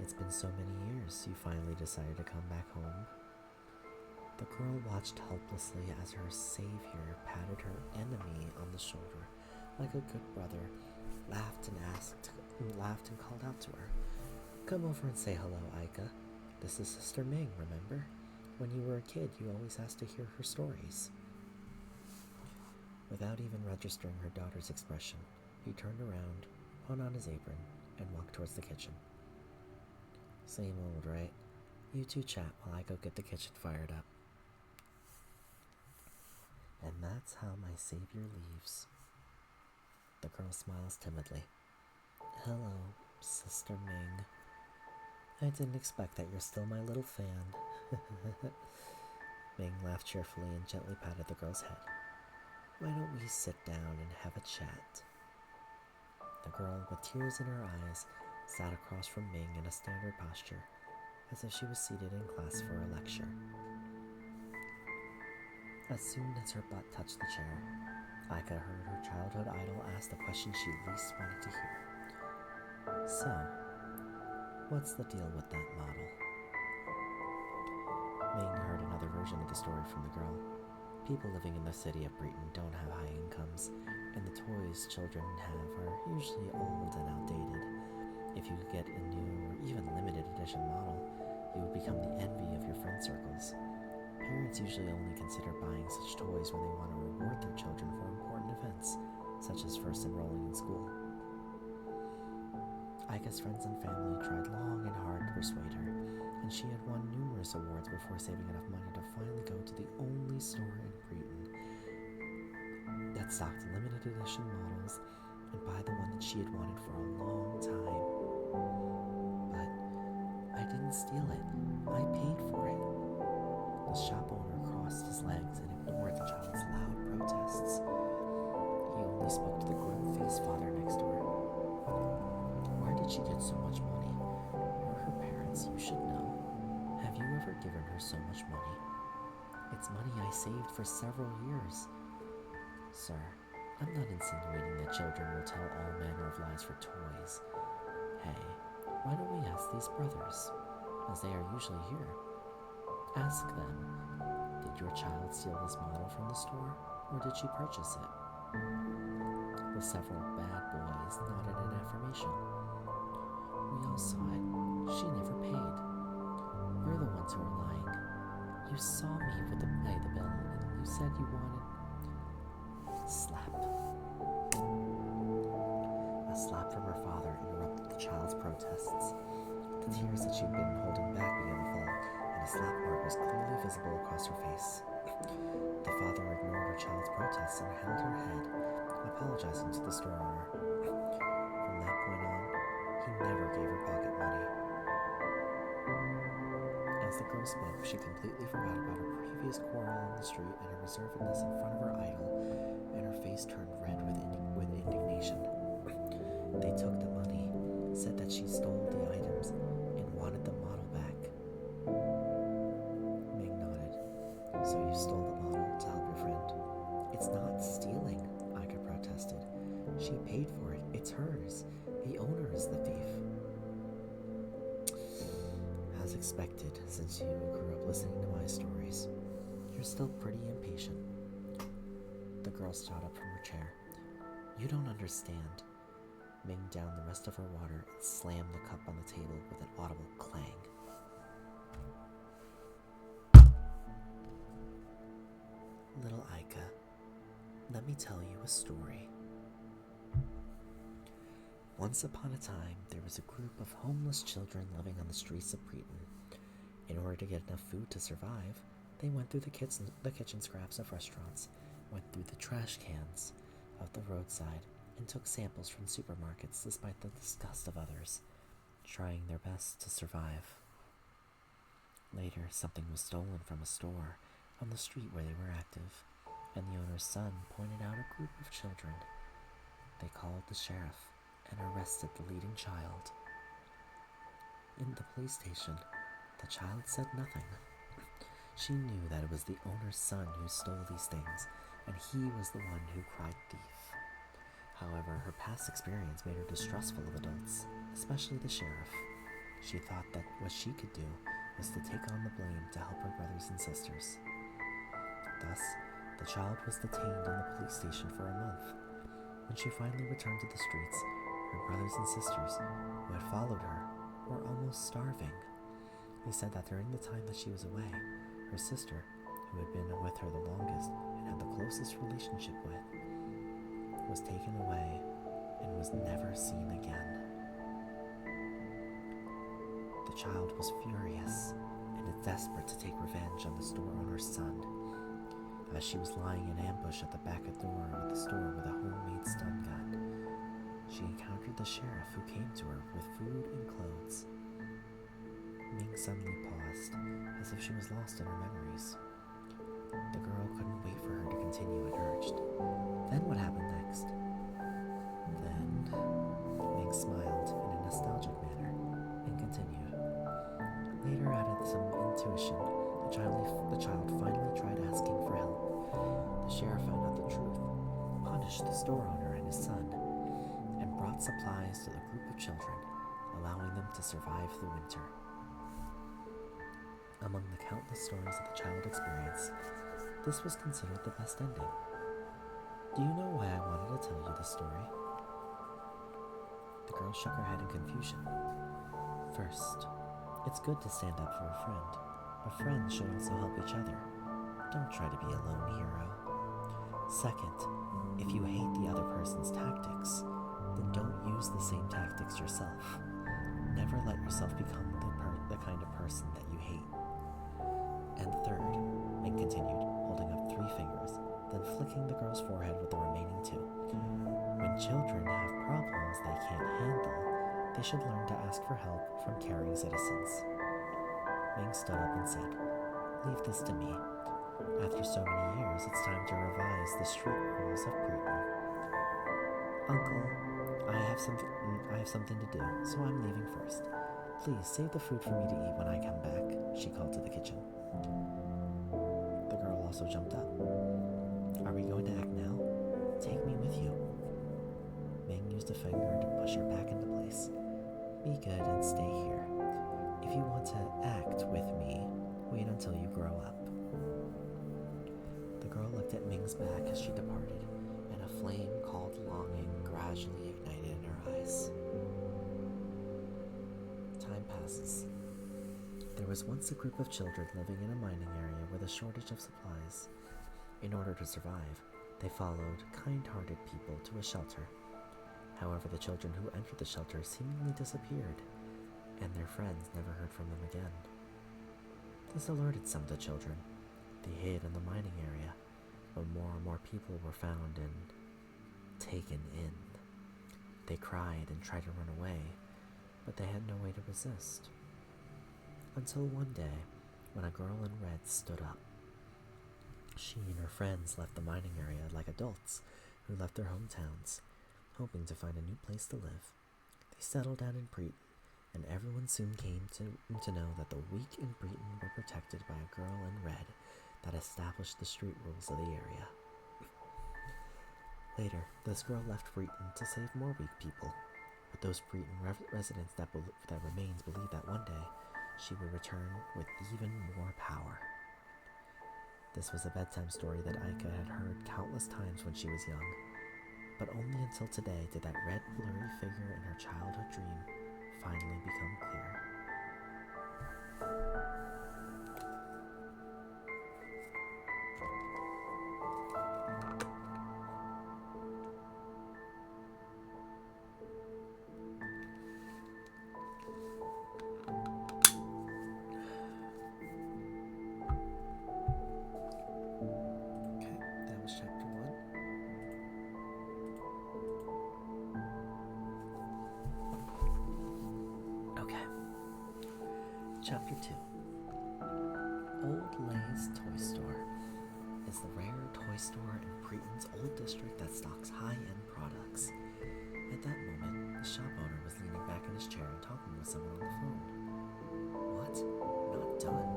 S1: It's been so many years you finally decided to come back home. The girl watched helplessly as her savior patted her enemy on the shoulder like a good brother, laughed and called out to her. Come over and say hello, Eika. This is Sister Ming, remember? When you were a kid, you always asked to hear her stories. Without even registering her daughter's expression, he turned around, put on his apron, and walked towards the kitchen. Same old, right? You two chat while I go get the kitchen fired up. And that's how my savior leaves. The girl smiles timidly. Hello, Sister Ming. I didn't expect that you're still my little fan. Ming laughed cheerfully and gently patted the girl's head. Why don't we sit down and have a chat? The girl, with tears in her eyes, sat across from Ming in a standard posture, as if she was seated in class for a lecture. As soon as her butt touched the chair, Eika heard her childhood idol ask the question she least wanted to hear. So, what's the deal with that model? Ming heard another version of the story from the girl. People living in the city of Breton don't have high incomes, and the toys children have are usually old and outdated. If you could get a new or even limited edition model, you would become the envy of your friend circles. Parents usually only consider buying such toys when they want to reward their children for important events, such as first enrolling in school. Eika's friends and family tried long and hard to persuade her, and she had won numerous awards before saving enough money to finally go to the only store in Breton that stocked limited edition models and buy the one that she had wanted for a long time. But I didn't steal it. I paid for it. The shop owner crossed his legs and ignored the child's loud protests. He only spoke to the grim-faced father next door. Where did she get so much money? You're her parents, you should know. Have you ever given her so much money? It's money I saved for several years. Sir, I'm not insinuating that children will tell all manner of lies for toys. Hey, why don't we ask these brothers, as they are usually here? Ask them, did your child steal this model from the store, or did she purchase it? The several bad boys nodded in affirmation. We all saw it. She never paid. You're the ones who are lying. You saw me pay the bill, and you said you wanted... Slap. A slap from her father interrupted the child's protests. The tears that she'd been holding back began to fall, and a slap mark was clearly visible across her face. The father ignored her child's protests and held her head, apologizing to the store owner. From that point on, he never gave her pocket money. As the girl spoke, she completely forgot about her previous quarrel in the street and her reservedness in front of her idol, and her face turned red with indignation. They took the money, said that she stole the items, and wanted the model back. Ming nodded. So you stole the model to help your friend? It's not stealing, Eika protested. She paid for it. It's hers. The owner is the thief. As expected, since you grew up listening to my stories, you're still pretty impatient. The girl stood up from her chair. You don't understand. Ming downed the rest of her water and slammed the cup on the table with an audible clang. Little Eika, let me tell you a story. Once upon a time, there was a group of homeless children living on the streets of Breton. In order to get enough food to survive, they went through the kitchen scraps of restaurants, went through the trash cans of the roadside, and took samples from supermarkets despite the disgust of others, trying their best to survive. Later, something was stolen from a store on the street where they were active, and the owner's son pointed out a group of children. They called the sheriff and arrested the leading child. In the police station, the child said nothing. She knew that it was the owner's son who stole these things, and he was the one who cried thief. However, her past experience made her distrustful of adults, especially the sheriff. She thought that what she could do was to take on the blame to help her brothers and sisters. Thus, the child was detained in the police station for a month. When she finally returned to the streets, her brothers and sisters, who had followed her, were almost starving. They said that during the time that she was away, her sister, who had been with her the longest and had the closest relationship with, was taken away and was never seen again. The child was furious and desperate to take revenge on the store owner's son. As she was lying in ambush at the back door of the store with a homemade stun gun, she encountered the sheriff, who came to her with food and clothes. Ming suddenly paused, as if she was lost in her memories. The girl couldn't wait for her to continue and urged, "Then what happened next?" Then Ming smiled in a nostalgic manner and continued. Later, out of some intuition, the child finally tried asking for help. The sheriff found out the truth, punished the store owner and his son, and brought supplies to the group of children, allowing them to survive the winter. Among the countless stories that the child experienced, this was considered the best ending. Do you know why I wanted to tell you this story? The girl shook her head in confusion. First, it's good to stand up for a friend, but friends should also help each other. Don't try to be a lone hero. Second, if you hate the other person's tactics, then don't use the same tactics yourself. Never let yourself become the kind of person that you hate. And third, Ming continued, holding up 3 fingers, then flicking the girl's forehead with the remaining 2. When children have problems they can't handle, they should learn to ask for help from caring citizens. Ming stood up and said, "Leave this to me. After so many years, it's time to revise the street rules of Britain." "Uncle, I have something to do, so I'm leaving first. Please save the food for me to eat when I come back," she called to the kitchen. The girl also jumped up. "Are we going to act now? Take me with you." Ming used a finger to push her back into place. "Be good and stay here. If you want to act with me, wait until you grow up." The girl looked at Ming's back as she departed, and a flame called longing gradually ignited in her eyes. Time passes. There was once a group of children living in a mining area with a shortage of supplies. In order to survive, they followed kind-hearted people to a shelter. However, the children who entered the shelter seemingly disappeared, and their friends never heard from them again. This alerted some of the children. They hid in the mining area, but more and more people were found and taken in. They cried and tried to run away, but they had no way to resist. Until one day, when a girl in red stood up. She and her friends left the mining area like adults who left their hometowns, hoping to find a new place to live. They settled down in Breton, and everyone soon came to know that the weak in Breton were protected by a girl in red that established the street rules of the area. Later, this girl left Breton to save more weak people, but those Breton residents that remains believed that one day she would return with even more power. This was a bedtime story that Eika had heard countless times when she was young, but only until today did that red blurry figure in her childhood dream finally become clear. Chapter 2. Old Lay's Toy Store is the rare toy store in Breton's old district that stocks high-end products. At that moment, the shop owner was leaning back in his chair and talking with someone on the phone. "What? Not done?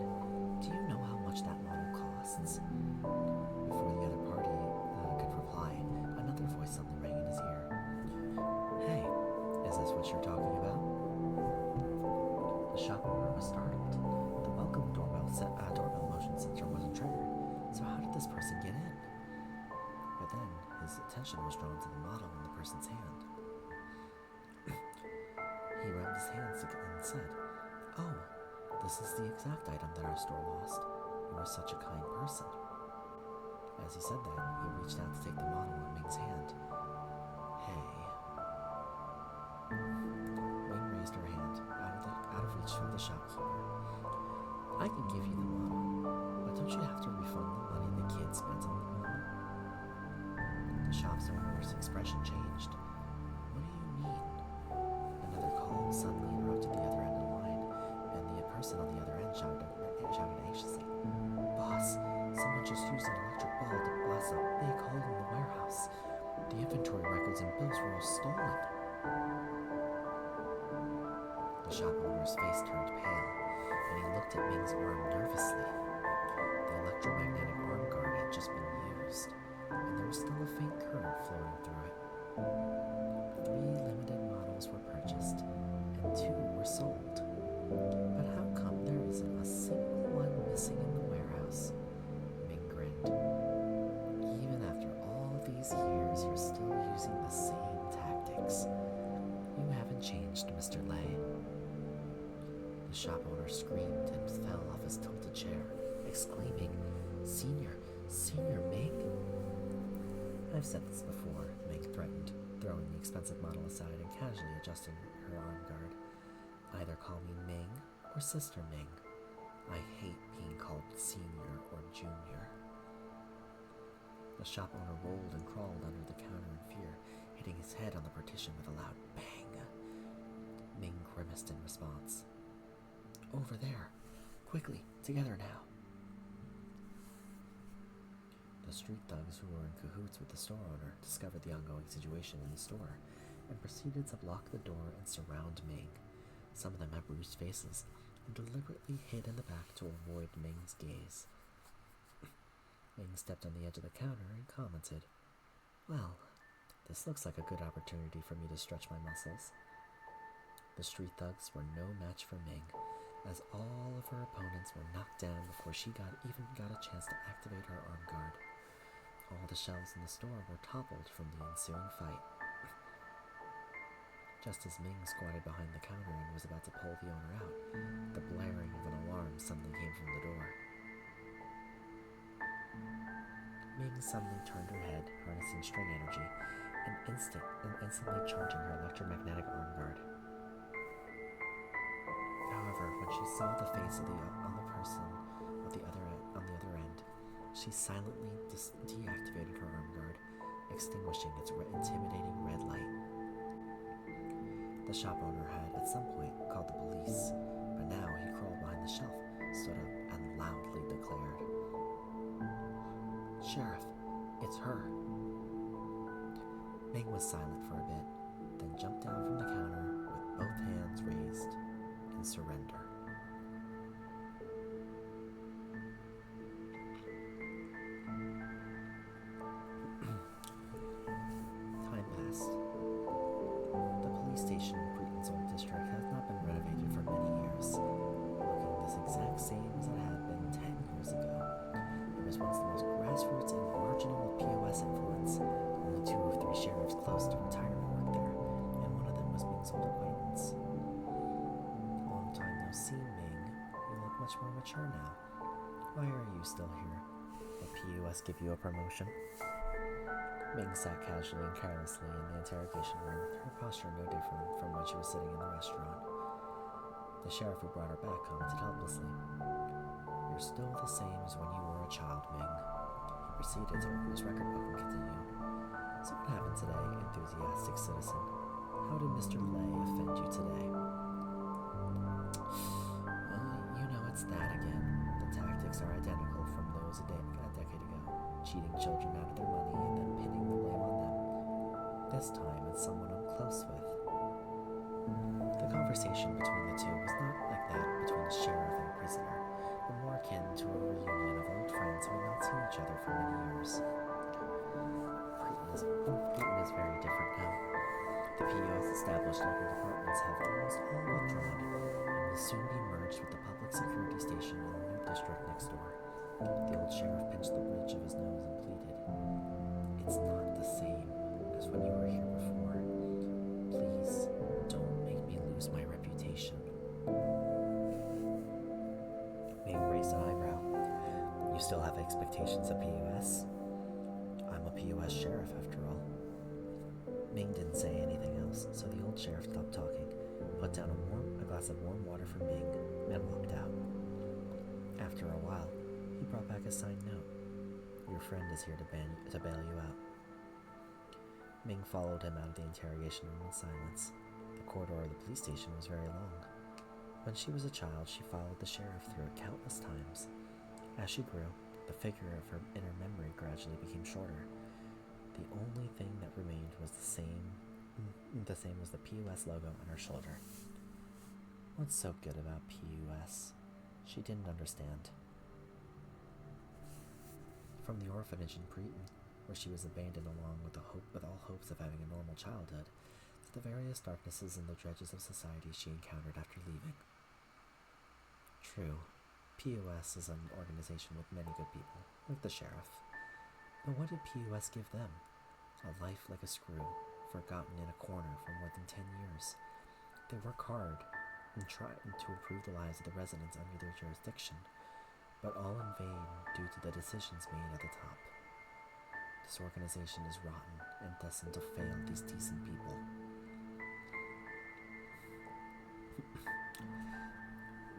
S1: Do you know how much that model costs?" Before the other party could reply, another voice suddenly rang in his ear. "Hey, is this what you're talking about?" The shop owner was startled. The welcome doorbell motion sensor wasn't triggered, so how did this person get in? But then his attention was drawn to the model in the person's hand. He rubbed his hands and said, "Oh, this is the exact item that our store lost. You are such a kind person." As he said that, he reached out to take the model in Ming's hand. "Hey." Ming raised her hand out of reach of the shopkeeper. "I can give you the model, but don't you have to refund the money the kid spent on the model?" The shop's owner's expression changed. "What do you mean?" Another call suddenly interrupted the other end of the line, and the person owner's face turned pale, and he looked at Ming's arm nervously. The electromagnetic arm guard had just been used, and there was still a faint current flowing through it. 3 limited models were purchased, and 2 were sold. But how come there isn't a single one missing in the warehouse? Ming grinned. Even after all these years, you're still using the same tactics. You haven't changed, Mr. Lay. The shop owner screamed and fell off his tilted chair, exclaiming, Senior Ming? I've said this before, Ming threatened, throwing the expensive model aside and casually adjusting her arm guard. Either call me Ming or Sister Ming. I hate being called senior or junior. The shop owner rolled and crawled under the counter in fear, hitting his head on the partition with a loud bang. Ming grimaced in response. Over there. Quickly, together now. The street thugs who were in cahoots with the store owner discovered the ongoing situation in the store and proceeded to block the door and surround Ming. Some of them had bruised faces and deliberately hid in the back to avoid Ming's gaze. Ming stepped on the edge of the counter and commented, Well, this looks like a good opportunity for me to stretch my muscles. The street thugs were no match for Ming, as all of her opponents were knocked down before she even got a chance to activate her arm guard. All the shelves in the store were toppled from the ensuing fight. Just as Ming squatted behind the counter and was about to pull the owner out, the blaring of an alarm suddenly came from the door. Ming suddenly turned her head, harnessing string energy, and instantly charging her electromagnetic arm guard. However, when she saw the face of the other person on the other end, she silently deactivated her arm guard, extinguishing its intimidating red light. The shop owner had, at some point, called the police, but now he crawled behind the shelf, stood up, and loudly declared, Sheriff, it's her. Ming was silent for a bit, then jumped down from the counter with both hands raised in surrender. Time passed. The police station in Breton's old district has not been renovated for many years, looking this exact same as it had been 10 years ago. It was once the most grassroots and marginal with POS influence. Only 2 of 3 sheriffs close to retirement worked there, and one of them was Ming's old acquaintance. Long time no see, Ming. You look much more mature now. Why are you still here? Did POS give you a promotion? Ming sat casually and carelessly in the interrogation room, her posture no different from when she was sitting in the restaurant. The sheriff who brought her back commented helplessly, You're still the same as when you were a child, Ming. He proceeded to open his record book and continued. So what happened today, enthusiastic citizen? How did Mr. Lay offend you today? Well, it's that again. The tactics are identical from those a decade ago. Cheating children out of their money and then pinning the blame on them. This time it's someone I'm close with. The conversation between the two was not like that between a sheriff and a prisoner, but more akin to a reunion of old friends who had not seen each other for many years. Breton is very different now. The POS established local departments have almost all withdrawn and will soon be merged with the public security station in the new district next door. The old sheriff pinched the bridge of his nose and pleaded, It's not the same as when you were here before. Please, don't make me lose my reputation. Ming raised an eyebrow. You still have expectations of POS? I'm a POS sheriff, after all. Ming didn't say anything else, so the old sheriff stopped talking, put down a glass of warm water for Ming, and walked out. After a while, he brought back a signed note. Your friend is here to bail you out. Ming followed him out of the interrogation room in silence. The corridor of the police station was very long. When she was a child, she followed the sheriff through it countless times. As she grew, the figure of her inner memory gradually became shorter. The only thing that remained was the same was the POS logo on her shoulder. What's so good about PUS? She didn't understand. From the orphanage in Preton, where she was abandoned along with all hopes of having a normal childhood, to the various darknesses and the dredges of society she encountered after leaving. True, PUS is an organization with many good people, like the sheriff. But what did PUS give them? A life like a screw, forgotten in a corner for more than 10 years. They work hard and try to improve the lives of the residents under their jurisdiction, but all in vain due to the decisions made at the top. This organization is rotten and destined to fail these decent people.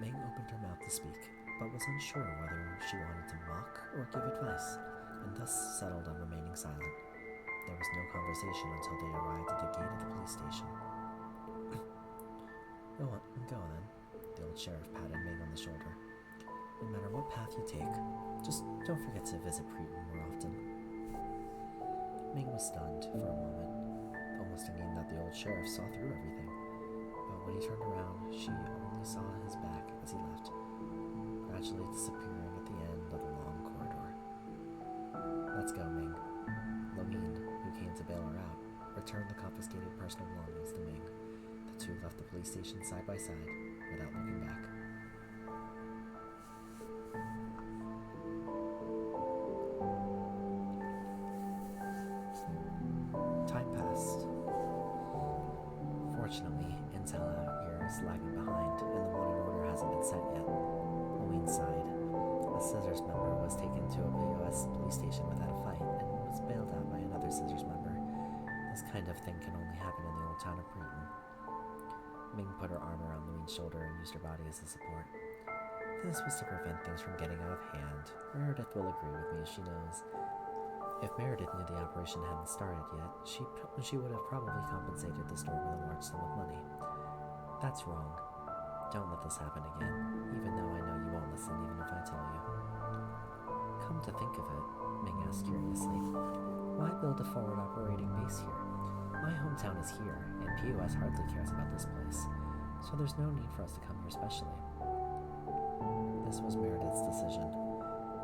S1: Ming opened her mouth to speak, but was unsure whether she wanted to mock or give advice, and thus settled on remaining silent. There was no conversation until they arrived at the gate of the police station. Go then. The old sheriff patted Ming on the shoulder. No matter what path you take, just don't forget to visit Preton more often. Ming was stunned for a moment, almost thinking that the old sheriff saw through everything. But when he turned around, she only saw his back as he left, gradually disappearing at the end of the long corridor. Let's go, Ming. Lamine, who came to bail her out, returned the confiscated personal belongings to Ming. The two left the police station side by side without looking back. Time passed. Fortunately, intel out here is lagging behind, and the wanted order hasn't been sent yet. Louise sighed. A Scissors member was taken to a POS police station without a fight and was bailed out by another Scissors member. This kind of thing can only happen in the old town of Preton. Ming put her arm around Louise's shoulder and used her body as a support. This was to prevent things from getting out of hand. Meredith will agree with me, she knows. If Meredith knew the operation hadn't started yet, she would have probably compensated the store with a large sum of money. That's wrong. Don't let this happen again, even though I know you won't listen even if I tell you. Come to think of it, Ming asked curiously, why build a forward operating base here? My hometown is here, and POS hardly cares about this place, so there's no need for us to come here specially. This was Meredith's decision.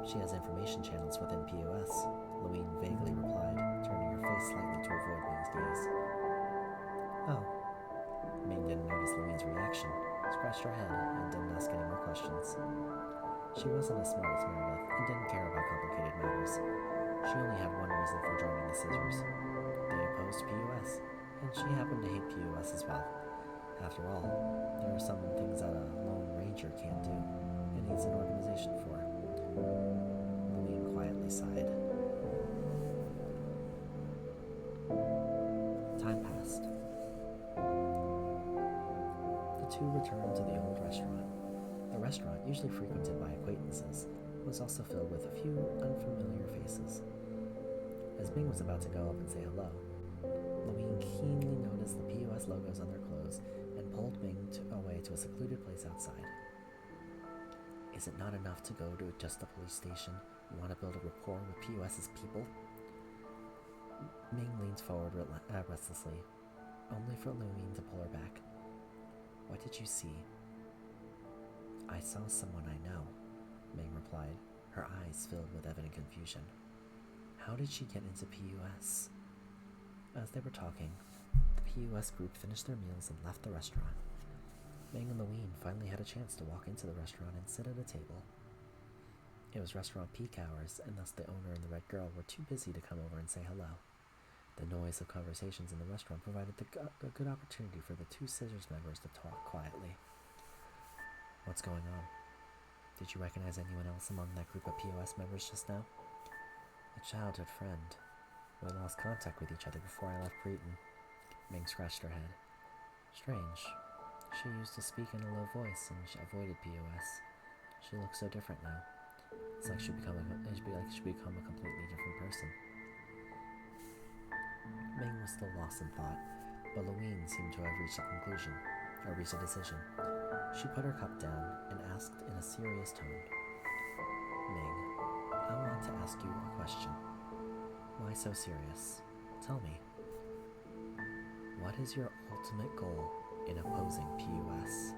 S1: She has information channels within POS, Louise vaguely replied, turning her face slightly to avoid Ming's gaze. Oh. Ming didn't notice Louise's reaction, scratched her head, and didn't ask any more questions. She wasn't as smart as Meredith and didn't care about complicated matters. She only had one reason for joining the Scissors. They opposed POS, and she happened to hate POS as well. After all, there are some things that a lone ranger can't do, and needs an organization for. Louise quietly sighed. Time passed. The two returned to the old restaurant. The restaurant, usually frequented by acquaintances, was also filled with a few unfamiliar faces. As Ming was about to go up and say hello, Louise keenly noticed the POS logos on their clothes and pulled Ming away to a secluded place outside. Is it not enough to go to just the police station? You want to build a rapport with POS's people? Ming leaned forward restlessly, only for Louise to pull her back. What did you see? I saw someone I know, Ming replied, her eyes filled with evident confusion. How did she get into PUS? As they were talking, the PUS group finished their meals and left the restaurant. Ming and Louise finally had a chance to walk into the restaurant and sit at a table. It was restaurant peak hours, and thus the owner and the red girl were too busy to come over and say hello. The noise of conversations in the restaurant provided a good opportunity for the two Scissors members to talk quietly. What's going on? Did you recognize anyone else among that group of POS members just now? A childhood friend. We lost contact with each other before I left Preton. Ming scratched her head. Strange. She used to speak in a low voice and she avoided POS. She looks so different now. It's like she'd become a completely different person. Ming was still lost in thought, but Louise seemed to have reached a decision. She put her cup down and asked in a serious tone, Ming, I want to ask you a question. Why so serious? Tell me. What is your ultimate goal in opposing PUS?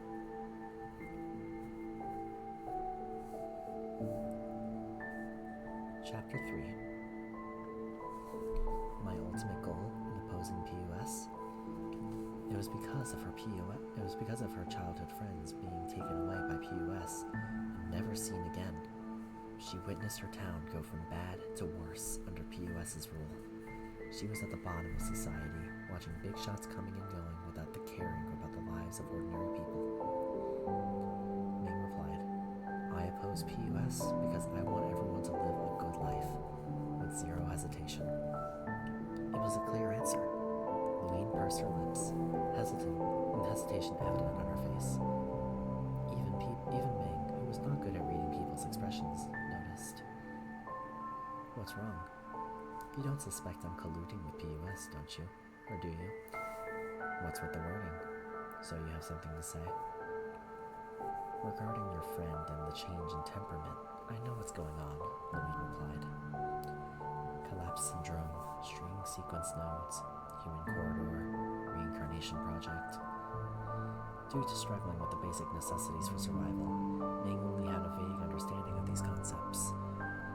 S1: Chapter 3. My ultimate goal in opposing PUS? It was because of her childhood friends being taken away by PUS and never seen again. She witnessed her town go from bad to worse under PUS's rule. She was at the bottom of society, watching big shots coming and going without the caring about the lives of ordinary people. Ming replied, I oppose PUS because I want everyone to live a good life, with zero hesitation. It was a clear answer. Louine pursed her lips, hesitation evident on her face. Even Ming, who was not good at reading people's expressions, noticed. What's wrong? You don't suspect I'm colluding with PUS, don't you? Or do you? What's with the wording? So you have something to say? Regarding your friend and the change in temperament, I know what's going on, Louine replied. Collapse syndrome, string sequence nodes, human corridor, reincarnation project. Due to struggling with the basic necessities for survival, Ming only had a vague understanding of these concepts.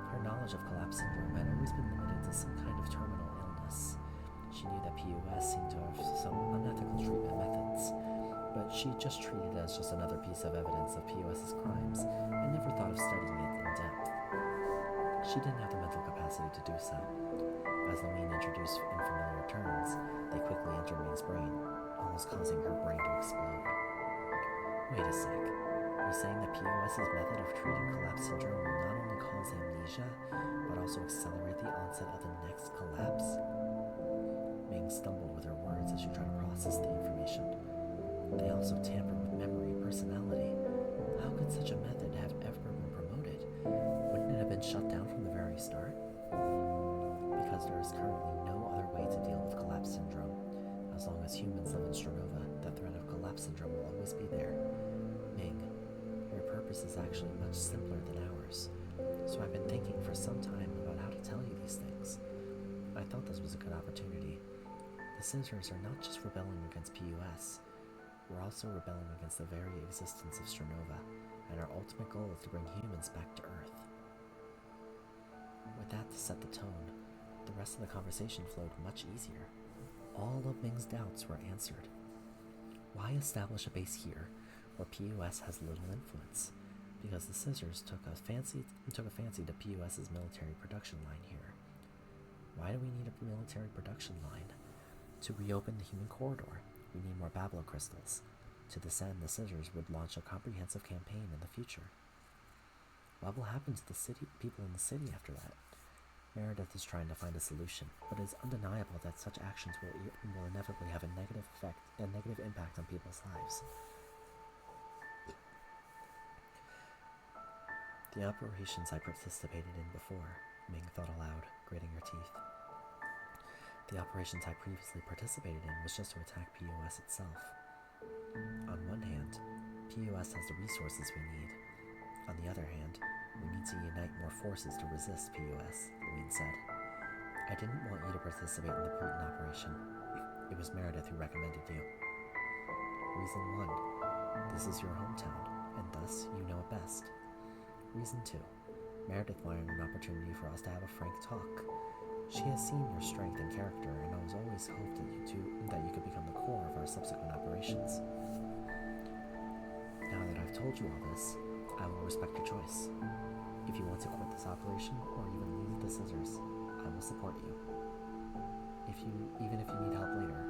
S1: Her knowledge of collapse syndrome had always been limited to some kind of terminal illness. She knew that PUS seemed to have some unethical treatment methods, but she just treated it as just another piece of evidence of PUS's crimes and never thought of studying it in depth. She didn't have the mental capacity to do so. As Louine introduced unfamiliar terms, they quickly entered Ming's brain, almost causing her brain to explode. Wait a sec. You're saying that PUS's method of treating collapse syndrome will not only cause amnesia, but also accelerate the onset of the next collapse? Ming stumbled with her words as she tried to process the information. They also tamper with memory and personality. How could such a method have ever been promoted? Wouldn't it have been shut down from the very start? Because there is currently no other way to deal with collapse syndrome. As long as humans live in Strinova, the threat of collapse syndrome will always be there. Ming, your purpose is actually much simpler than ours, so I've been thinking for some time about how to tell you these things. I thought this was a good opportunity. The Scissors are not just rebelling against PUS, we're also rebelling against the very existence of Strinova, and our ultimate goal is to bring humans back to Earth. With that to set the tone, the rest of the conversation flowed much easier. All of Ming's doubts were answered. Why establish a base here where PUS has little influence? Because the Scissors took a fancy to PUS's military production line here. Why do we need a military production line? To reopen the human corridor, we need more Bablo crystals. To descend, the Scissors would launch a comprehensive campaign in the future. What will happen to the people in the city after that? Meredith is trying to find a solution, but it is undeniable that such actions will inevitably have a negative impact on people's lives. The operations I participated in before, Ming thought aloud, gritting her teeth. The operations I previously participated in was just to attack PUS itself. On one hand, PUS has the resources we need. On the other hand, we need to unite more forces to resist PUS, Louine said. I didn't want you to participate in the Bruton operation. It was Meredith who recommended you. Reason 1. This is your hometown, and thus you know it best. Reason 2. Meredith wanted an opportunity for us to have a frank talk. She has seen your strength and character, and has always hoped that you could become the core of our subsequent operations. Now that I've told you all this, I will respect your choice. If you want to quit this operation, or even leave the Scissors, I will support you. Even if you need help later,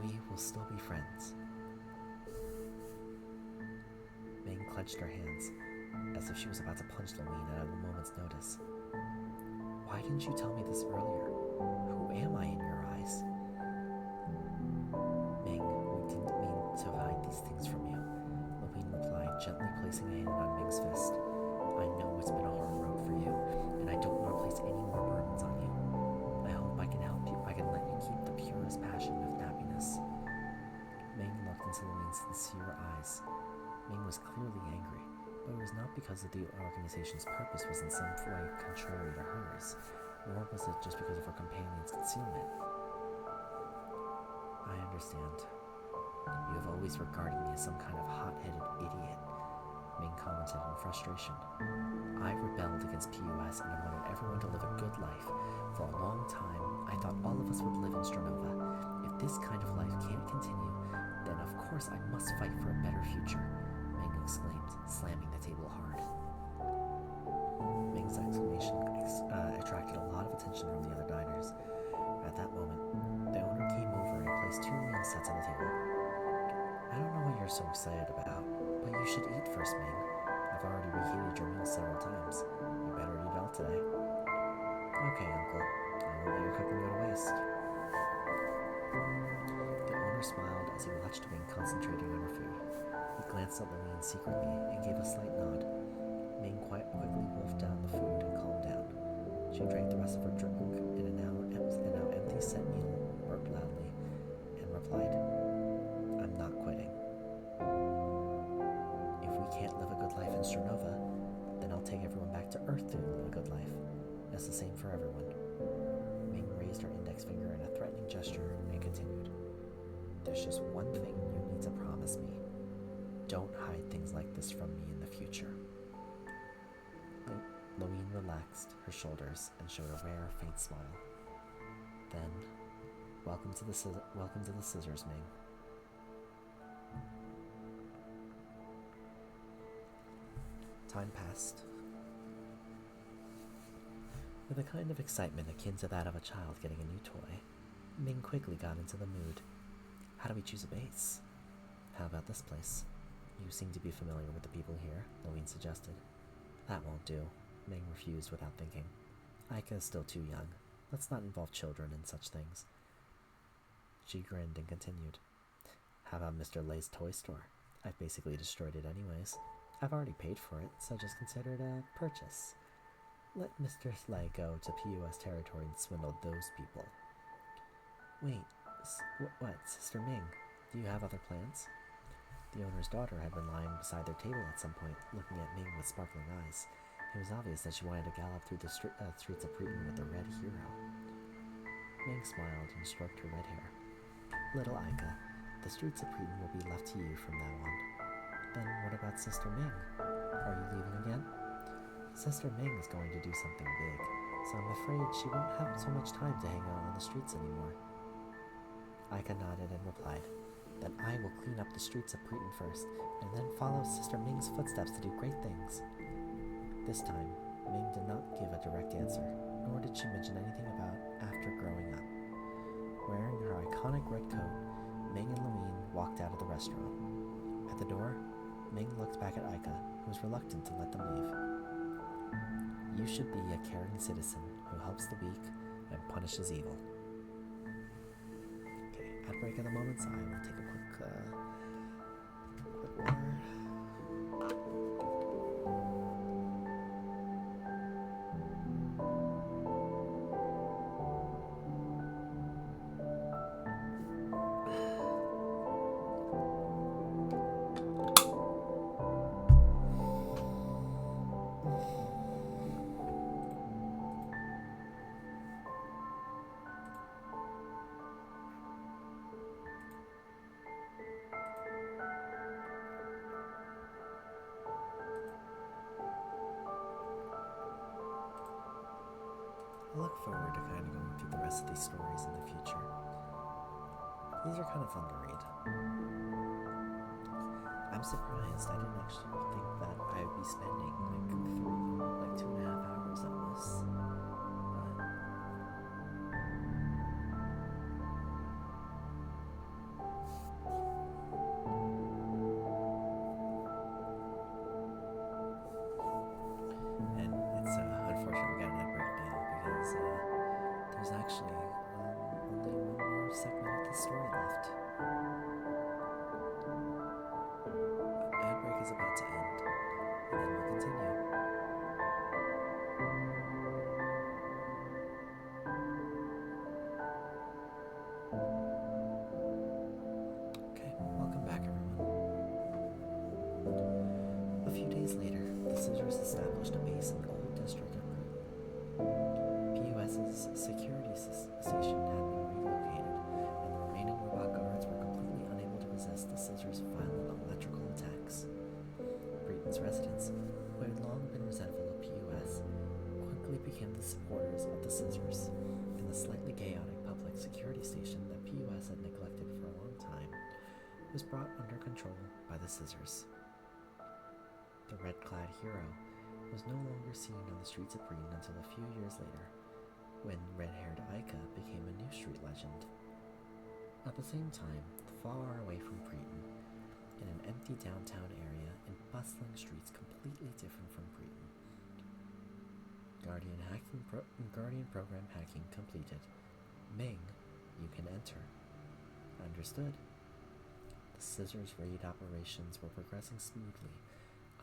S1: we will still be friends. Ming clenched her hands, as if she was about to punch Louine at a moment's notice. Why didn't you tell me this earlier? Who am I in your eyes? Ming, we didn't mean to hide these things from you, Louine replied, gently placing a hand on Ming's fist. I know it's been a hard road for you, and I don't want to place any more burdens on you. I hope I can help you. I can let you keep the purest passion of happiness. Ming looked into Louine's sincere eyes. Ming was clearly angry, but it was not because of the organization's purpose was in some way contrary to hers, nor was it just because of her companion's concealment. I understand. You have always regarded me as some kind of hot-headed idiot. Ming commented in frustration. I rebelled against PUS and I wanted everyone to live a good life. For a long time, I thought all of us would live in Strinova. If this kind of life can't continue, then of course I must fight for a better future, Ming exclaimed, slamming the table hard. Ming's exclamation attracted a lot of attention from the other diners. At that moment, the owner came over and placed 2 meal sets on the table. I don't know what you're so excited about, but you should eat first, Ming. I've already reheated your meal several times. You better eat all today. Okay, Uncle. I won't let your cooking go to waste. The owner smiled as he watched Ming concentrating on her food. He glanced at Lillian secretly and gave a slight nod. Ming quite quickly wolfed down the food and calmed down. She drank the rest of her drink in a now empty set meal, burped loudly, and replied, I'm not quitting. If we can't live a good life in Strinova, then I'll take everyone back to Earth to live a good life. That's the same for everyone. Ming raised her index finger in a threatening gesture and continued. There's just one thing you need to promise me. Don't hide things like this from me in the future. Louine relaxed her shoulders and showed a rare, faint smile. Then, welcome to the scissors, Ming. Time passed. With a kind of excitement akin to that of a child getting a new toy, Ming quickly got into the mood. How do we choose a base? How about this place? You seem to be familiar with the people here, Louine suggested. That won't do, Ming refused without thinking. Eika is still too young. Let's not involve children in such things. She grinned and continued. How about Mr. Lay's toy store? I've basically destroyed it anyways. I've already paid for it, so just consider it a purchase. Let Mr. Lay go to PUS territory and swindle those people. Wait, what, Sister Ming? Do you have other plans? The owner's daughter had been lying beside their table at some point, looking at Ming with sparkling eyes. It was obvious that she wanted to gallop through the streets of Preton with the Red Hero. Ming smiled and stroked her red hair. Little Eika, the streets of Preton will be left to you from now on. Then what about Sister Ming? Are you leaving again? Sister Ming is going to do something big, so I'm afraid she won't have so much time to hang out on the streets anymore. Eika nodded and replied, Then I will clean up the streets of Preton first, and then follow Sister Ming's footsteps to do great things. This time, Ming did not give a direct answer, nor did she mention anything about after growing up. Wearing her iconic red coat, Ming and Louine walked out of the restaurant. At the door, Ming looked back at Eika, who was reluctant to let them leave. You should be a caring citizen who helps the weak and punishes evil. Okay, at break in the moments, I will take a quick water. I look forward to kind of going through the rest of these stories in the future. These are kind of fun to read. I'm surprised. I didn't actually think that I would be spending like 2.5 hours on this. But and it's unfortunate we got an break now because there's actually only one more segment of the story left. Ad break is about to end, and then we'll continue. Okay, welcome back, everyone. A few days later, the Scissors established a base in the old district of PUS's security station had been relocated, and the remaining robot guards were completely unable to resist the Scissors' violent electrical attacks. Breton's residents, who had long been resentful of PUS, quickly became the supporters of the Scissors, and the slightly chaotic public security station that PUS had neglected for a long time was brought under control by the Scissors. The red-clad hero was no longer seen on the streets of Breeden until a few years later, when red-haired Eika became a new street legend. At the same time, far away from Breeden, in an empty downtown area in bustling streets completely different from Breeden. Guardian program hacking completed. Ming, you can enter. Understood. The Scissors raid operations were progressing smoothly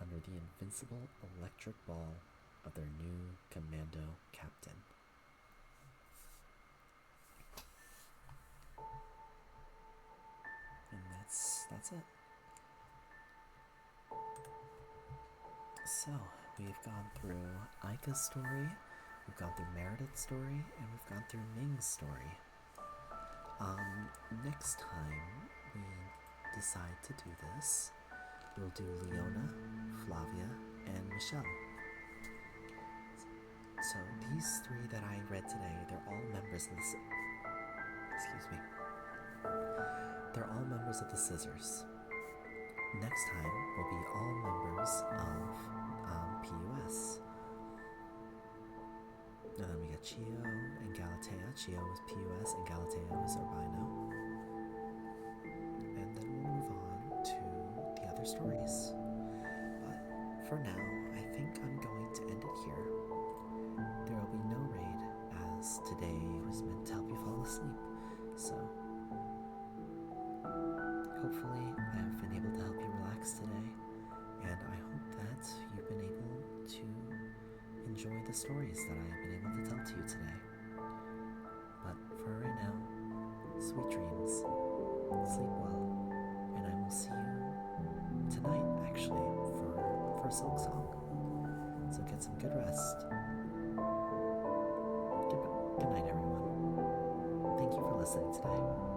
S1: under the invincible electric ball of their new commando captain. And that's it. So, we've gone through Eika's story, we've gone through Meredith's story, and we've gone through Ming's story. Next time we decide to do this, we'll do Leona, Flavia, and Michelle. So these three that I read today, they're all members of the They're all members of the Scissors. Next time will be all members of PUS. And then we got Chio and Galatea. Chio was PUS and Galatea was Urbino. And then we'll move on to the other stories. But for now, I think I'm going to end it here. There will be no raid, as today was meant to help you fall asleep. So, hopefully I've been able to help you relax today, and I hope that you've been able to enjoy the stories that I have been able to tell to you today. But for right now, sweet dreams, sleep well, and I will see you tonight, actually, for Silk Song. So get some good rest. Good night, everyone. Thank you for listening today.